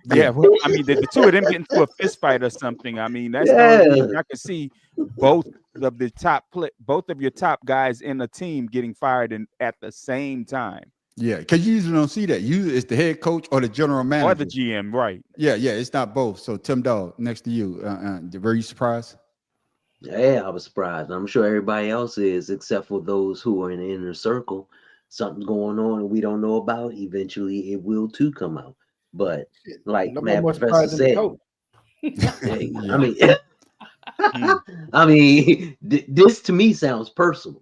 Well, I mean, the two of them getting into a fist fight or something. I mean, that's I can see both of your top guys in the team getting fired at the same time. Yeah, because you usually don't see that. Usually it's the head coach or the general manager or the GM, right? Yeah, it's not both. So Tim Dog, next to you, were you surprised? Yeah, I was surprised. I'm sure everybody else is, except for those who are in the inner circle. Something's going on and we don't know about. Eventually, it will too come out. But like Matt Professor said, I mean, this to me sounds personal.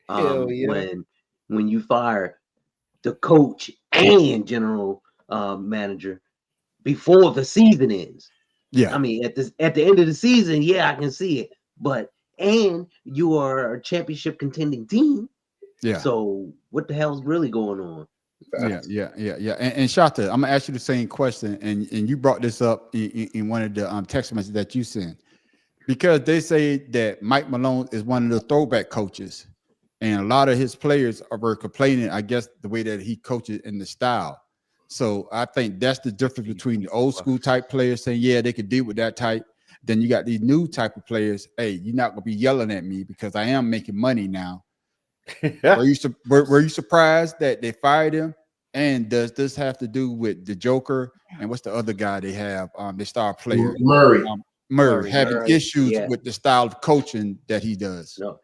When you fire the coach and general manager before the season ends. Yeah, I mean, at the end of the season, I can see it. And you are a championship contending team. Yeah. So what the hell's really going on? Yeah. And Shata, I'm gonna ask you the same question, and you brought this up in one of the text messages that you sent, because they say that Mike Malone is one of the throwback coaches, and a lot of his players were complaining, I guess, the way that he coaches and the style. So I think that's the difference between the old school type players saying, yeah, they could deal with that type. Then you got these new type of players. Hey, you're not gonna be yelling at me because I am making money now. Were you surprised that they fired him? And does this have to do with the Joker and what's the other guy they have? The star player Murray having issues with the style of coaching that he does. No,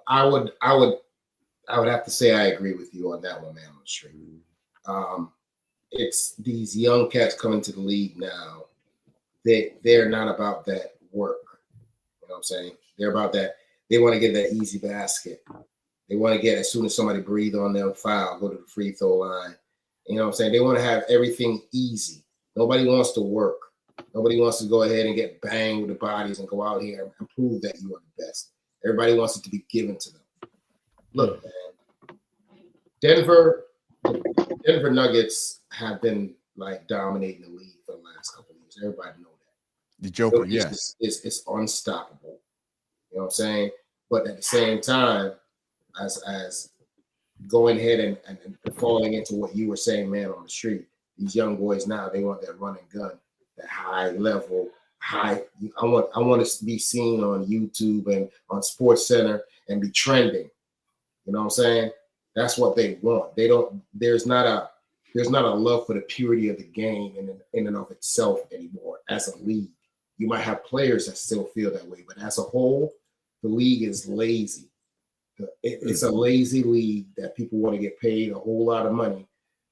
I would have to say I agree with you on that one, man. On the street. It's these young cats coming to the league now. they're not about that work. You know what I'm saying? They're about that. They want to get that easy basket. They want to get, as soon as somebody breathe on them, foul, go to the free throw line. You know what I'm saying? They want to have everything easy. Nobody wants to work. Nobody wants to go ahead and get banged with the bodies and go out here and prove that you are the best. Everybody wants it to be given to them. Look, man, Denver Nuggets have been like dominating the league for the last couple of years. Everybody know that. The Joker, yes. It's unstoppable. You know what I'm saying? But at the same time, as going ahead and falling into what you were saying, man, on the street, these young boys now, they want that run and gun, that high level, I want to be seen on YouTube and on Sports Center and be trending. You know what I'm saying? That's what they want. There's not a love for the purity of the game in and of itself anymore as a league. You might have players that still feel that way, but as a whole, the league is lazy. It's a lazy league that people want to get paid a whole lot of money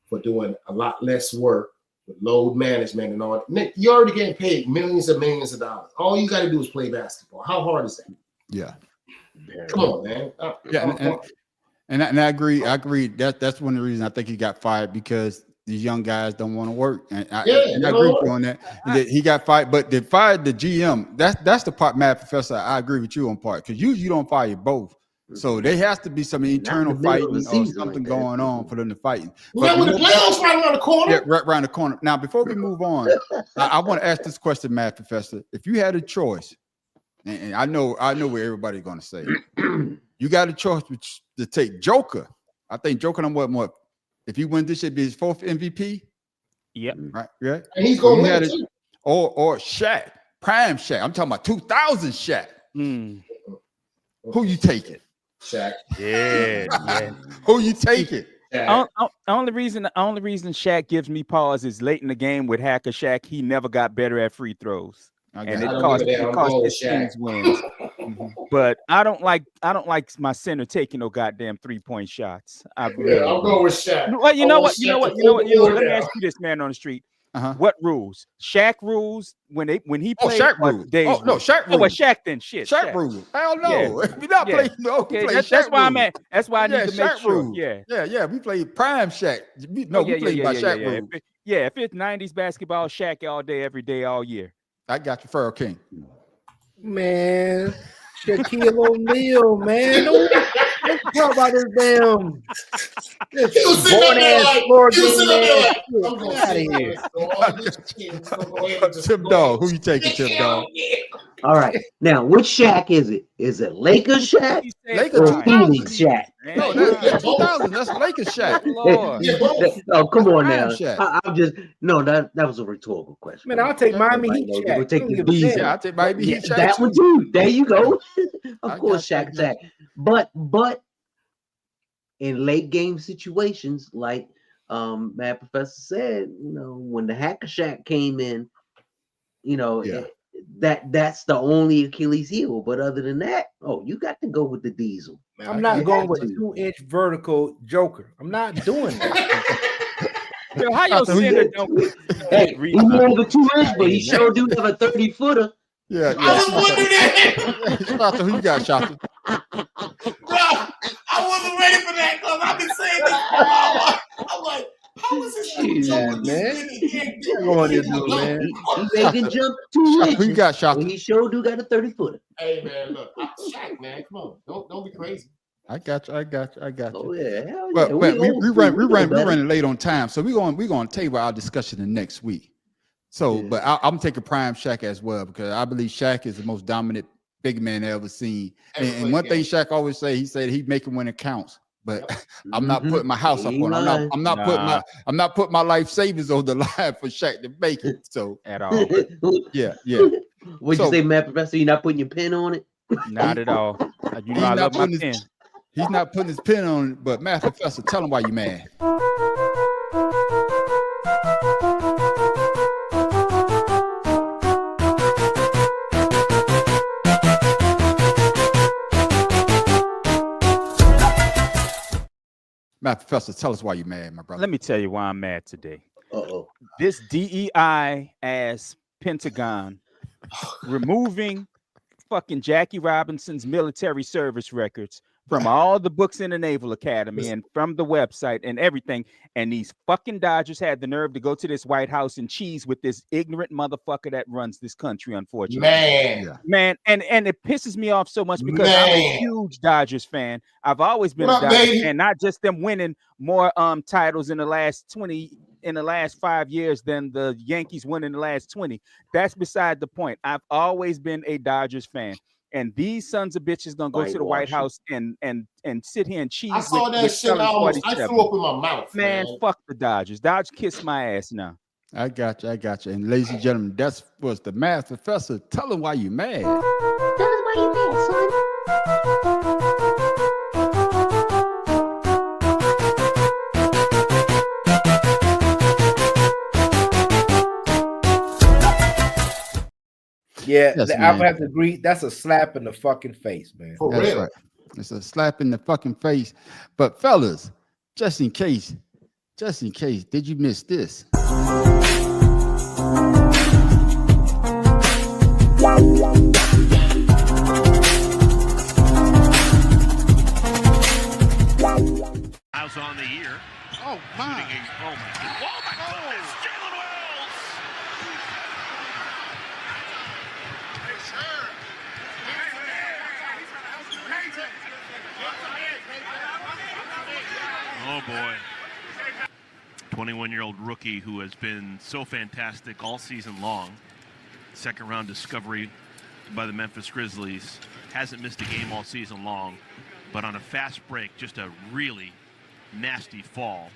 for doing a lot less work with load management and all. Nick, you're already getting paid millions and millions of dollars. All you got to do is play basketball. How hard is that? Yeah. Come on, man. And I agree. That's one of the reasons I think he got fired, because these young guys don't want to work. And I agree with you on that. He got fired, but they fired the GM. That's the part, Matt Professor. I agree with you on part, because usually you don't fire both. So there has to be some internal fighting or something going on for them to fight. But with the playoffs right around the corner. Yeah, right around the corner. Now, before we move on, I want to ask this question, Matt Professor. If you had a choice, and I know what everybody's going to say, you got a choice to take Joker. I think Joker, what? If he wins this, it'd be his 4th MVP. Yep. Right. Yeah. And he's going to win it. Or Shaq, prime Shaq. I'm talking about 2000 Shaq. Who you taking? Shaq. Yeah. Who you taking? Only reason Shaq gives me pause is late in the game with Hacker Shaq. He never got better at free throws, and it cost his teams wins. But I don't like my center taking no goddamn 3-point shots. I'll go with Shaq. Well, you know what? Let me ask you this, man on the street. What rules? Shaq rules when he played. Shaq rules. Shaq rules. Oh, well, Shaq then shit. Shaq rules. Hell no. Yeah. We not playing. Okay, that's why I'm at. That's why I need to make sure. Rules. Yeah. We played prime Shaq. We played by Shaq rules. If it's 90s basketball, Shaq all day, every day, all year. I got you, Pharaoh King. Man, Shaquille O'Neal, man. Don't talk about this damn. Out of here. Tim Dog, who you taking, Tim Dog? All right. Now, which Shaq is it? Is it Lakers Shaq or Phoenix Shaq? No, that's 2000. That's Lakers Shaq. Oh, come on now. I'm just that was a rhetorical question. Man, I'll take Miami Heat Shaq. We'll take the B's. I'll take Miami Heat Shaq. That one too. There you go. Of course, Shaq. But in late game situations, like Matt Professor said, when the Hacker Shaq came in, that's the only Achilles heel. But other than that, you got to go with the Diesel. I'm not going with a 2-inch vertical Joker. I'm not doing that. How your center don't? Hey, he over 2-inch, but he sure do have a 30-footer. Yeah. I was wondering that. Shota, who you got, Shota? Bro, I wasn't ready for that because I've been saying this for a while. I'm like, how is this man? What you do, man? He can jump 2 inches. Who you got, Shota? He sure do got a 30-footer. Hey, man, look, Shaq, man, come on, don't be crazy. I got you. Oh yeah, hell but yeah. we're running late on time, so we're going to table our discussion the next week. So, but I'm taking prime Shaq as well, because I believe Shaq is the most dominant big man I ever seen. And one thing Shaq always say, he said he'd make it when it counts. But I'm not putting my house up on. I'm not putting my life savings on the line for Shaq to make it. So at all. Yeah. What'd you say, Matt Professor? You're not putting your pen on it? Not at all. You know I love my pen. He's not putting his pen on it, but Matt Professor, tell him why you mad. Matt Professor, tell us why you're mad, my brother. Let me tell you why I'm mad today. Uh-oh. This DEI ass Pentagon removing fucking Jackie Robinson's military service records from all the books in the Naval Academy and from the website and everything. And these fucking Dodgers had the nerve to go to this White House and cheese with this ignorant motherfucker that runs this country, unfortunately. Man, and it pisses me off so much because I'm a huge Dodgers fan. I've always been a Dodgers fan, not just them winning more titles in the last 5 years than the Yankees won in the last 20. That's beside the point. I've always been a Dodgers fan. And these sons of bitches gonna go to the White House and sit here and cheese. I saw that shit. I threw up in my mouth. Man, fuck the Dodgers. Dodgers kiss my ass now. I got you. And ladies and gentlemen, that was the math professor. Tell him why you mad. Tell him why you mad, son. Yeah, yes, I have to agree. That's a slap in the fucking face, man. For real. Right. It's a slap in the fucking face. But fellas, just in case, did you miss this? Miles on the year. Oh my! Oh my goodness! Jalen Wells. Oh boy. 21-year-old rookie who has been so fantastic all season long. Second round discovery by the Memphis Grizzlies. Hasn't missed a game all season long, but on a fast break, just a really nasty fall.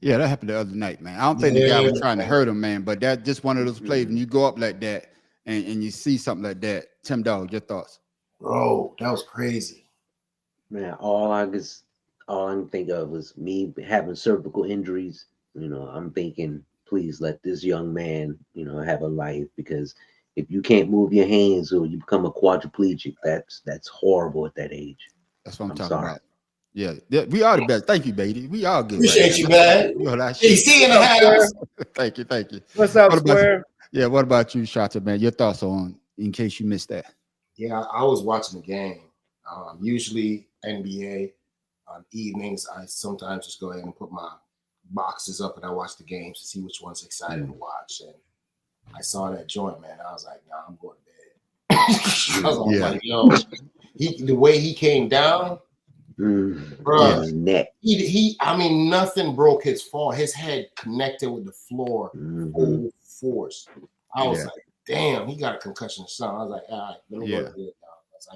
Yeah, that happened the other night, man. I don't think the guy was trying to hurt him, man, but that's just one of those plays when you go up like that and you see something like that. Tim Dog, your thoughts? Bro, that was crazy. Man, all I can think of was me having cervical injuries. You know, I'm thinking, please let this young man, you know, have a life, because if you can't move your hands or you become a quadriplegic, that's horrible at that age. That's what I'm talking about. Yeah, we are the best. Thank you, baby. We all good. Appreciate you, man. AC in the house. Thank you. What's up, Square? Yeah, what about you, Shata, man? Your thoughts on, in case you missed that? Yeah, I was watching the game. Usually NBA on evenings, I sometimes just go ahead and put my boxes up and I watch the games to see which one's exciting to watch. And I saw that joint, man. I was like, nah, I'm going to bed. I was like, yo, the way he came down, bro, he I mean, nothing broke his fall. His head connected with the floor full force. I was like, damn, he got a concussion or something. I was like, all right, let me go to bed now.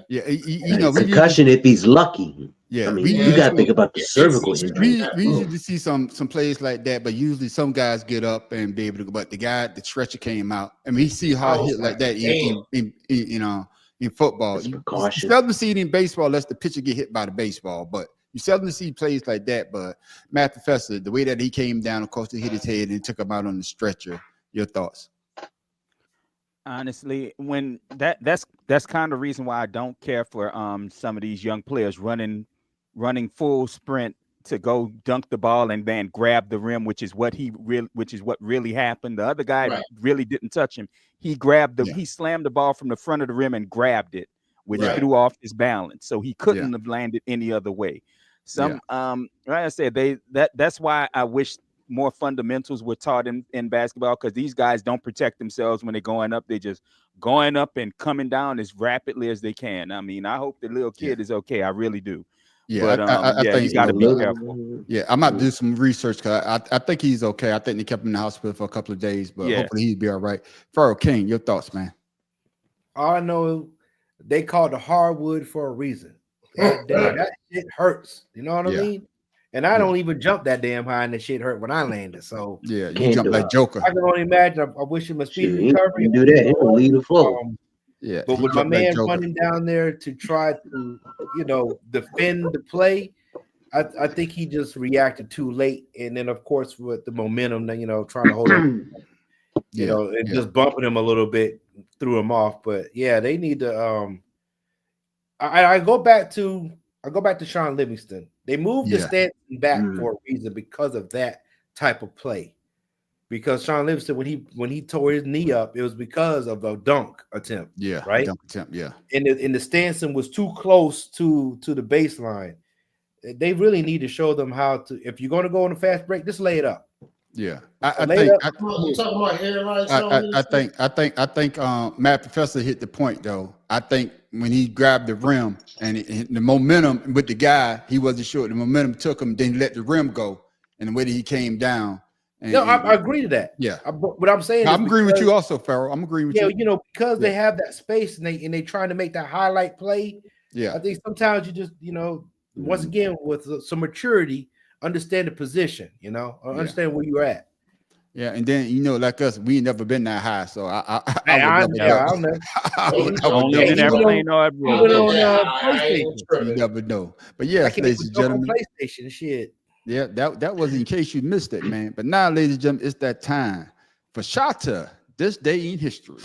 You know, concussion if he's lucky. Yeah, I mean, you got to think about the cervical injury. We usually see some plays like that, but usually some guys get up and be able to go. But the stretcher came out. I mean, he see how hit like that in football. You seldom see it in baseball unless the pitcher get hit by the baseball, but you seldom see plays like that. But Matt Professor, the way that he came down, of course, he hit his head and took him out on the stretcher. Your thoughts? Honestly, when that's kind of the reason why I don't care for some of these young players running full sprint to go dunk the ball and then grab the rim, which is what really happened. The other guy really didn't touch him. He grabbed he slammed the ball from the front of the rim and grabbed it, which threw off his balance. So he couldn't have landed any other way. Like I said, that's why I wish more fundamentals were taught in basketball, because these guys don't protect themselves when they're going up. They're just going up and coming down as rapidly as they can. I mean, I hope the little kid is okay. I really do. Yeah, but I think you got to be careful. Yeah, I might do some research because I think he's okay. I think they kept him in the hospital for a couple of days, but hopefully he'll be all right. Pharaoh King, your thoughts, man? All I know, they called the hardwood for a reason. That shit hurts. You know what I mean? And I don't even jump that damn high, and the shit hurt when I landed. So you jump like Joker. I can only imagine. I wish him a speedy recovery. You do that, it will lead the flow. But with my man running down there to try to, defend the play, I think he just reacted too late, and then of course with the momentum, you know, trying to hold him, you know, and just bumping him a little bit threw him off. But yeah, they need to. I go back to Sean Livingston. They moved the Stanton back for a reason because of that type of play. Because Sean Livingston, when he tore his knee up, it was because of a dunk attempt. Yeah, right. Dunk attempt. Yeah, and the Stanton was too close to the baseline. They really need to show them how to. If you're going to go on a fast break, just lay it up. Yeah, I think you talking about hairline. I think Matt Professor hit the point though. I think when he grabbed the rim and the momentum with the guy, he wasn't sure. The momentum took him, then he let the rim go, and the way that he came down. I agree to that. Yeah, what I'm saying, I'm agreeing with you also, Farrell. I'm agreeing with you. You know, because they have that space and they trying to make that highlight play. Yeah, I think sometimes you just once again with some maturity, understand the position. You know, understand where you're at. Yeah, and then like us, we ain't never been that high, so I would you never know. But yes, ladies and gentlemen, PlayStation shit. Yeah, that was in case you missed it, man. But now, ladies and gentlemen, it's that time for Shata, this day in history.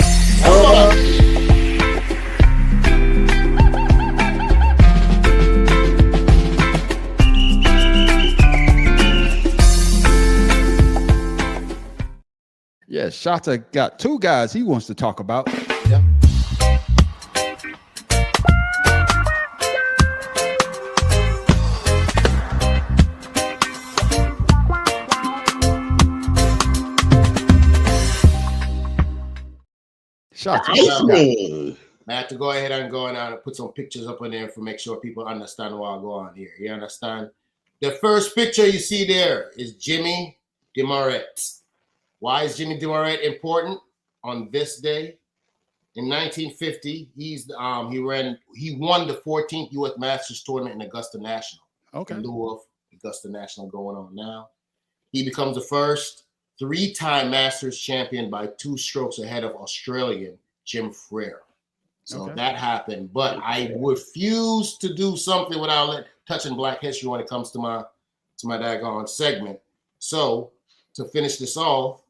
Yeah, Shata got two guys he wants to talk about. Yeah. Iceman. I have to go ahead and go and put some pictures up on there to make sure people understand what I go on here. You understand? The first picture you see there is Jimmy DeMaret. Why is Jimmy DeMaret important on this day? In 1950, he won the 14th U.S. Masters tournament in Augusta National. Okay. In lieu of Augusta National going on now. He becomes the first 3-time Masters champion by 2 strokes ahead of Australian Jim Frere. So that happened. But I refuse to do something without touching Black history when it comes to my daggone segment. So to finish this off,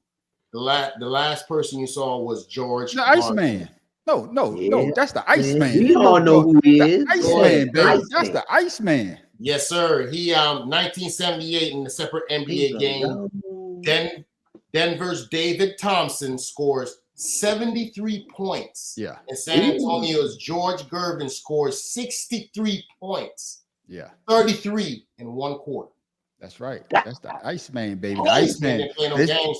the last person you saw was George. The Iceman. No, that's the Iceman. We all know who he is. Iceman, baby. That's the Iceman. Yes, sir. He 1978 in the separate NBA game. Denver's David Thompson scores 73 points. Yeah. And San Antonio's George Gervin scores 63 points. Yeah. 33 in 1 quarter. That's right. That's the Iceman, baby. The Iceman.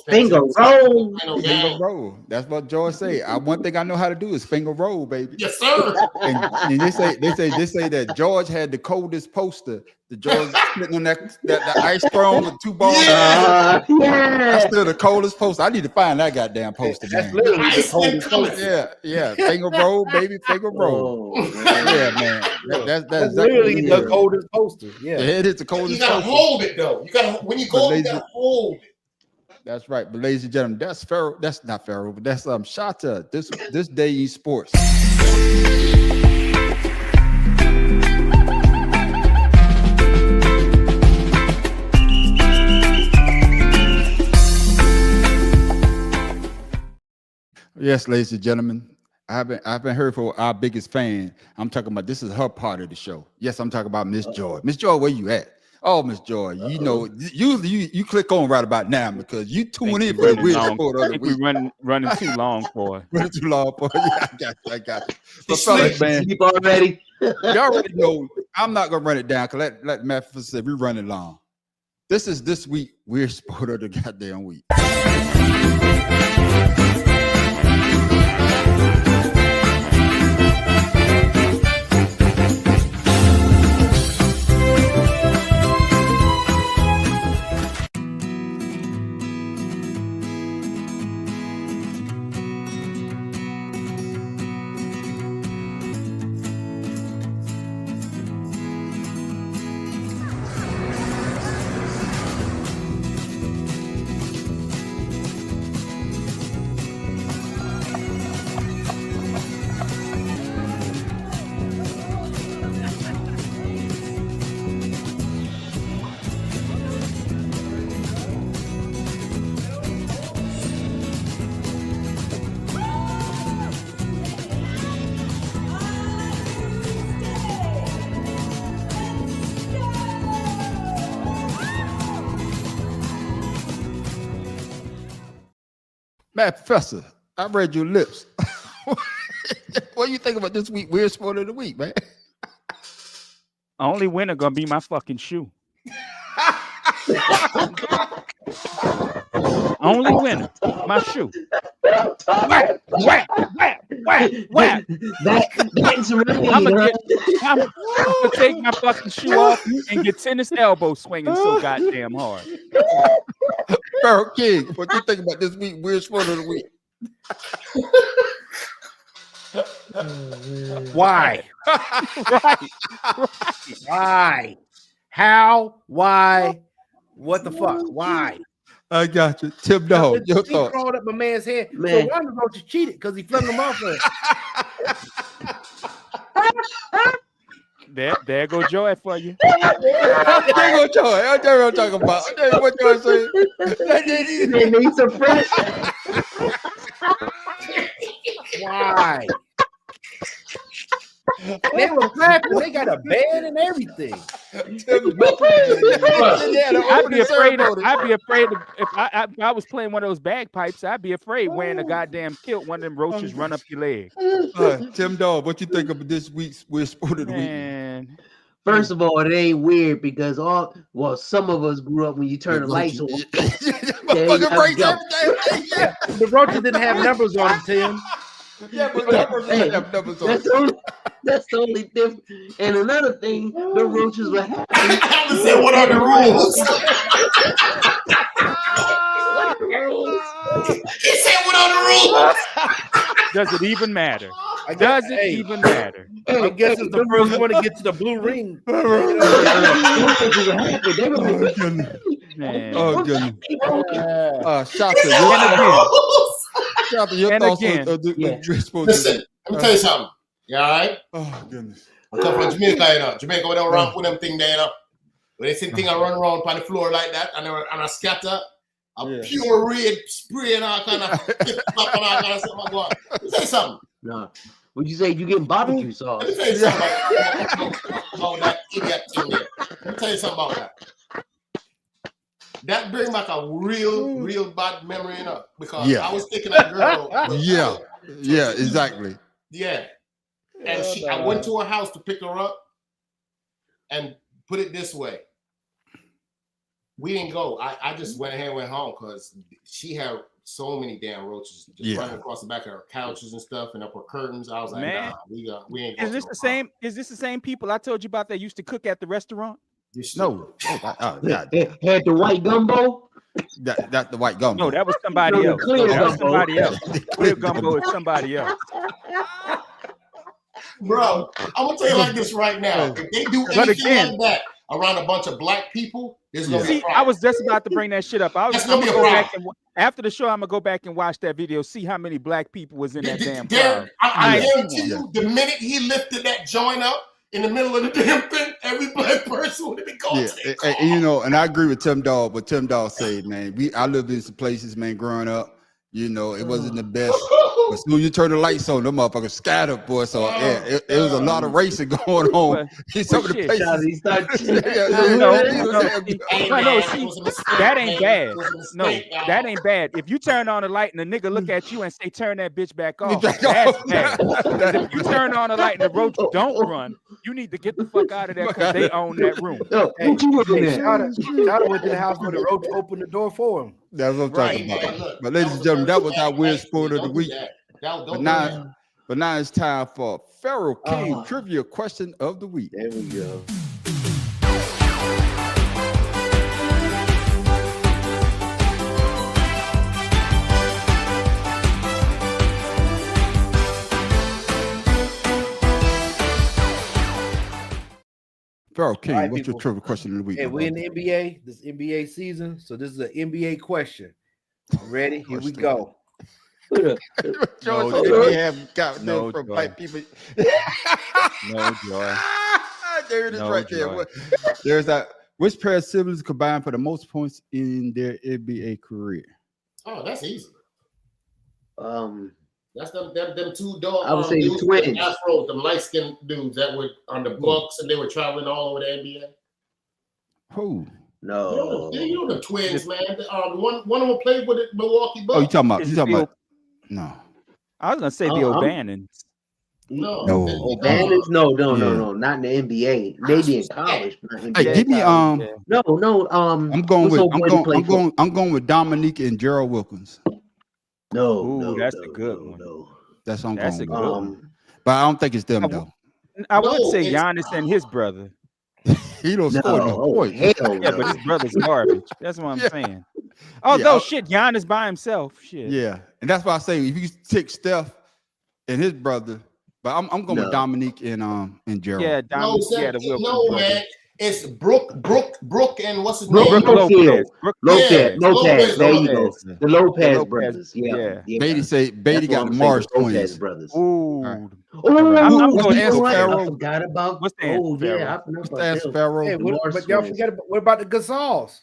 Finger roll. Finger roll. That's what George say. One thing I know how to do is finger roll, baby. Yes, sir. And they say that George had the coldest poster. The George sitting on that ice throne with 2 balls. Yeah. That's still the coldest poster. I need to find that goddamn poster, man. That's literally the coldest poster. Yeah. Finger roll, baby. Finger roll. Yeah, man. That's literally the coldest poster. Yeah. It is the coldest. You gotta hold it though. When you go, you gotta hold it. That's right. But ladies and gentlemen, that's Pharaoh. That's not Pharaoh, but that's Shata. This day in sports. Yes, ladies and gentlemen, I've been heard for our biggest fan. I'm talking about this is her part of the show. Yes, I'm talking about Miss Joy. Miss Joy, where you at? Oh, Miss Joy, usually you click on right about now because you tune in for the weird sport of the week. We're running too long for. Running too long for. Yeah, I got you. But fellas, man, you already. You already know. I'm not gonna run it down because let Matt say we running long. This is this week weird sport of the goddamn week. Man, Professor, I read your lips. What do you think about this week? Weird sport of the week, man. Only winner gonna be my fucking shoe. Only winner, my shoe. Whack, whack, whack, whack, whack. That's really I'm gonna take my fucking shoe off and get tennis elbow swinging so goddamn hard. Pharaoh King, what you think about this week? Weird sport of the week. Why? Right. Why? How? Why? What the fuck? Why? I got you. Tim Dog, your He thoughts. crawled up my man's head. Man. So one of the roaches cheated because he flung him off. There go Joy for you. There go Joy. I tell you what I'm talking about. I tell you what Joy saying. They need some fresh. Why? They were clapping. They got a band and everything. I'd be afraid if I was playing one of those bagpipes. I'd be afraid wearing a goddamn kilt. One of them roaches run up your leg. Tim Dog, what you think of this week's Weird Sport of the Week? Man. First of all, it ain't weird because some of us grew up when you turn the lights on. The roaches didn't have numbers on them, Tim. Yeah, but numbers on. That's the only difference. And another thing, the roaches were happy. I said, what are the rules? He said, what are the rules? Does it even matter? Does it even matter? I guess it's the first one to get to the blue ring. Man. Oh, goodness. Shaka, your thoughts on the Weird Sport of the Listen, Week. let me tell you something. You all right? Oh, goodness. I come from Jamaica, you know. Jamaica, we don't run with them thing there, you know. When they see thing I run around on the floor like that and I scatter, pure red spray and all kind of and all kind of stuff. Let me tell you something. No. Would you say you getting barbecue sauce? Let me tell you something about that idiot thing there. Let me tell you something about that. That brings back a real bad memory, you know, because I was taking a girl. Yeah, exactly. Yeah. And I went to her house to pick her up and put it this way. We didn't go. I just went ahead and went home because she had so many damn roaches just running across the back of her couches and stuff and up her curtains. I was like, man, nah, we ain't Is going. this the same people I told you about that used to cook at the restaurant? No. Had the white gumbo? That the white gumbo. No, that was somebody else. Clear gumbo. Clear gumbo is somebody else. Bro, I'm gonna tell you like this right now. If they do anything like that around a bunch of black people, there's gonna be a problem. I was just about to bring that shit up. I'm gonna go back and after the show, I'm gonna go back and watch that video, see how many black people was in that damn crowd. I guarantee you, the minute he lifted that joint up in the middle of the damn thing, every black person would have been going to their car. And, and I agree with Tim Dog, but Tim Dog said, man, I lived in some places, man, growing up. It wasn't the best. But as soon as you turn the lights on, them motherfuckers scattered, boy. So it was a lot of racing going on in some of the places. That ain't bad. No, that ain't bad. If you turn on the light and the nigga look at you and say, turn that bitch back off, that's bad. If you turn on the light and the roach don't run, you need to get the fuck out of there because they own that room. Shout out went to the house where the roach opened the door for him. That's what I'm talking about. But ladies and gentlemen, that was our Weird Sport of the Week. But now it's time for Pharaoh King Trivia Question of the Week. There we go. Pharaoh King, what's your trivia question of the week? Hey, we're in the NBA, this NBA season, so this is an NBA question. Ready? Here we go. No joy. There it is right there. There's that. Which pair of siblings combined for the most points in their NBA career? Oh, that's easy. That's them two dogs. I would say the twins. Afro, them light-skinned dudes that were on the Bucks and they were traveling all over the NBA. Who? No. You know the Twins, man. One of them played with the Milwaukee Bucks. Oh, you talking about? No. I was gonna say the O'Bannons. No. O'Bannons? No, not in the NBA. Maybe in college. Not in Hey, NBA. give me No. I'm going with Dominique and Gerald Wilkins. No, that's a good one. No. That's what I'm That's going a with. good one. But I don't think it's them though. I would say Giannis and his brother. He don't score no points. Yeah, but his brother's garbage. That's what I'm saying. Oh no, shit, Giannis by himself. Shit. Yeah, and that's why I say if you take Steph and his brother, but I'm going with Dominique and Gerald. Yeah, Dominique. The Wilkins no, man. It's Brooke, and what's his name? Lopez. Lopez. There you go. The Lopez brothers. Yeah. Beatty got the Mars twins. Brothers. Ooh. I'm going to I forgot about. What's the answer, Pharaoh? Hey, but y'all forget about what about the Gasols?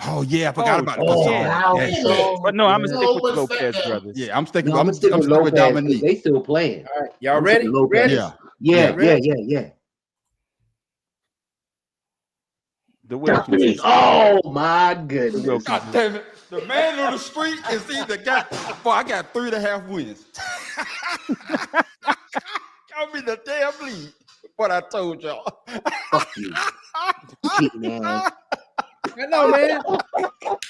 Oh yeah, I forgot about the Gasols. But no, I'm gonna stick with the Lopez brothers. Yeah, I'm sticking with Dominique. They still playing. All right, y'all ready? Ready? Yeah. The Wilkins. Oh my goodness! God damn it! The man on the street is either got. Boy, I got 3.5 wins. Got me the damn lead. What I told y'all. Fuck you. Cheating ass. I know, man.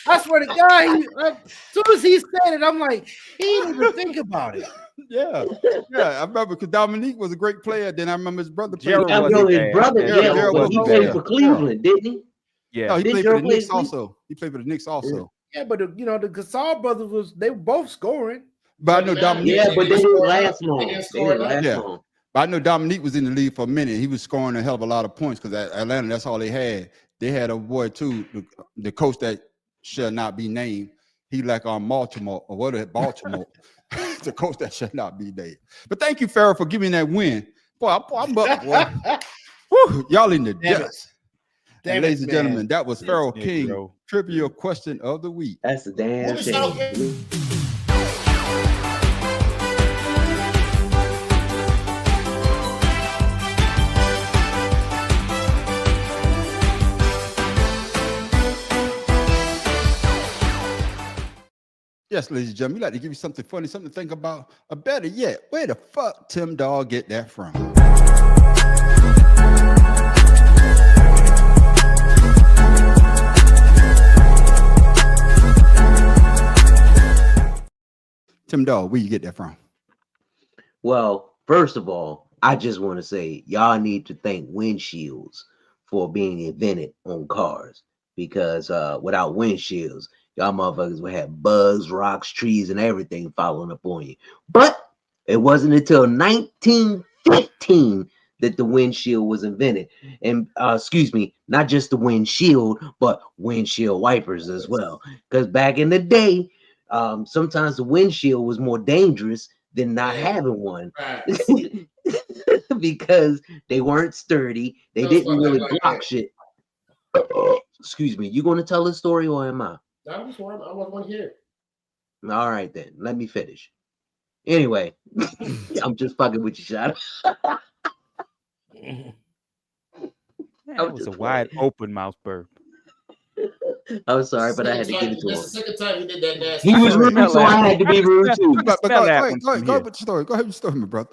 I swear to God, as soon as he said it, I'm like, he didn't even think about it. Yeah. I remember because Dominique was a great player. Then I remember his brother. His brother. He played for Cleveland, didn't he? Yeah. No, he played for the Knicks also. He played for the Knicks also. Yeah, but the Gasol brothers they were both scoring. But I know Dominique. Yeah, but they didn't last long. But I know Dominique was in the league for a minute. He was scoring a hell of a lot of points because at Atlanta, that's all they had. They had a boy too, the coach that shall not be named. He like Baltimore or what? Baltimore. The coach that shall not be named. But thank you, Farrah, for giving that win. Boy, I'm up, boy. Woo, y'all in the depths. Ladies and gentlemen, that was Pharaoh King trivia question of the week. That's a damn shame. Yes, ladies and gentlemen, we like to give you something funny, something to think about, or better yet, where the fuck Tim Dog get that from? Tim Dog, where you get that from? Well, first of all, I just want to say y'all need to thank windshields for being invented on cars because without windshields, y'all motherfuckers would have bugs, rocks, trees, and everything following up on you. But it wasn't until 1915 that the windshield was invented. And not just the windshield, but windshield wipers as well. Because back in the day, sometimes the windshield was more dangerous than not having one. Because they weren't sturdy. They didn't really block shit. Excuse me. You going to tell this story or am I? I was one here. All right, then. Let me finish. Anyway, I'm just fucking with you, Shot. That was a wide open mouth burp. I'm sorry, but I had to get it to him. That's the second time he did that nasty. He was rude, so I had to be rude too. But go ahead with the story. Go ahead with the story, my brother.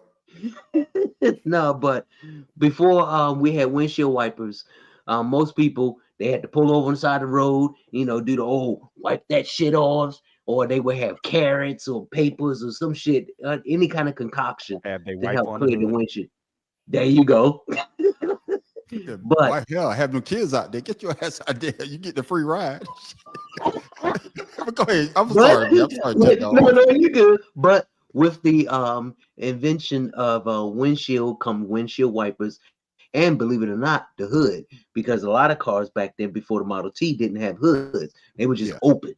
No, but before we had windshield wipers, most people, they had to pull over on the side of the road, do the wipe that shit off, or they would have carrots or papers or some shit, any kind of concoction to help clear the windshield. There you go. But hell, have no kids out there. Get your ass out there. You get the free ride. But go ahead. I'm sorry. No, you good. But with the invention of windshield wipers, and believe it or not, the hood, because a lot of cars back then before the Model T didn't have hoods. They were just open.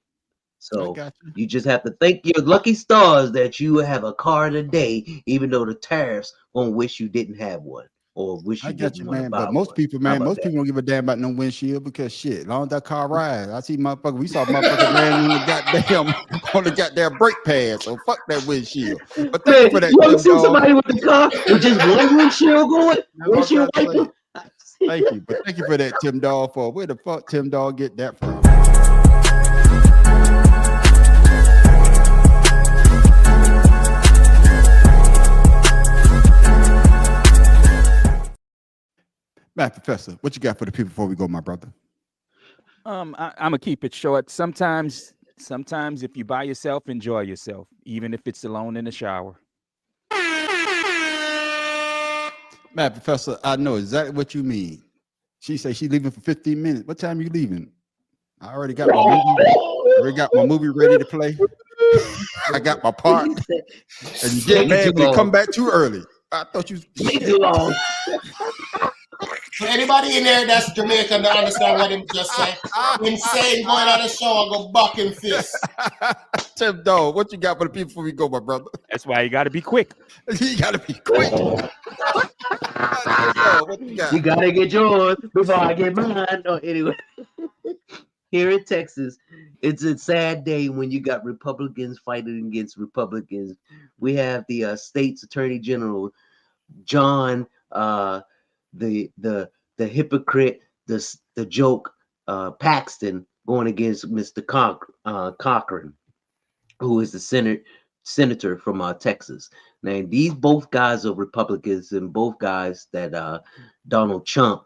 So you just have to thank your lucky stars that you have a car today, even though the tariffs won't wish you didn't have one. Or wish you didn't want to buy but most people, most people don't give a damn about no windshield because shit, as long as that car rides. I see motherfuckers, we saw motherfuckers ran on the goddamn brake pad, so fuck that windshield. But thank you for that. You ever see somebody with the car with just one windshield going? Windshield wiper? Thank you. But thank you for that, Tim Dog. For where the fuck Tim Dog get that from? Matt Professor, what you got for the people before we go, my brother? I'm gonna keep it short. Sometimes if you by yourself, enjoy yourself, even if it's alone in the shower. Matt Professor, I know exactly what you mean. She said she's leaving for 15 minutes. What time are you leaving? I already got my movie ready to play. I got my part. And you get mad when you come back too early. I thought you too long. So anybody in there that's Jamaican that understand what him just said? Him saying going on the show and go buck in fist. Tim Dog, what you got for the people before we go, my brother? That's why you got to be quick. You got to be quick. You got to get yours before I get mine. No, anyway, here in Texas, it's a sad day when you got Republicans fighting against Republicans. We have the state's attorney general, John, the hypocrite, the joke, Paxton, going against Mr. Cochran, who is the senator from Texas. Now, these both guys are Republicans, and both guys that Donald Trump,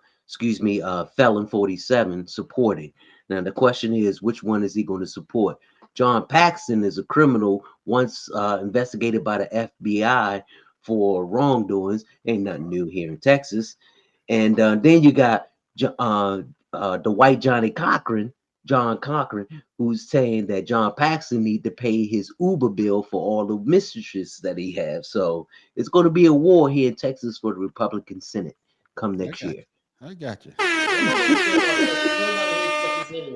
Felon 47, supported. Now, the question is, which one is he going to support? John Paxton is a criminal once investigated by the FBI for wrongdoings. Ain't nothing new here in Texas. And then you got the white John Cochran, who's saying that John Paxton need to pay his Uber bill for all the mistresses that he has. So it's going to be a war here in Texas for the Republican Senate come next year. I got you.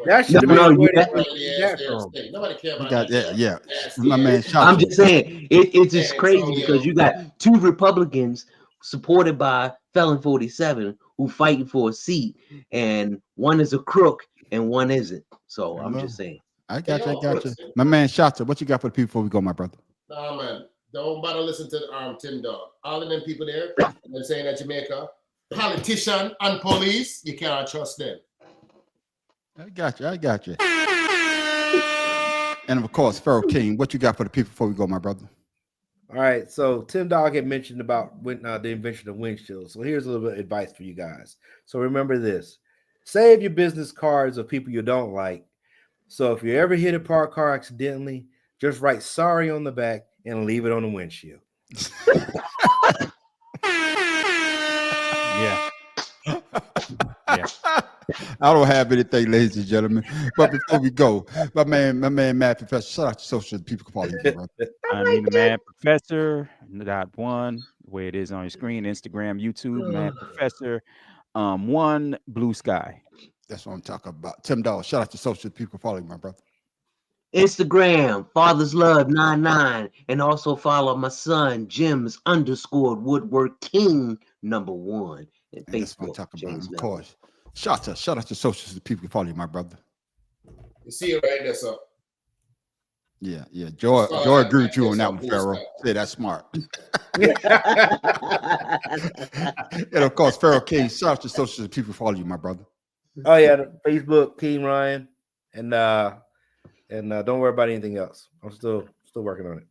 That should be nobody care about that. Yeah. My man, I'm just saying it's just crazy because you got two Republicans supported by Felon 47 who fighting for a seat, and one is a crook and one isn't. So I'm just saying. I got you. My man, Shata, what you got for the people before we go, my brother? Nah, man, don't bother listen to Tim Dog. All of them people there, they're saying that Jamaica, politician and police, you cannot trust them. I got you. And of course, Pharaoh King, what you got for the people before we go, my brother? All right, so Tim Dog had mentioned about the invention of windshields. So here's a little bit of advice for you guys. So remember this: save your business cards of people you don't like. So if you ever hit a parked car accidentally, just write sorry on the back and leave it on the windshield. Yeah. I don't have anything, ladies and gentlemen. But before we go, my man, Matt Professor, shout out to social people can follow you, bro. The Mad Professor .1, the way it is on your screen, Instagram, YouTube, Mad Professor 1, Blue Sky. That's what I'm talking about. Tim Dawes, shout out to social people follow you, my brother. Instagram, Father's Love 99, and also follow my son Jim's _Woodwork King #1. And Facebook, James of course. Shout out to social people can follow you, my brother. You see it right there, so. Yeah. Joy agreed with you on that one, Pharaoh. Yeah, that's smart. And of course, Pharaoh King, shout out to social people follow you, my brother. Oh yeah, Facebook, King Ryan, and don't worry about anything else. I'm still working on it.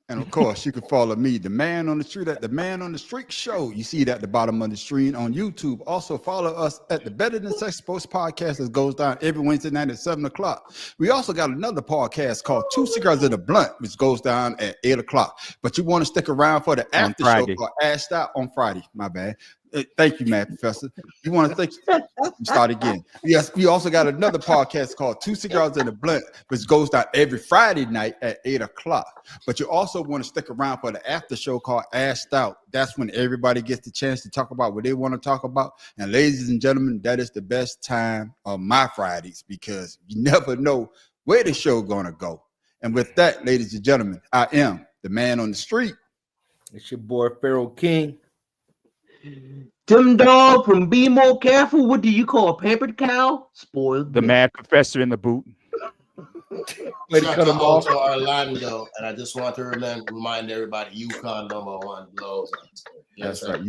And of course, you can follow me, the Man on the Street, at the Man on the Street Show. You see it at the bottom of the screen on YouTube. Also, follow us at the Better Than Sex Sports Podcast that goes down every Wednesday night at 7 o'clock. We also got another podcast called Two Cigars in a Blunt, which goes down at 8 o'clock. But you want to stick around for the after show called Ashed Out on Friday. My bad. Thank you, Matt Professor. You want to think? Start again. Yes, we also got another podcast called Two Cigars in a Blunt, which goes down every Friday night at 8 o'clock. But you also want to stick around for the after show called Ashed Out. That's when everybody gets the chance to talk about what they want to talk about. And ladies and gentlemen, that is the best time of my Fridays because you never know where the show gonna go. And with that, ladies and gentlemen, I am the Man on the Street. It's your boy Pharaoh King. Tim Dog from Be More Careful. What do you call a pampered cow? Spoiled. The Mad Professor in the boot. Way to cut him off. To Orlando, and I just want to remind everybody, UConn #1 blows. That's right.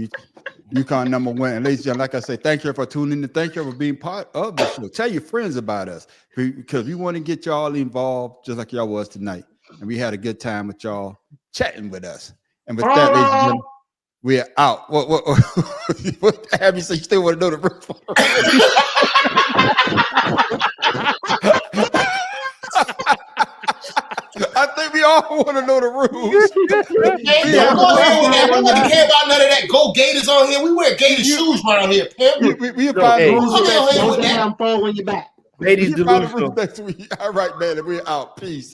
UConn #1. And ladies and gentlemen, like I say, thank you for tuning in. Thank you for being part of the show. Tell your friends about us because we want to get y'all involved just like y'all was tonight. And we had a good time with y'all chatting with us. And with that, ladies and gentlemen, we're out. What have you say? You still want to know the roof? I think we all want to know the rules. Nobody care about none of that. Go Gators on here. We wear Gator shoes around here, pimp. We find rules. Don't fall on your back. Ladies, delusional. All right, man. We're out. Peace.